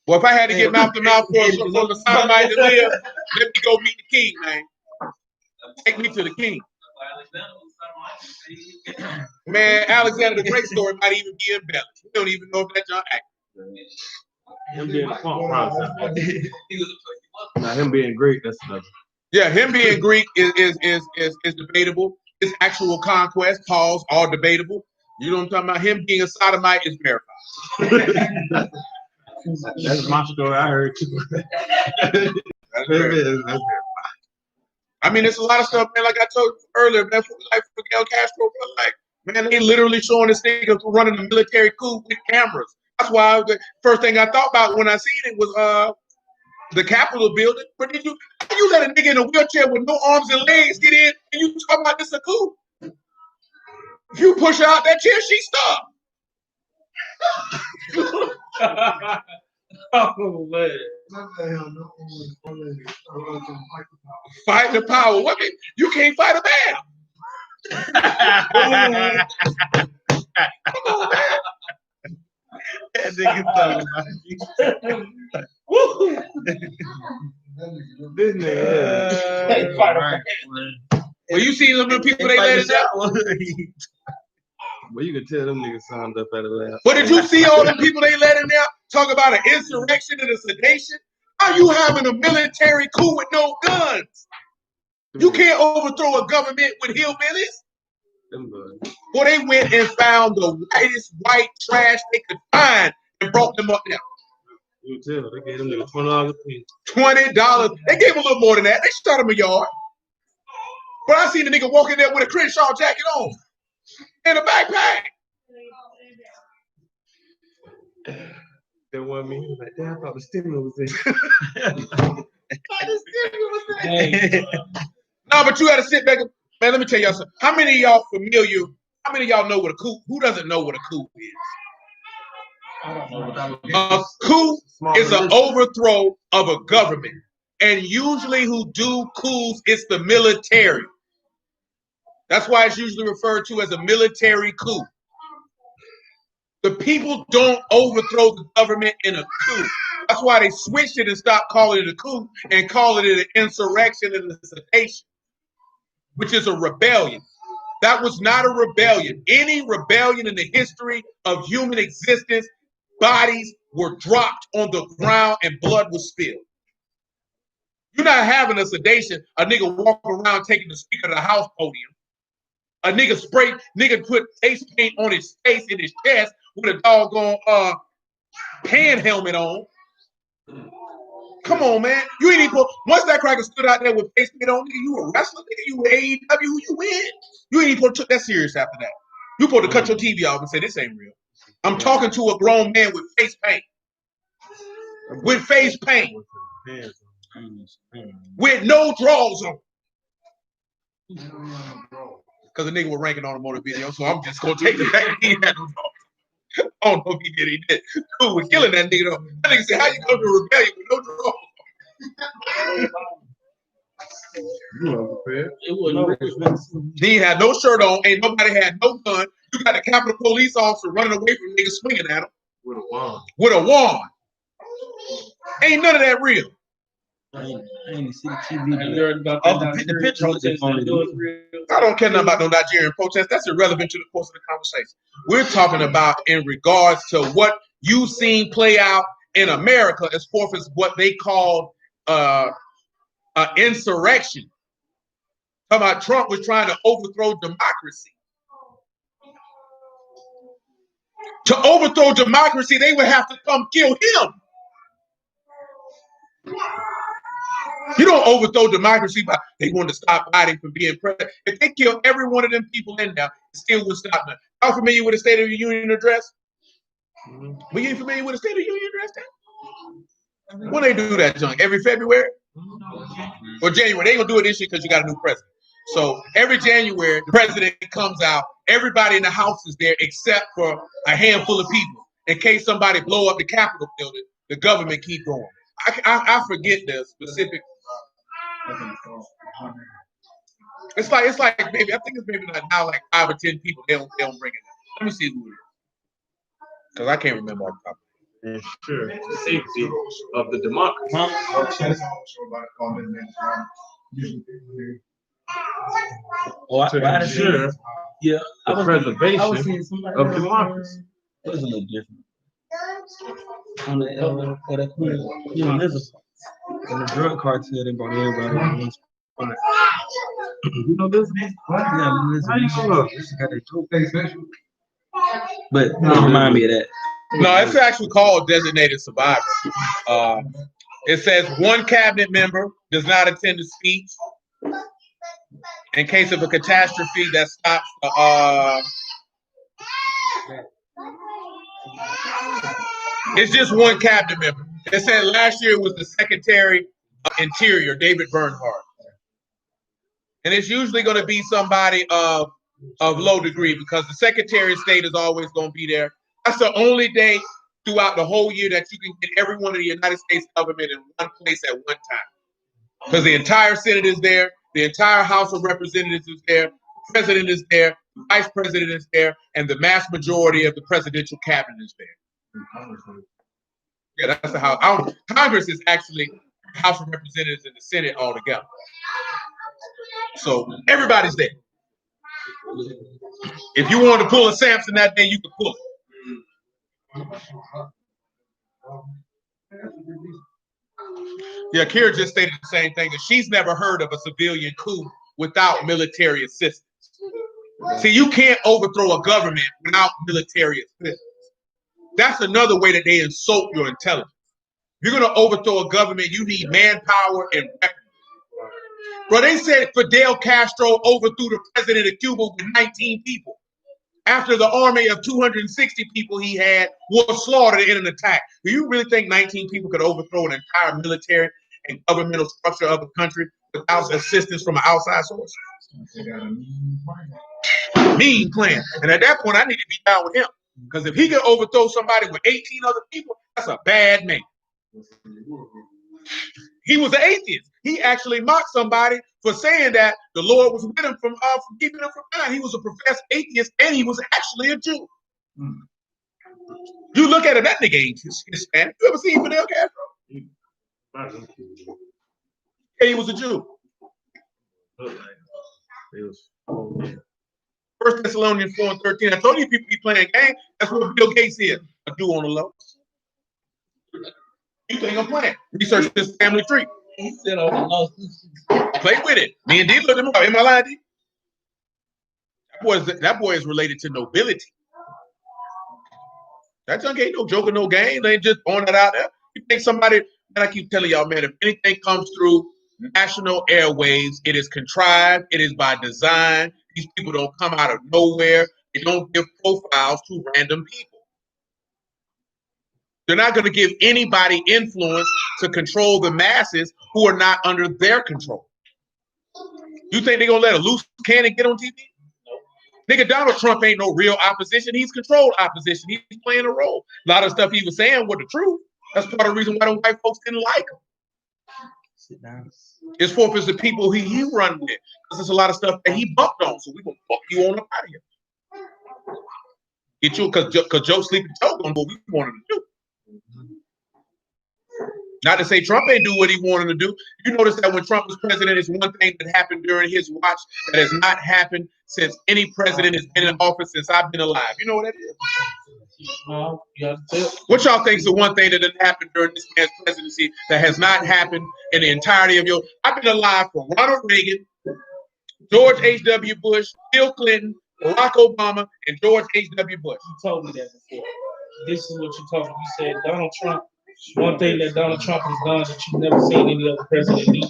Well, if I had to get mouth to mouth for the sodomite to live, let me go meet the king, man. Take me to the king. Man, Alexander the Great story might even be embellished. We don't even know if that John acted. Him being a punk process. Now him being great, that's another. Yeah, him being Greek is debatable. His actual conquest, Paul's, all debatable. You know what I'm talking about? Him being a sodomite is verified. That's my story. I heard too. That's verified. I mean, it's a lot of stuff, man. Like I told you earlier, man. Like Fidel Castro, like, man, they literally showing this nigga running a military coup with cameras. I That's why the first thing I thought about when I seen it was the Capitol building. But did you let a nigga in a wheelchair with no arms and legs get in, and you talking about this a coup? If you push her out that chair, she stuck. Oh man. Fight the power. What? You can't fight a bear. Come on, man. That nigga talking about this nigga. Well, you see them people they let it out. Well, you can tell them niggas signed up at the lab. But did you see all the people they let in there talk about an insurrection and a sedation? How you having a military coup with no guns? You can't overthrow a government with hillbillies. Well, they went and found the whitest white trash they could find and brought them up there. You tell they gave them niggas $20 a piece. $20. They gave a little more than that. They shot him a yard. But I seen the nigga walk in there with a Crenshaw jacket on and a backpack. That one me, he was like, damn, I thought the stimulus was in. Hey, No, but you got to sit back. Man, let me tell y'all something. How many of y'all familiar? How many of y'all know what a coup? Who doesn't know what a coup is? I don't know what that was. A coup is an overthrow of a government. And usually who do coups, it's the military. That's why it's usually referred to as a military coup. The people don't overthrow the government in a coup. That's why they switched it and stopped calling it a coup and calling it an insurrection and a sedation, which is a rebellion. That was not a rebellion. Any rebellion in the history of human existence, bodies were dropped on the ground and blood was spilled. You're not having a sedation, a nigga walk around taking the speaker to the House podium. A nigga put face paint on his face and his chest with a doggone pan helmet on. Come on, man. You ain't even once that cracker stood out there with face paint on, nigga, you a wrestler, nigga, you AEW, who you win? You ain't even took that serious after that. You supposed to cut your TV off and say this ain't real. I'm talking to a grown man with face paint. With face paint. With no drawers on. Because the nigga was ranking on him on the video, so I'm just gonna take the fact that he had no drawers. I don't know if he did. He did. Dude was killing that nigga though. That nigga said, "How you come to a rebellion with no drawers?" You weren't prepared. It wasn't. He had no shirt on. Ain't nobody had no gun. You got the Capitol Police officer running away from niggas swinging at him With a wand. with a wand. Ain't none of that real. I ain't see the TV. You heard about the picture protest? I don't care nothing about no Nigerian protest. That's irrelevant to the course of the conversation. We're talking about in regards to what you've seen play out in America as far as what they call an insurrection. Talking about Trump was trying to overthrow democracy. To overthrow democracy, they would have to come kill him. You don't overthrow democracy by they want to stop Biden from being president. If they kill every one of them people in there, it still would stop them. Y'all familiar with the State of the Union address? Were you familiar with the State of the Union address? When they do that junk? Every February? Or January? They ain't gonna do it this year because you got a new president. So every January, the president comes out. Everybody in the house is there except for a handful of people. In case somebody blow up the Capitol building, the government keep going. I forget the specific. It's like maybe I think it's maybe like now like 5 or 10 people. They don't bring it up. Let me see who it is because I can't remember all the time. And sure, the safety of the democracy. Sure. Yeah, The preservation of democracy. It was a little different. On the Elizabeth. And the drug cartel, they brought everybody. You know this? Yeah, How you know? but it remind me of that. No, it's actually called designated survivor. It says one cabinet member does not attend the speech in case of a catastrophe that stops It's just one cabinet member. They said last year it was the Secretary of Interior, David Bernhardt. And it's usually going to be somebody of low degree because the Secretary of State is always going to be there. That's the only day throughout the whole year that you can get everyone in the United States government in one place at one time. Because the entire Senate is there, the entire House of Representatives is there, the President is there, the Vice President is there, and the mass majority of the presidential cabinet is there. Yeah, that's the House. Congress is actually the House of Representatives and the Senate all together. So everybody's there. If you want to pull a Samson that day, you can pull it. Yeah, Kira just stated the same thing, that she's never heard of a civilian coup without military assistance. See, you can't overthrow a government without military assistance. That's another way that they insult your intelligence. If you're going to overthrow a government, you need manpower and weapons. Bro, they said Fidel Castro overthrew the president of Cuba with 19 people. After the army of 260 people he had was slaughtered in an attack. Do you really think 19 people could overthrow an entire military and governmental structure of a country without assistance from an outside source? Mean plan. And at that point, I need to be down with him. Because if he can overthrow somebody with 18 other people, that's a bad man. He was an atheist. He actually mocked somebody for saying that the Lord was with him from keeping him from dying. He was a professed atheist, and he was actually a Jew. You look at him, that nigga ain't Hispanic. You ever seen Fidel Castro? Yeah, he was a Jew. First Thessalonians 4:13. I told you people be playing games. That's what Bill Gates is. A Jew on the low. You think I'm playing? Research this family tree. He said on the low. Play with it. Me and D looked him up. Am I lying, D? That boy is related to nobility. That junk ain't no joke or no game. They ain't just throwing it out there. You think somebody, and I keep telling y'all, man, if anything comes through national airwaves, it is contrived, it is by design. These people don't come out of nowhere. They don't give profiles to random people. They're not going to give anybody influence to control the masses who are not under their control. You think they're going to let a loose cannon get on TV? No. Nigga, Donald Trump ain't no real opposition. He's controlled opposition. He's playing a role. A lot of stuff he was saying was the truth. That's part of the reason why the white folks didn't like him. Sit down. It's for the people he run with. Because there's a lot of stuff that he bumped on. So we're going to fuck you on up out of here. Get you, because Joe Sleepy Joe going to do what we wanted to do. Not to say Trump ain't do what he wanted to do. You notice that when Trump was president, it's one thing that happened during his watch that has not happened since any president has been in office since I've been alive. You know what that is? What y'all think is the one thing that didn't happen during this man's presidency that has not happened in the entirety of your... I've been alive for Ronald Reagan, George H.W. Bush, Bill Clinton, Barack Obama, and George H.W. Bush. You told me that before. This is what you told me. You said Donald Trump, one thing that Donald Trump has done that you've never seen any other president do,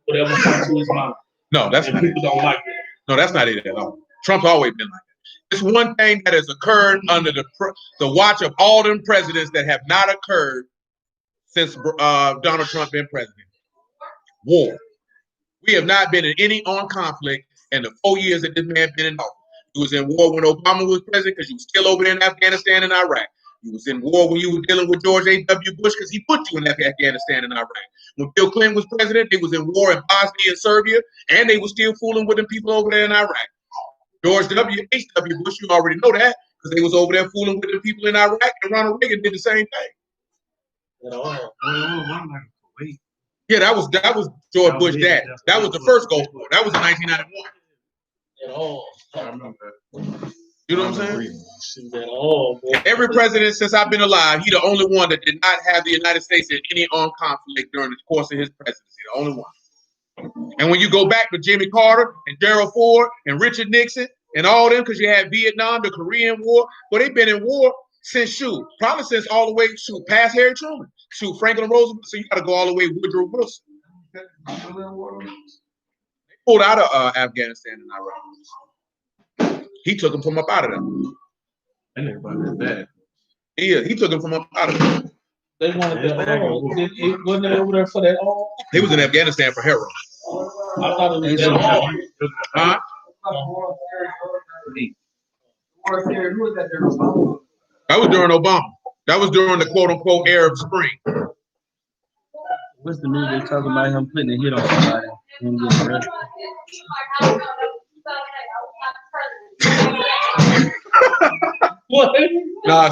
whatever comes to his mind. No, that's not people don't like that. No, that's not it at all. Trump's always been like that. It's one thing that has occurred under the watch of all them presidents that have not occurred since Donald Trump been president. War. We have not been in any armed conflict in the 4 years that this man been in office. He was in war when Obama was president because you was still over there in Afghanistan and Iraq. You was in war when you were dealing with George H.W. Bush because he put you in Afghanistan and Iraq. When Bill Clinton was president, they was in war in Bosnia and Serbia, and they were still fooling with them people over there in Iraq. George H.W. Bush, you already know that, because they was over there fooling with the people in Iraq, and Ronald Reagan did the same thing. Yeah, that was George Bush dad. That was the first Gulf War. That was in 1991. I remember. You know what I'm saying? Every president since I've been alive, he the only one that did not have the United States in any armed conflict during the course of his presidency. The only one. And when you go back to Jimmy Carter and Gerald Ford and Richard Nixon and all them, because you had Vietnam, the Korean War, well, they've been in war since probably since all the way past Harry Truman, Franklin Roosevelt. So you got to go all the way Woodrow Wilson. They pulled out of Afghanistan and Iraq. He took them from up out of there. And everybody did that. He took him from up out of there. They wanted the oil. Wasn't they over there for that oil? He was in Afghanistan for heroin. I thought it was Huh? That was during Obama. That was during the quote unquote Arab Spring. What's the news they talking about him putting a hit on somebody? Him getting arrested. What? Nah,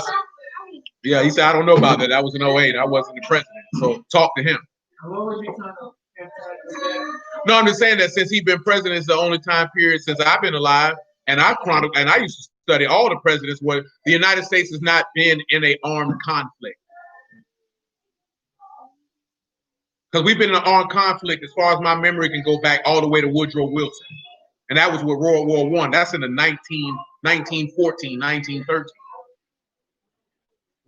yeah, he said, I don't know about that. That was in 08. I wasn't the president. So talk to him. No, I'm just saying that since he's been president, it's the only time period since I've been alive, and I chronicled, and I used to study all the presidents where the United States has not been in an armed conflict. Because we've been in an armed conflict as far as my memory can go back all the way to Woodrow Wilson. And that was with World War I. That's in the 1914, 1913.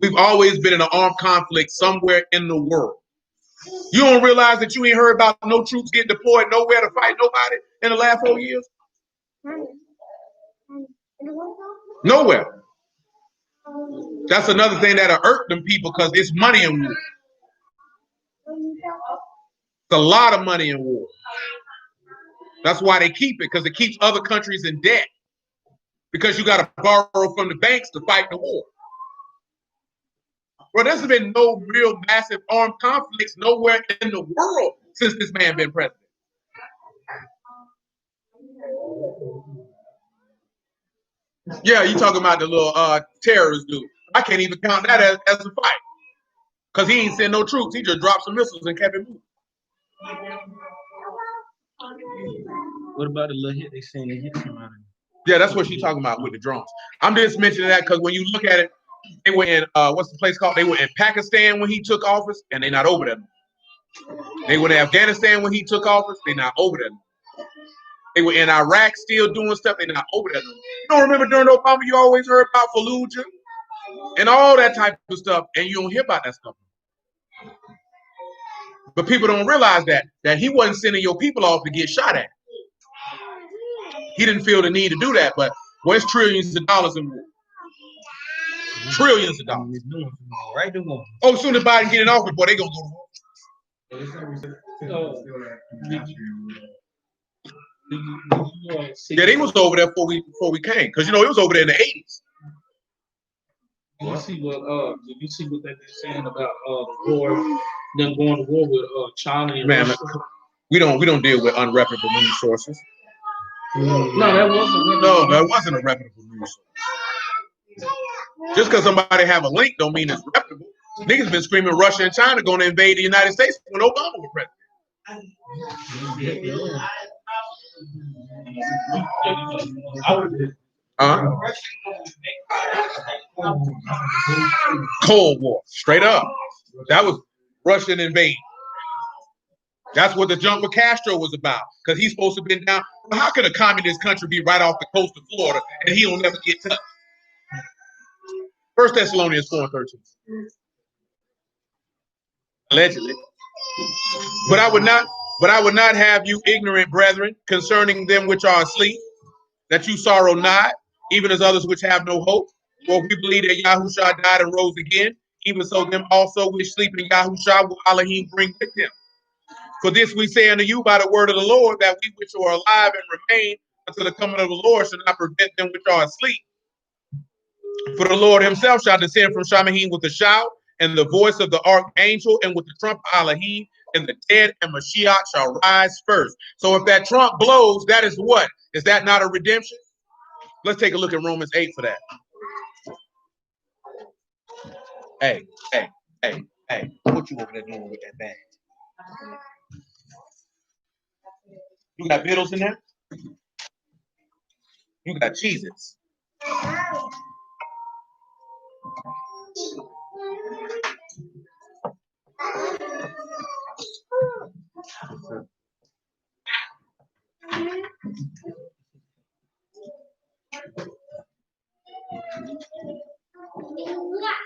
We've always been in an armed conflict somewhere in the world. You don't realize that you ain't heard about no troops getting deployed nowhere to fight nobody in the last 4 years? Nowhere. That's another thing that'll hurt them people because it's money in war. It's a lot of money in war. That's why they keep it, because it keeps other countries in debt. Because you got to borrow from the banks to fight the war. Well, there's been no real massive armed conflicts nowhere in the world since this man been president. Yeah, you talking about the little terrorist dude. I can't even count that as a fight. Because he ain't sent no troops. He just dropped some missiles and kept it moving. What about the little hit they saying they hit somebody? Yeah, that's what she's talking about with the drones. I'm just mentioning that because when you look at it, they were in, what's the place called? They were in Pakistan when he took office, and they're not over there. They were in Afghanistan when he took office, they're not over there. They were in Iraq still doing stuff, they're not over there. You don't remember during Obama, you always heard about Fallujah and all that type of stuff, and you don't hear about that stuff. But people don't realize that he wasn't sending your people off to get shot at. He didn't feel the need to do that, but it's trillions of dollars in war. Trillions of dollars. Right to war. Oh, as soon as Biden get in office, boy, they gonna go to war. Yeah, they was over there before we came, because it was over there in the 80s. Did you see what they been saying about the war, them going to war with China and Russia? We don't deal with unreputable news sources. No, that wasn't a reputable news source. Just because somebody have a link don't mean it's reputable. Niggas been screaming Russia and China going to invade the United States when Obama was president. Cold War, straight up. That was Russian invasion. That's what the jump with Castro was about, because he's supposed to have been down. How can a communist country be right off the coast of Florida and he don't never get touched? 1 Thessalonians 4:13. Allegedly. But I would not have you ignorant, brethren, concerning them which are asleep, that you sorrow not, even as others which have no hope. For we believe that Yahushua died and rose again, even so them also which sleep in Yahushua will Elohim bring with them. For this we say unto you by the word of the Lord, that we which are alive and remain until the coming of the Lord shall not prevent them which are asleep. For the Lord himself shall descend from Shamahim with a shout, and the voice of the archangel, and with the trump of Elohim, and the dead and Mashiach shall rise first. So if that trump blows, that is what? Is that not a redemption? Let's take a look at Romans 8 for that. Hey, what you over there doing with that bag? You got Beatles in there? You got Cheez-Its.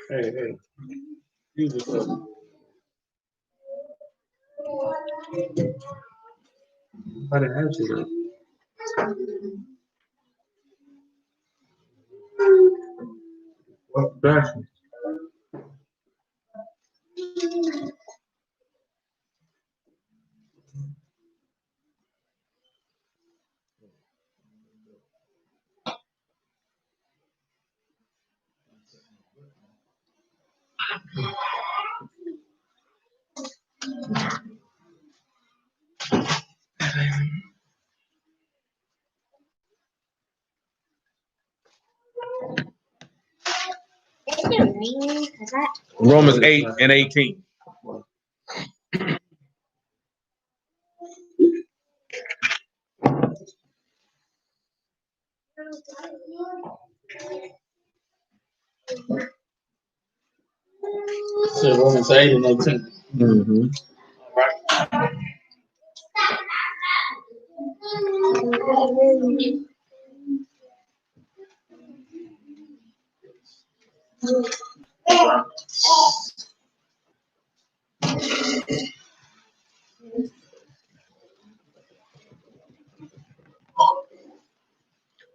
Hey. Use it up. I didn't answer that. What's the Romans 8 and 18. So Romans 8 and 18. Mm-hmm. All right.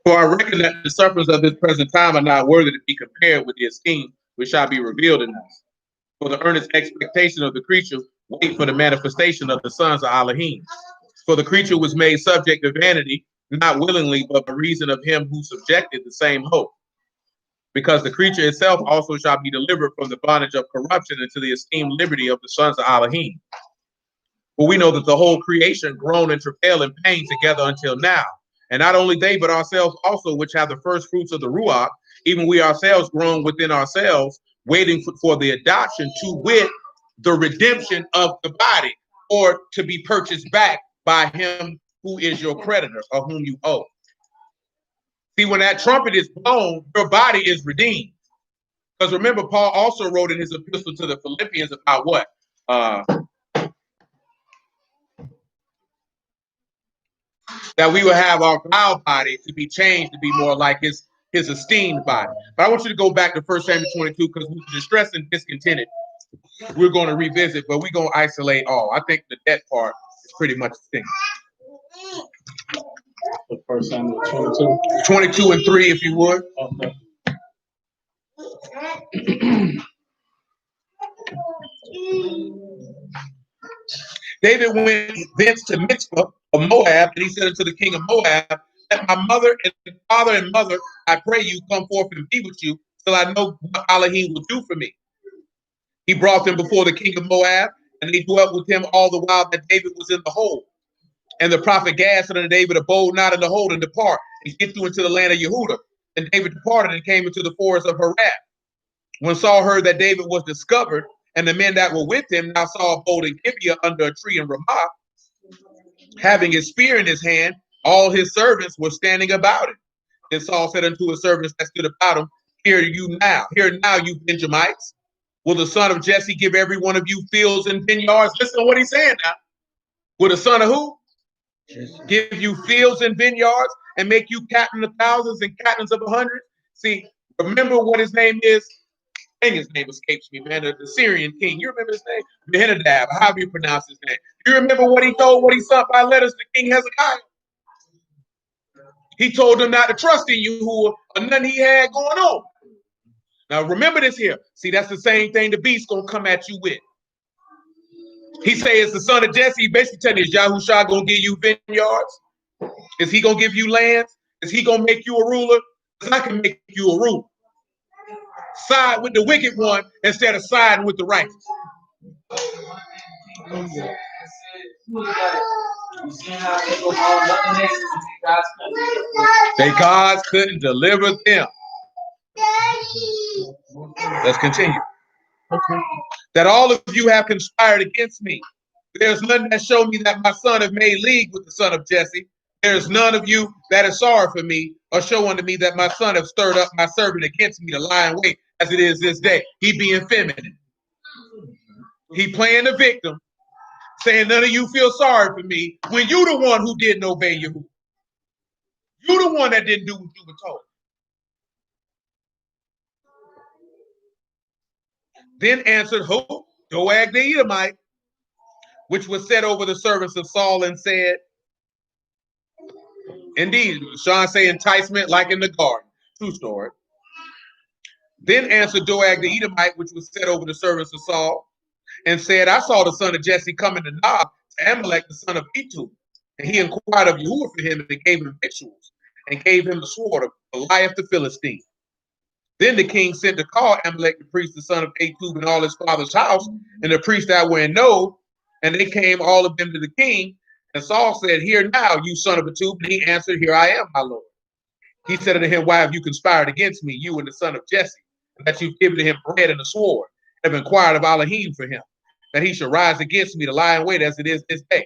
For I reckon that the sufferings of this present time are not worthy to be compared with the esteem which shall be revealed in us. For the earnest expectation of the creature wait for the manifestation of the sons of Elohim. For the creature was made subject to vanity, not willingly, but by reason of him who subjected the same hope. Because the creature itself also shall be delivered from the bondage of corruption into the esteemed liberty of the sons of Elohim. For we know that the whole creation groan and travail in pain together until now. And not only they, but ourselves also, which have the first fruits of the Ruach, even we ourselves groan within ourselves, waiting for the adoption, to wit, the redemption of the body, or to be purchased back by him who is your creditor, or whom you owe. See, when that trumpet is blown, your body is redeemed. Because remember, Paul also wrote in his epistle to the Philippians about what? That we will have our body to be changed to be more like his esteemed body. But I want you to go back to 1 Samuel 22, because we were distressed and discontented. We're going to revisit, but we're going to isolate all. I think the debt part is pretty much the thing. The 1 Samuel 22. 22 and 3, if you would. Okay. David went thence to Mitzvah of Moab, and he said unto the king of Moab, let my mother and father and mother, I pray you, come forth and be with you, till I know what Elohim will do for me. He brought them before the king of Moab, and they dwelt with him all the while that David was in the hold. And the prophet Gad said unto David, abode not in the hold, and depart, and get through into the land of Yehudah. And David departed and came into the forest of Harab. When Saul heard that David was discovered, and the men that were with him, now Saul abode in Gibeah under a tree in Ramah, having his spear in his hand, all his servants were standing about him. Then Saul said unto his servants that stood about him, hear now, you Benjamites. Will the son of Jesse give every one of you fields and vineyards? Listen to what he's saying now. Will the son of who? Give you fields and vineyards and make you captain of thousands and captains of 100? See, remember what his name is? I think his name escapes me, man. The Syrian king. You remember his name? Behenadab. How do you pronounce his name? You remember what he sent by letters to King Hezekiah? He told him not to trust in you, or nothing he had going on. Now remember this here. See, that's the same thing the beast's gonna come at you with. He say it's the son of Jesse. He basically telling you, is Yahushua gonna give you vineyards? Is he gonna give you lands? Is he gonna make you a ruler? Because I can make you a ruler. Side with the wicked one instead of siding with the righteous. They gods couldn't deliver them. Let's continue. Okay. That all of you have conspired against me. There's none that show me that my son have made league with the son of Jesse. There's none of you that is sorry for me, or show unto me that my son have stirred up my servant against me to lie in wait as it is this day. He being feminine. He playing the victim, saying none of you feel sorry for me when you the one who didn't obey you. You the one that didn't do what you were told. Then answered who? Doeg the Edomite, which was set over the servants of Saul, and said, indeed, Sean say enticement like in the garden. True story. Then answered Doeg the Edomite, which was set over the servants of Saul, and said, I saw the son of Jesse coming to Nob to Amalek, the son of Etu. And he inquired of Yahuwah for him, and gave him victuals, and gave him the sword of Goliath the Philistine. Then the king sent to call Amalek the priest, the son of Ahitub, and all his father's house, and the priests that were in Nob, and they came all of them to the king. And Saul said, "Hear now, you son of a tube." And he answered, "Here I am, my lord." He said unto him, "Why have you conspired against me, you and the son of Jesse, and that you've given to him bread and a sword, and have inquired of Elohim for him, that he should rise against me to lie in wait as it is this day?"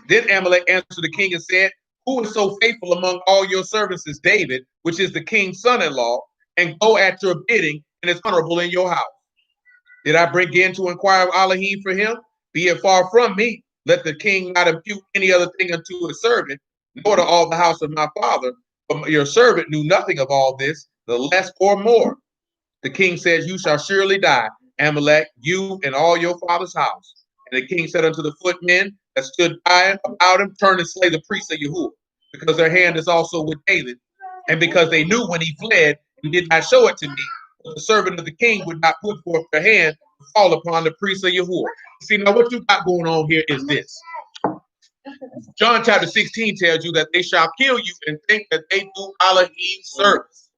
Then Amalek answered the king and said, "Who is so faithful among all your servants as David, which is the king's son-in-law, and go at your bidding, and is honorable in your house? Did I bring in to inquire of Elohim for him? Be it far from me. Let the king not impute any other thing unto his servant, nor to all the house of my father. But your servant knew nothing of all this, the less or more." The king says, "You shall surely die, Amalek, you and all your father's house." And the king said unto the footmen that stood by about him, "Turn and slay the priests of Yahuwah, because their hand is also with David, and because they knew when he fled and did not show it to me, the servant of the king would not put forth their hand to fall upon the priests of Yahuwah." See, now what you got going on here is this. John chapter 16 tells you that they shall kill you and think that they do Elohim's service.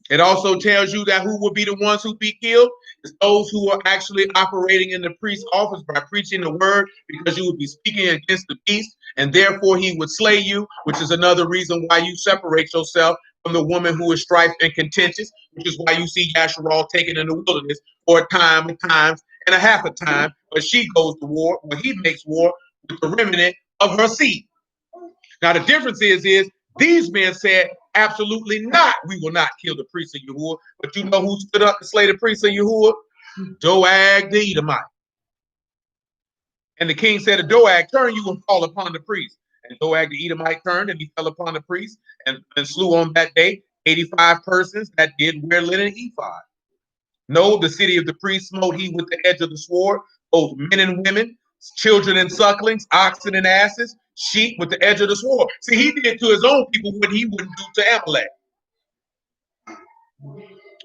It also tells you that who will be the ones who be killed is those who are actually operating in the priest's office by preaching the word, because you would be speaking against the beast, and therefore he would slay you, which is another reason why you separate yourself from the woman who is strife and contentious, which is why you see Yasharal taken in the wilderness for a time and times and a half a time, but she goes to war, or he makes war with the remnant of her seed. Now the difference is these men said, "Absolutely not. We will not kill the priests of Yahuwah." But you know who stood up to slay the priests of Yahuwah? Doeg the Edomite. And the king said to Doeg, "Turn you and fall upon the priest." And Doeg the Edomite turned, and he fell upon the priest and slew on that day 85 persons that did wear linen ephod. No, the city of the priest smote he with the edge of the sword, both men and women, children and sucklings, oxen and asses, sheep with the edge of the sword. See, he did to his own people what he wouldn't do to Amalek.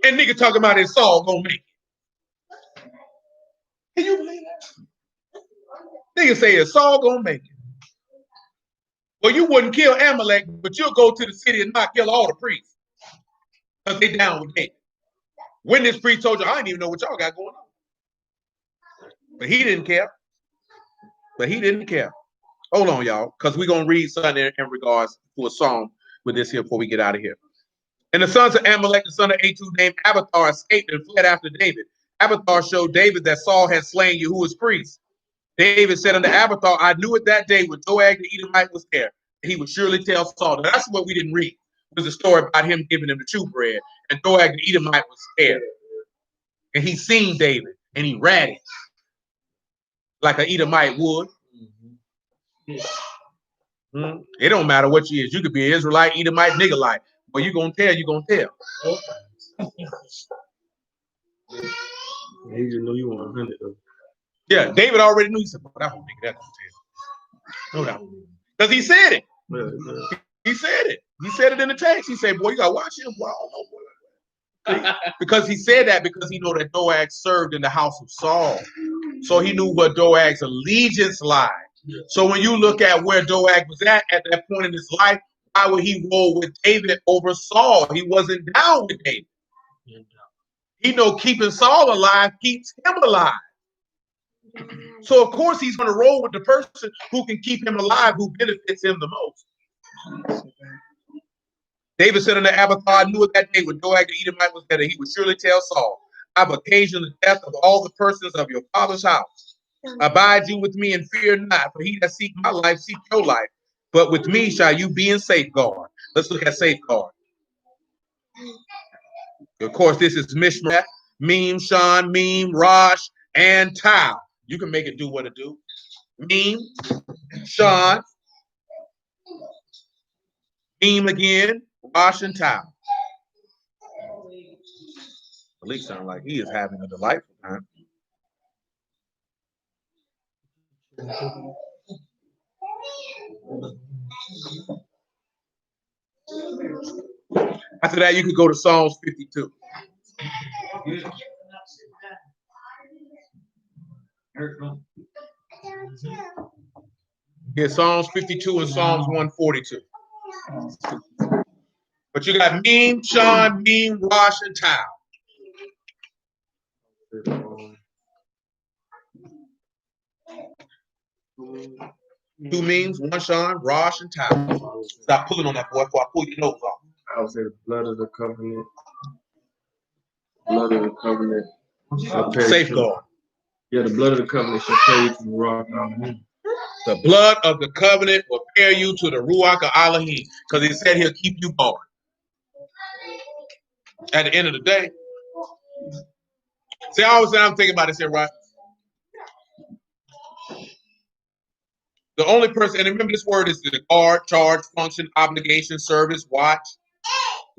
And nigga talking about his Saul gonna make it. Can you believe that? Nigga say his Saul gonna make it. Well, you wouldn't kill Amalek, but you'll go to the city and not kill all the priests, because they down with David. When this priest told you, "I didn't even know what y'all got going on." But he didn't care. Hold on, y'all, because we're going to read something in regards to a psalm with this here before we get out of here. "And the sons of Amalek, the son of Ahitub, named Abathar, escaped and fled after David. Abathar showed David that Saul had slain Yahuwah's priest. David said unto Abathar, I knew it that day when Doeg the Edomite was there, that he would surely tell Saul." Now, that's what we didn't read. It was the story about him giving him the true bread. And Doeg the Edomite was scared. And he seen David, and he ratted like an Edomite would. It don't matter what you is. You could be an Israelite, Edomite, niggerite. But you're going to tell, you're going to tell. He just knew you want 100 though. Yeah, David already knew. He said, "Boy, that whole nigga, that don't tell." No doubt. Because he said it. Yeah. He said it. He said it in the text. He said, "Boy, you got to watch him." Boy, I don't know, boy. Because he said that because he know that Doeg served in the house of Saul. So he knew what Doeg's allegiance lied. So when you look at where Doeg was at that point in his life, why would he roll with David over Saul? He wasn't down with David. He know keeping Saul alive keeps him alive. So of course he's going to roll with the person who can keep him alive, who benefits him the most. David said unto Abathar, "I knew it that day when Doeg the Edomite was there, that he would surely tell Saul, I've occasioned the death of all the persons of your father's house. Abide you with me and fear not, for he that seek my life seek your life. But with me shall you be in safeguard." Let's look at safeguard. Of course, this is Mishmah, Meme, Shan, Meme, Rosh, and Tau. You can make it do what it do. Meme, Shan, Meme again, Rosh, and Tau. Malik sounds like he is having a delightful time. After that, you could go to Psalms 52. Yeah, Psalms 52 and Psalms 142. But you got Meme, Sean, Meme, Rosh, and Tao. Two memes, one Sean, Rosh, and Tao. Stop pulling on that boy before I pull your nose off. I would say the blood of the covenant. Blood of the covenant. shall pay Safeguard. Yeah, the blood of the covenant shall pay you to the Ruach Elohim. The blood of the covenant will bear you to the Ruach of Elohim, because he said he'll keep you going. At the end of the day. See, I always say I'm thinking about this here, right? The only person, and remember this word is the guard, charge, function, obligation, service, watch,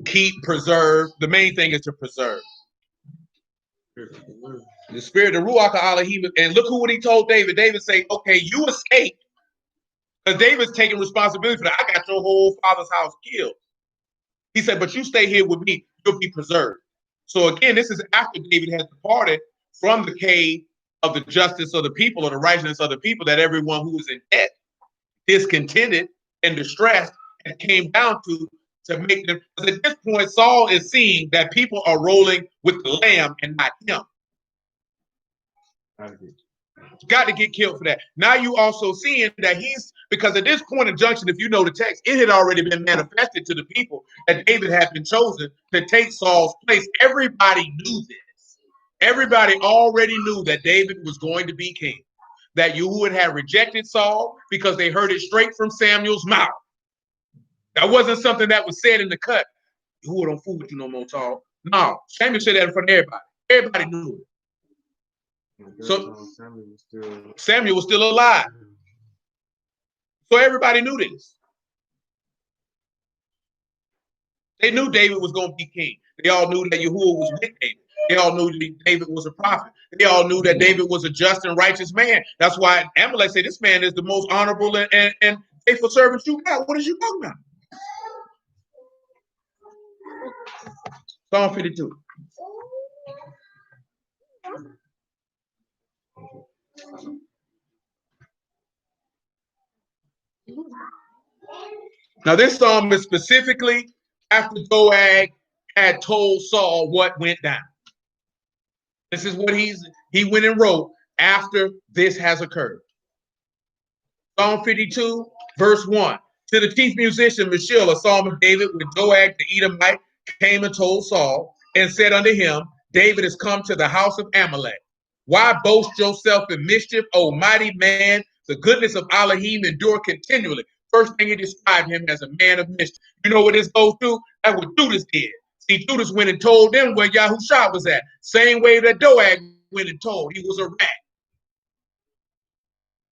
keep, preserve. The main thing is to preserve. The spirit, the Ruach of Elohim, and look what he told David. David said, okay, you escaped. Because David's taking responsibility for that. I got your whole father's house killed. He said, but you stay here with me, you'll be preserved. So again, this is after David has departed from the cave of the justice of the people, or the righteousness of the people, that everyone who was in debt, discontented, and distressed, and came down to make them. Because at this point, Saul is seeing that people are rolling with the lamb and not him. Got to get killed for that. Now you also seeing that because at this point in junction, if you know the text, it had already been manifested to the people that David had been chosen to take Saul's place. Everybody knew this. Everybody already knew that David was going to be king. That Yahuwah had rejected Saul because they heard it straight from Samuel's mouth. That wasn't something that was said in the cut. Yahuwah don't fool with you no more, Saul. No, Samuel said that in front of everybody. Everybody knew it. So Samuel was still alive. So everybody knew this. They knew David was going to be king. They all knew that Yahuwah was with David. They all knew that David was a prophet. They all knew that David was a just and righteous man. That's why Amalek said this man is the most honorable and faithful servant you got. What is you talking about? Psalm 52. Now, this psalm is specifically after Doeg had told Saul what went down. This is what he went and wrote after this has occurred. Psalm 52, verse 1. To the chief musician, Mashal, a psalm of David, when Doeg the Edomite came and told Saul and said unto him, David is come to the house of Amalek. Why boast yourself in mischief, O mighty man? The goodness of Elohim endure continually. First thing he described him as a man of mischief. You know what this goes to? That's what Judas did. See, Judas went and told them where Yahushua was at. Same way that Doeg went and told. He was a rat.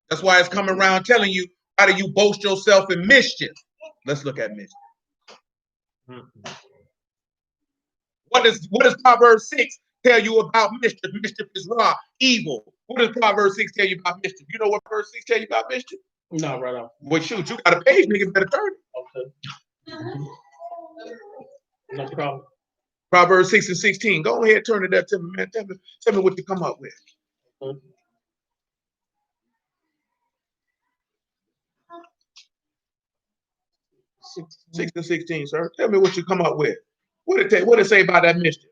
That's why it's coming around telling you, how do you boast yourself in mischief? Let's look at mischief. What does Proverbs 6 tell you about mischief? Mischief is raw, evil. What does Proverbs 6 tell you about mischief? You know what verse 6 tell you about mischief? No, right off. Well, shoot, you got a page, nigga, better turn it. Okay. No problem. Proverbs 6 and 16. Go ahead, turn it up to me, man. Tell me what you come up with. Okay. 6 and 16, sir. Tell me what you come up with. What it say about that mischief?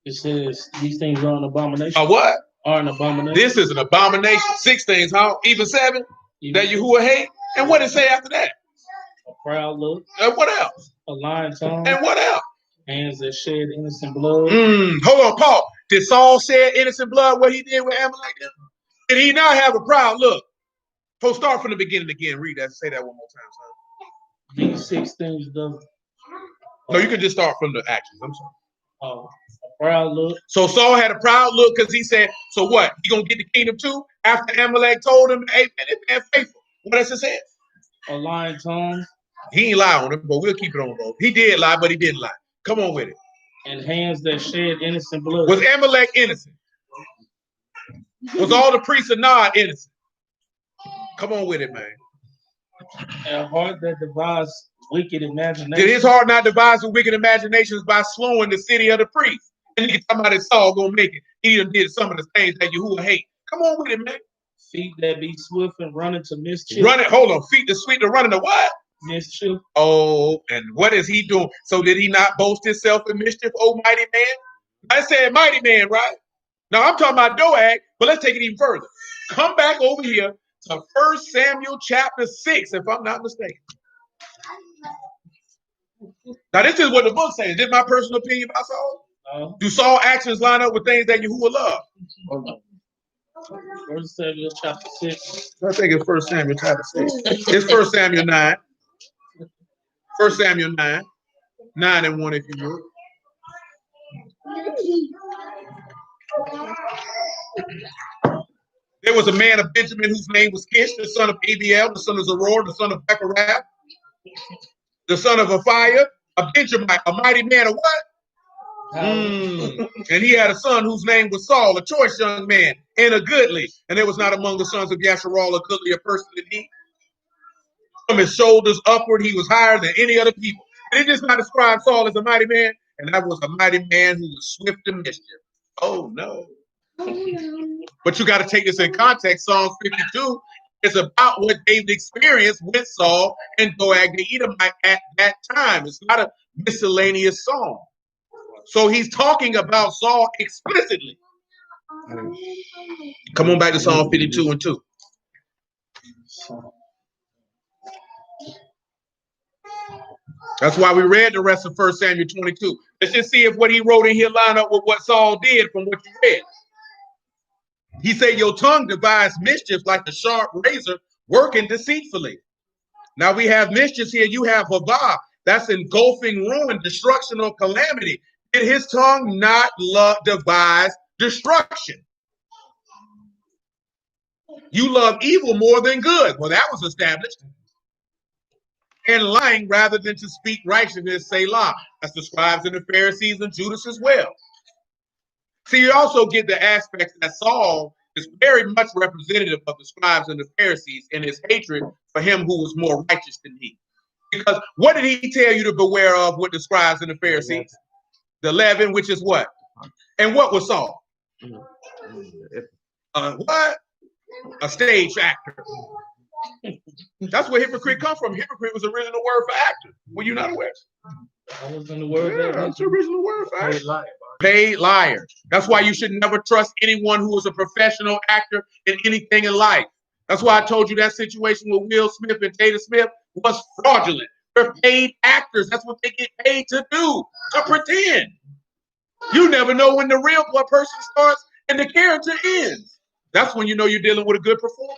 It says these things are an abomination. A what? Are an abomination. This is an abomination. 6 things, huh? Even 7? That Yahuwah hate? And what it say after that? A proud look. And what else? A lying tongue. And what else? Hands that shed innocent blood. Hold on, Paul. Did Saul shed innocent blood? What he did with Amalek? Did he not have a proud look? So start from the beginning again. Read that. Say that one more time, son. These 6 things does. No, you can just start from the actions. I'm sorry. A proud look. So Saul had a proud look because he said, so what? He gonna get the kingdom too? After Amalek told him, hey, man, this man faithful. What else it said? A lying tongue. He ain't lie on him, but we'll keep it on road. He did lie, but he didn't lie. Come on with it. And hands that shed innocent blood. Was Amalek innocent? Was all the priests of Nod innocent? Come on with it, man. A heart that devises wicked imaginations. Did his heart not devise the wicked imaginations by slowing the city of the priests? And you can talk about his Saul gonna make it. He done did some of the things that Yahuwah hate. Come on with it, man. Feet that be swift and running to mischief. Running, hold on. Feet to sweet to running to what? Yes, true. Oh, and what is he doing? So did he not boast himself in mischief, oh mighty man? I said mighty man, right? Now I'm talking about Doeg, but let's take it even further. Come back over here to 1 Samuel chapter 6, if I'm not mistaken. Now this is what the book says. This is my personal opinion about Saul. Do Saul actions line up with things that Yahuwah love? Hold on. 1 Samuel chapter 6. I think it's 1 Samuel chapter 6. It's 1 Samuel 9. 1 Samuel 9. 9 and 1, if you would. There was a man of Benjamin whose name was Kish, the son of Abiel, the son of Zeror, the son of Bechariah, the son of Aphiah, a Benjamite, a mighty man of what? And he had a son whose name was Saul, a choice young man, and a goodly. And there was not among the sons of Yasharal a goodlier person than he. From his shoulders upward, he was higher than any other people. And it does not describe Saul as a mighty man, and that was a mighty man who was swift to mischief. Oh no. But you got to take this in context. Psalm 52 is about what David experienced with Saul and Doeg the Edomite at that time. It's not a miscellaneous song. So he's talking about Saul explicitly. Come on back to Psalm 52 and 2. That's why we read the rest of 1 Samuel 22. Let's just see if what he wrote in here line up with what Saul did from what you read. He said, your tongue devised mischief like a sharp razor working deceitfully. Now we have mischief here. You have Havah. That's engulfing ruin, destruction, or calamity. Did his tongue not devise destruction? You love evil more than good. Well, that was established. And lying rather than to speak righteousness, Selah. That's the scribes and the Pharisees and Judas as well. See, you also get the aspects that Saul is very much representative of the scribes and the Pharisees in his hatred for him who was more righteous than he. Because what did he tell you to beware of with the scribes and the Pharisees? The leaven, which is what? And what was Saul? What? A stage actor. That's where hypocrite come from. Hypocrite was the original word for actor. Were you not aware? I was in the word. Yeah, that's the original word for actor. Paid liar. That's why you should never trust anyone who is a professional actor in anything in life. That's why I told you that situation with Will Smith and Jada Smith was fraudulent. They're paid actors. That's what they get paid to do, to pretend. You never know when the real person starts and the character ends. That's when you know you're dealing with a good performer.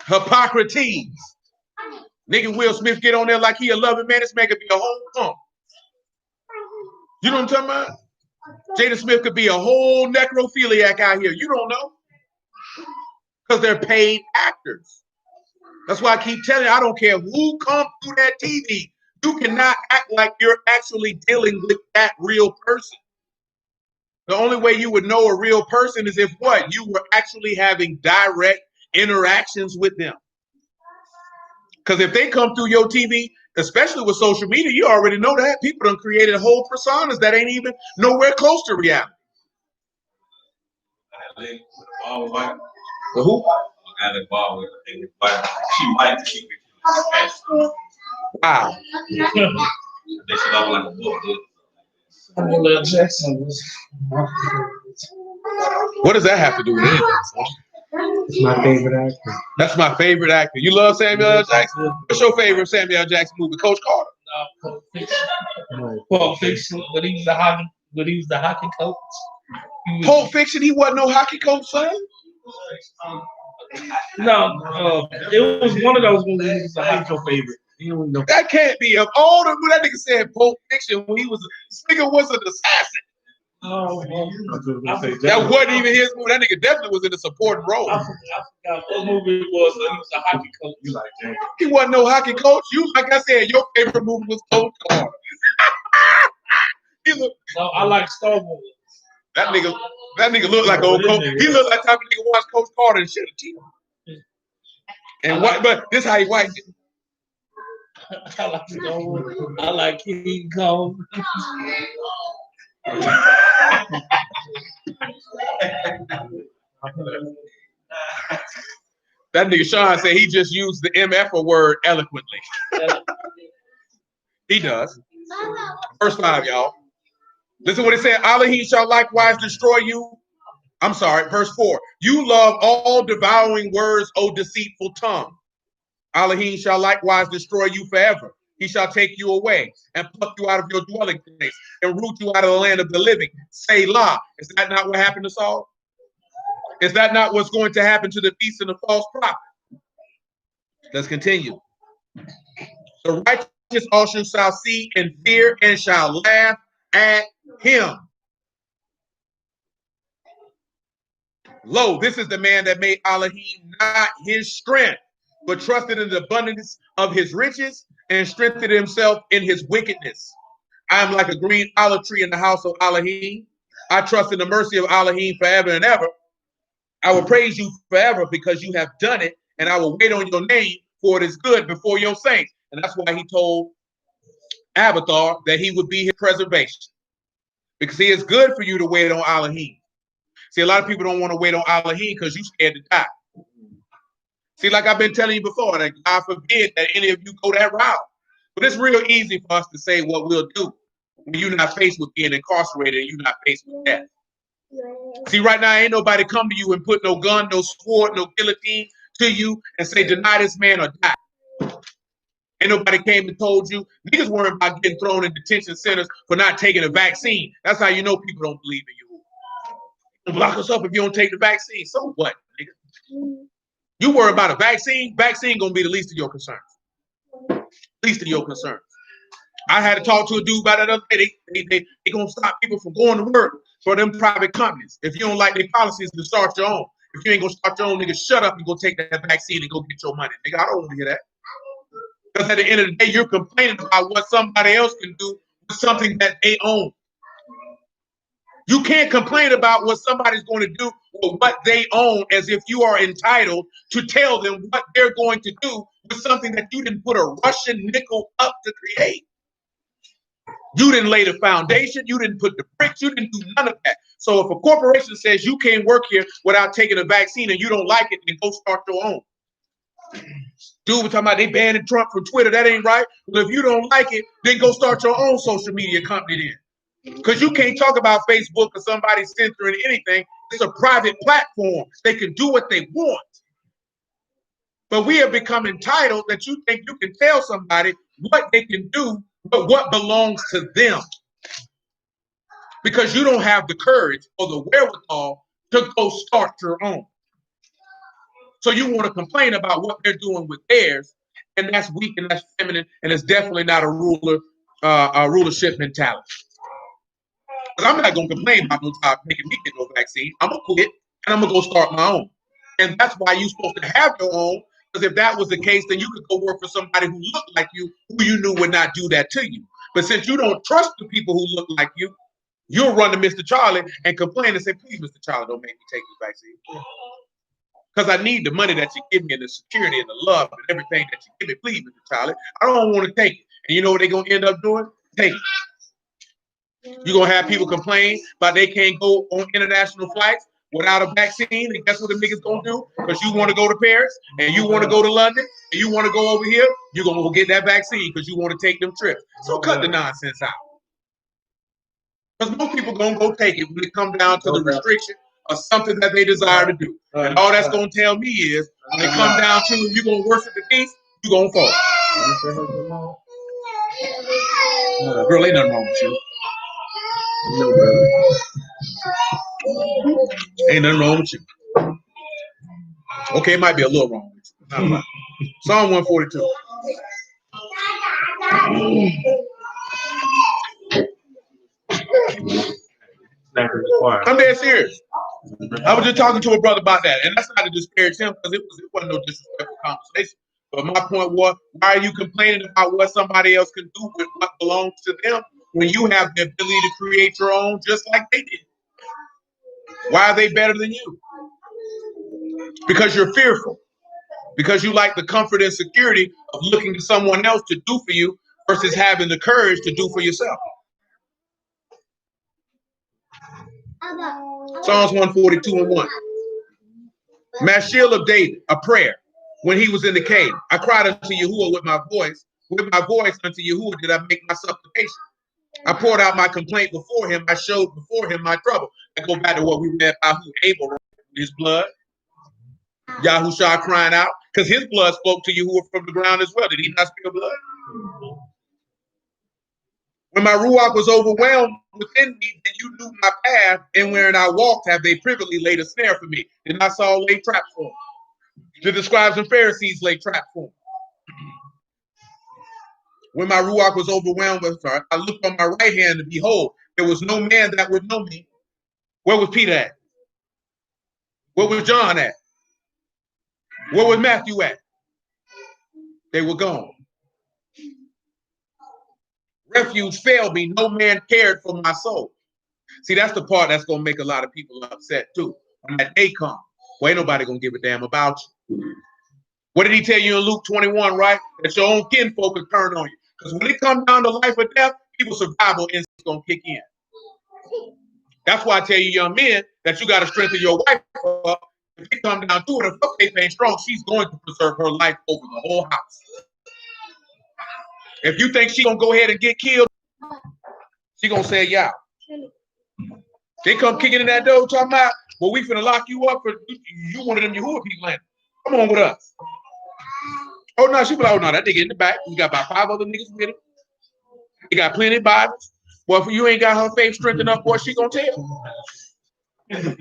Hippocrates. Nigga Will Smith get on there like he a loving man. This man could be a whole punk. You know what I'm talking about? Jada Smith could be a whole necrophiliac out here. You don't know. Because they're paid actors. That's why I keep telling you, I don't care who comes through that TV. You cannot act like you're actually dealing with that real person. The only way you would know a real person is if what? You were actually having direct interactions with them. Because if they come through your TV, especially with social media, you already know that. People done created whole personas that ain't even nowhere close to reality. The who? Alec Baldwin. She might keep it. Wow. They should have like a book. Samuel L. Jackson was. What does that have to do with anything? It's my favorite actor. That's my favorite actor. You love Samuel L. Jackson? What's your favorite Samuel L. Jackson movie? Coach Carter. Pulp Fiction. But he was the hockey coach. Pulp Fiction. He wasn't no hockey coach, son. No, it was one of those movies. That your favorite. That can't be. Of all the that nigga said Pulp Fiction when he was this nigga was an assassin. That wasn't even his movie. That nigga definitely was in a supporting role. I forgot what movie it was. He was a hockey coach. You like that? He wasn't no hockey coach. You, like I said, your favorite movie was Coach Carter. No, I like Star Wars. That nigga looked like old Coach. He looked like the type of nigga watch Coach Carter and shit. And what? But this how he wiped it. I like Star Wars. I like King Kong. That nigga Sean said he just used the MF word eloquently. He does. Verse 5, y'all. Listen what it said. Elohim shall likewise destroy you. I'm sorry, verse 4. You love all devouring words, O deceitful tongue. Elohim shall likewise destroy you forever. He shall take you away and pluck you out of your dwelling place and root you out of the land of the living. Selah. Is that not what happened to Saul? Is that not what's going to happen to the beast and the false prophet? Let's continue. The righteous also shall see and fear and shall laugh at him. Lo, this is the man that made Elohim not his strength, but trusted in the abundance of his riches and strengthened himself in his wickedness. I am like a green olive tree in the house of Elohim. I trust in the mercy of Elohim forever and ever. I will praise you forever because you have done it, and I will wait on your name, for it is good before your saints. And that's why he told Abathar that he would be his preservation, because he is good for you to wait on Elohim. See, a lot of people don't want to wait on Elohim because you're scared to die. See, like I've been telling you before, that God forbid that any of you go that route. But it's real easy for us to say what we'll do when you're not faced with being incarcerated and you're not faced with death. See, right now, ain't nobody come to you and put no gun, no sword, no guillotine to you and say, deny this man or die. Ain't nobody came and told you. Niggas worried about getting thrown in detention centers for not taking a vaccine. That's how you know people don't believe in you. Don't lock us up if you don't take the vaccine. So what, nigga? You worry about a vaccine? Vaccine gonna be the least of your concerns. Least of your concerns. I had to talk to a dude about that other day. They gonna stop people from going to work for them private companies. If you don't like their policies, to start your own. If you ain't gonna start your own, nigga, shut up and go take that vaccine and go get your money. Nigga, I don't want to hear that. Because at the end of the day, you're complaining about what somebody else can do with something that they own. You can't complain about what somebody's going to do with what they own as if you are entitled to tell them what they're going to do with something that you didn't put a Russian nickel up to create. You didn't lay the foundation. You didn't put the bricks. You didn't do none of that. So if a corporation says you can't work here without taking a vaccine and you don't like it, then go start your own. Dude, we're talking about they banning Trump from Twitter. That ain't right. Well, if you don't like it, then go start your own social media company then. Because you can't talk about Facebook or somebody censoring anything. It's a private platform. They can do what they want. But we have become entitled that you think you can tell somebody what they can do, but what belongs to them. Because you don't have the courage or the wherewithal to go start your own. So you want to complain about what they're doing with theirs, and that's weak and that's feminine, and it's definitely not a rulership mentality. Because I'm not going to complain about no time making me get no vaccine. I'm going to quit, and I'm going to go start my own. And that's why you're supposed to have your own, because if that was the case, then you could go work for somebody who looked like you, who you knew would not do that to you. But since you don't trust the people who look like you, you'll run to Mr. Charlie and complain and say, please, Mr. Charlie, don't make me take the vaccine. Because I need the money that you give me and the security and the love and everything that you give me. Please, Mr. Charlie, I don't want to take it. And you know what they're going to end up doing? Take it. You're going to have people complain about they can't go on international flights without a vaccine. And guess what the niggas going to do? Because you want to go to Paris and you want to go to London and you want to go over here, you're going to go get that vaccine because you want to take them trips. So cut the nonsense out. Because most people going to go take it when it comes down to the restriction or something that they desire to do. And all that's going to tell me is when it comes down to if you're going to worship the beast, you're going to fall. Girl, ain't nothing wrong with you. No, brother. Ain't nothing wrong with you. Okay, it might be a little wrong with you. Not a lot. Psalm 142. I'm dead serious. I was just talking to a brother about that, and that's not to disparage him because it wasn't no disrespectful conversation. But my point was, why are you complaining about what somebody else can do with what belongs to them when you have the ability to create your own just like they did? Why are they better than you? Because you're fearful. Because you like the comfort and security of looking to someone else to do for you versus having the courage to do for yourself. Psalms 142:1. Mashal of David, a prayer. when he was in the cave. I cried unto Yahuwah with my voice. With my voice unto Yahuwah did I make my supplication. I poured out my complaint before him. I showed before him my trouble. I go back to what we read about who Abel, his blood. Yahushua crying out because his blood spoke to Yahuwah from the ground as well. Did he not spill blood? When my ruach was overwhelmed within me, then you knew my path, and wherein I walked, have they privily laid a snare for me. Did not Saul lay traps for him? Did the scribes and Pharisees lay traps for him? When my ruach was overwhelmed with her, I looked on my right hand, and behold, there was no man that would know me. Where was Peter at? Where was John at? Where was Matthew at? They were gone. Refuge failed me. No man cared for my soul. See, that's the part that's going to make a lot of people upset too. When that day comes, well, ain't nobody going to give a damn about you. What did he tell you in Luke 21, right? That your own kinfolk will turn on you. Because when it comes down to life or death, people's survival instincts going to kick in. That's why I tell you young men that you got to strengthen your wife up. If it comes down to it, if her faith ain't strong, she's going to preserve her life over the whole house. If you think she's going to go ahead and get killed, she's going to say, yeah. They come kicking in that door talking about, well, we finna lock you up for you one of them Yahuwah people. Come on with us. Oh, no, she be like, oh, no, that nigga in the back. We got about 5 other niggas with him. He got plenty of Bibles. Well, if you ain't got her faith strengthened up, what she gonna tell? I don't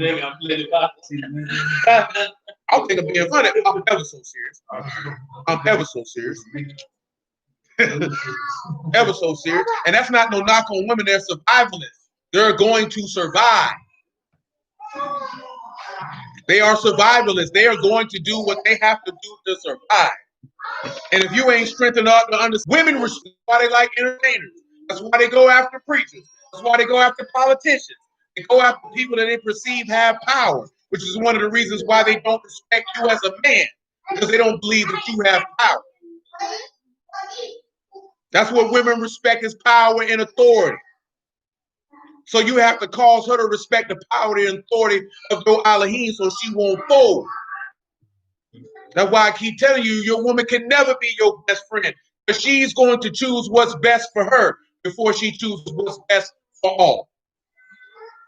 think I'm being funny. I'm ever so serious. I'm ever so serious. Ever so serious. And that's not no knock on women. They're survivalists. They're going to survive. They are survivalists. They are going to do what they have to do to survive. And if you ain't strengthened up to understand, women respect why they like entertainers. That's why they go after preachers. That's why they go after politicians. They go after people that they perceive have power, which is one of the reasons why they don't respect you as a man, because they don't believe that you have power. That's what women respect, is power and authority. So you have to cause her to respect the power and authority of your Elohim so she won't fold. That's why I keep telling you, your woman can never be your best friend, because she's going to choose what's best for her before she chooses what's best for all.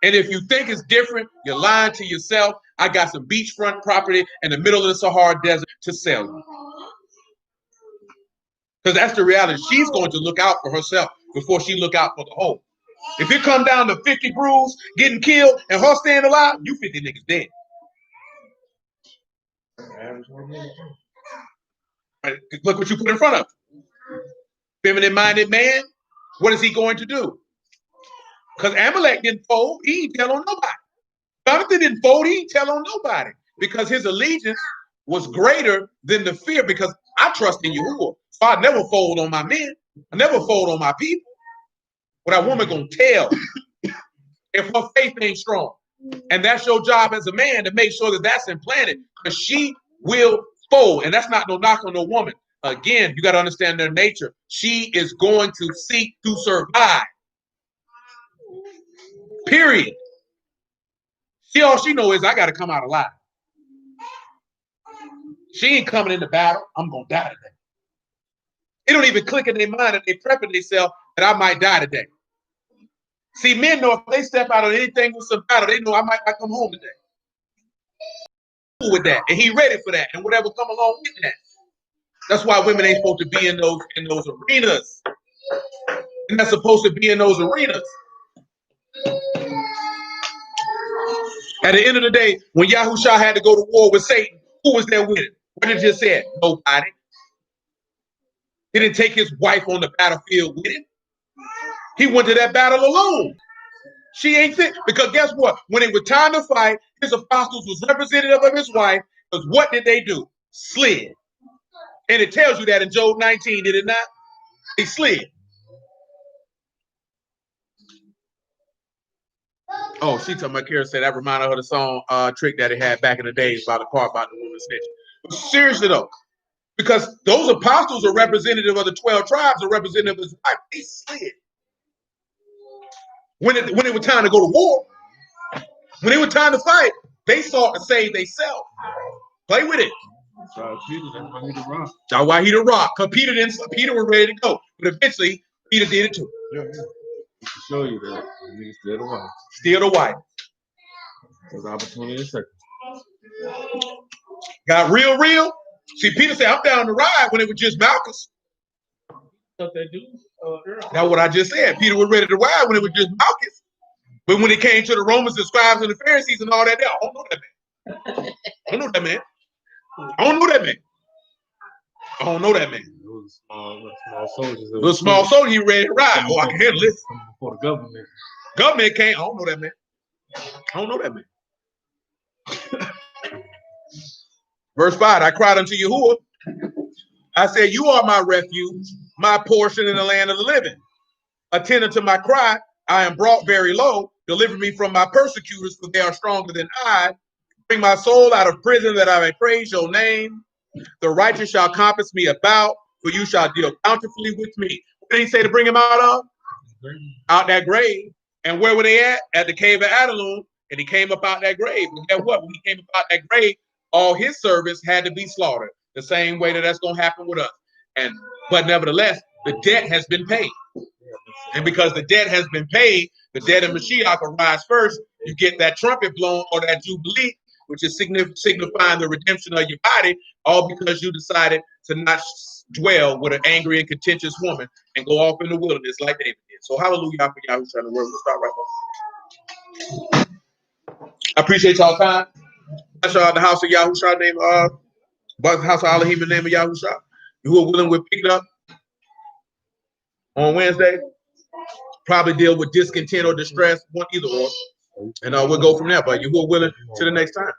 And if you think it's different, you're lying to yourself. I got some beachfront property in the middle of the Sahara Desert to sell you. Because that's the reality. She's going to look out for herself before she look out for the whole. If it come down to 50 brews getting killed and her staying alive, you 50 niggas dead. Look what you put in front of him. Feminine-minded man, what is he going to do? Because Amalek didn't fold, he didn't tell on nobody. Jonathan didn't fold, he didn't tell on nobody. Because his allegiance was greater than the fear, because I trust in Yahuwah. So I never fold on my men. I never fold on my people. But that woman gonna tell if her faith ain't strong. And that's your job as a man, to make sure that that's implanted, because she will fold. And that's not no knock on no woman. Again, you got to understand their nature. She is going to seek to survive. Period. All she knows is I got to come out alive. She ain't coming into battle. I'm going to die today. It don't even click in their mind that they prepping themselves that I might die today. See, men know if they step out of anything with some battle, they know I might not come home today. With that, and he ready for that, and whatever come along with that. That's why women ain't supposed to be in those arenas. They're not supposed to be in those arenas. At the end of the day, when Yahushua had to go to war with Satan, who was there with him? What did it just say? Nobody. He didn't take his wife on the battlefield with him. He went to that battle alone. She ain't fit. Because guess what? When it was time to fight, his apostles was representative of his wife. Because what did they do? Slid. And it tells you that in Job 19, did it not? They slid. Oh, she told my Kara said that reminded her of the song Trick that he had back in the days about the part about the woman snitch. But seriously though, because those apostles are representative of the 12 tribes, are representative of his wife. They slid. When it was time to go to war, when it was time to fight, they sought to save themselves. Play with it. So Peter, that's why he the rock. That's why he the rock. Because Peter was ready to go. But eventually, Peter did it too. Yeah. To show you that niggas still the white. Still the white. There's opportunity in seconds. Got real. See, Peter said, I'm down to ride when it was just Malchus. Stuff that dude. That's what I just said. Peter was ready to ride when it was just Malchus. But when it came to the Romans, the scribes, and the Pharisees and all that, I don't know that man. I don't know that man. I don't know that man. I don't know that man. It was small soldiers. Little small soldier, he ready to ride. Oh, I can handle this. Before the government. Government came. I don't know that man. I don't know that man. Verse 5, I cried unto Yahuwah. I said, you are my refuge, my portion in the land of the living. Attend unto my cry. I am brought very low. Deliver me from my persecutors, for they are stronger than I. Bring my soul out of prison that I may praise your name. The righteous shall compass me about, for you shall deal bountifully with me. What did he say to bring him out of? Out that grave. And where were they at? At the cave of Adullam. And he came up out that grave. And guess what? When he came up out that grave, all his servants had to be slaughtered. The same way that's going to happen with us. But nevertheless, the debt has been paid. And because the debt has been paid, the debt of Mashiach arrives first. You get that trumpet blown or that jubilee, which is signifying the redemption of your body, all because you decided to not dwell with an angry and contentious woman and go off in the wilderness like David did. So hallelujah for Yahushua trying to work. We'll start right now. I appreciate y'all time. That's the house of Yahushua name, the house of Elohim in the name of Yahushua. Who are willing, we'll pick it up on Wednesday. Probably deal with discontent or distress, one either or. And we'll go from there. But you who are willing to the next time.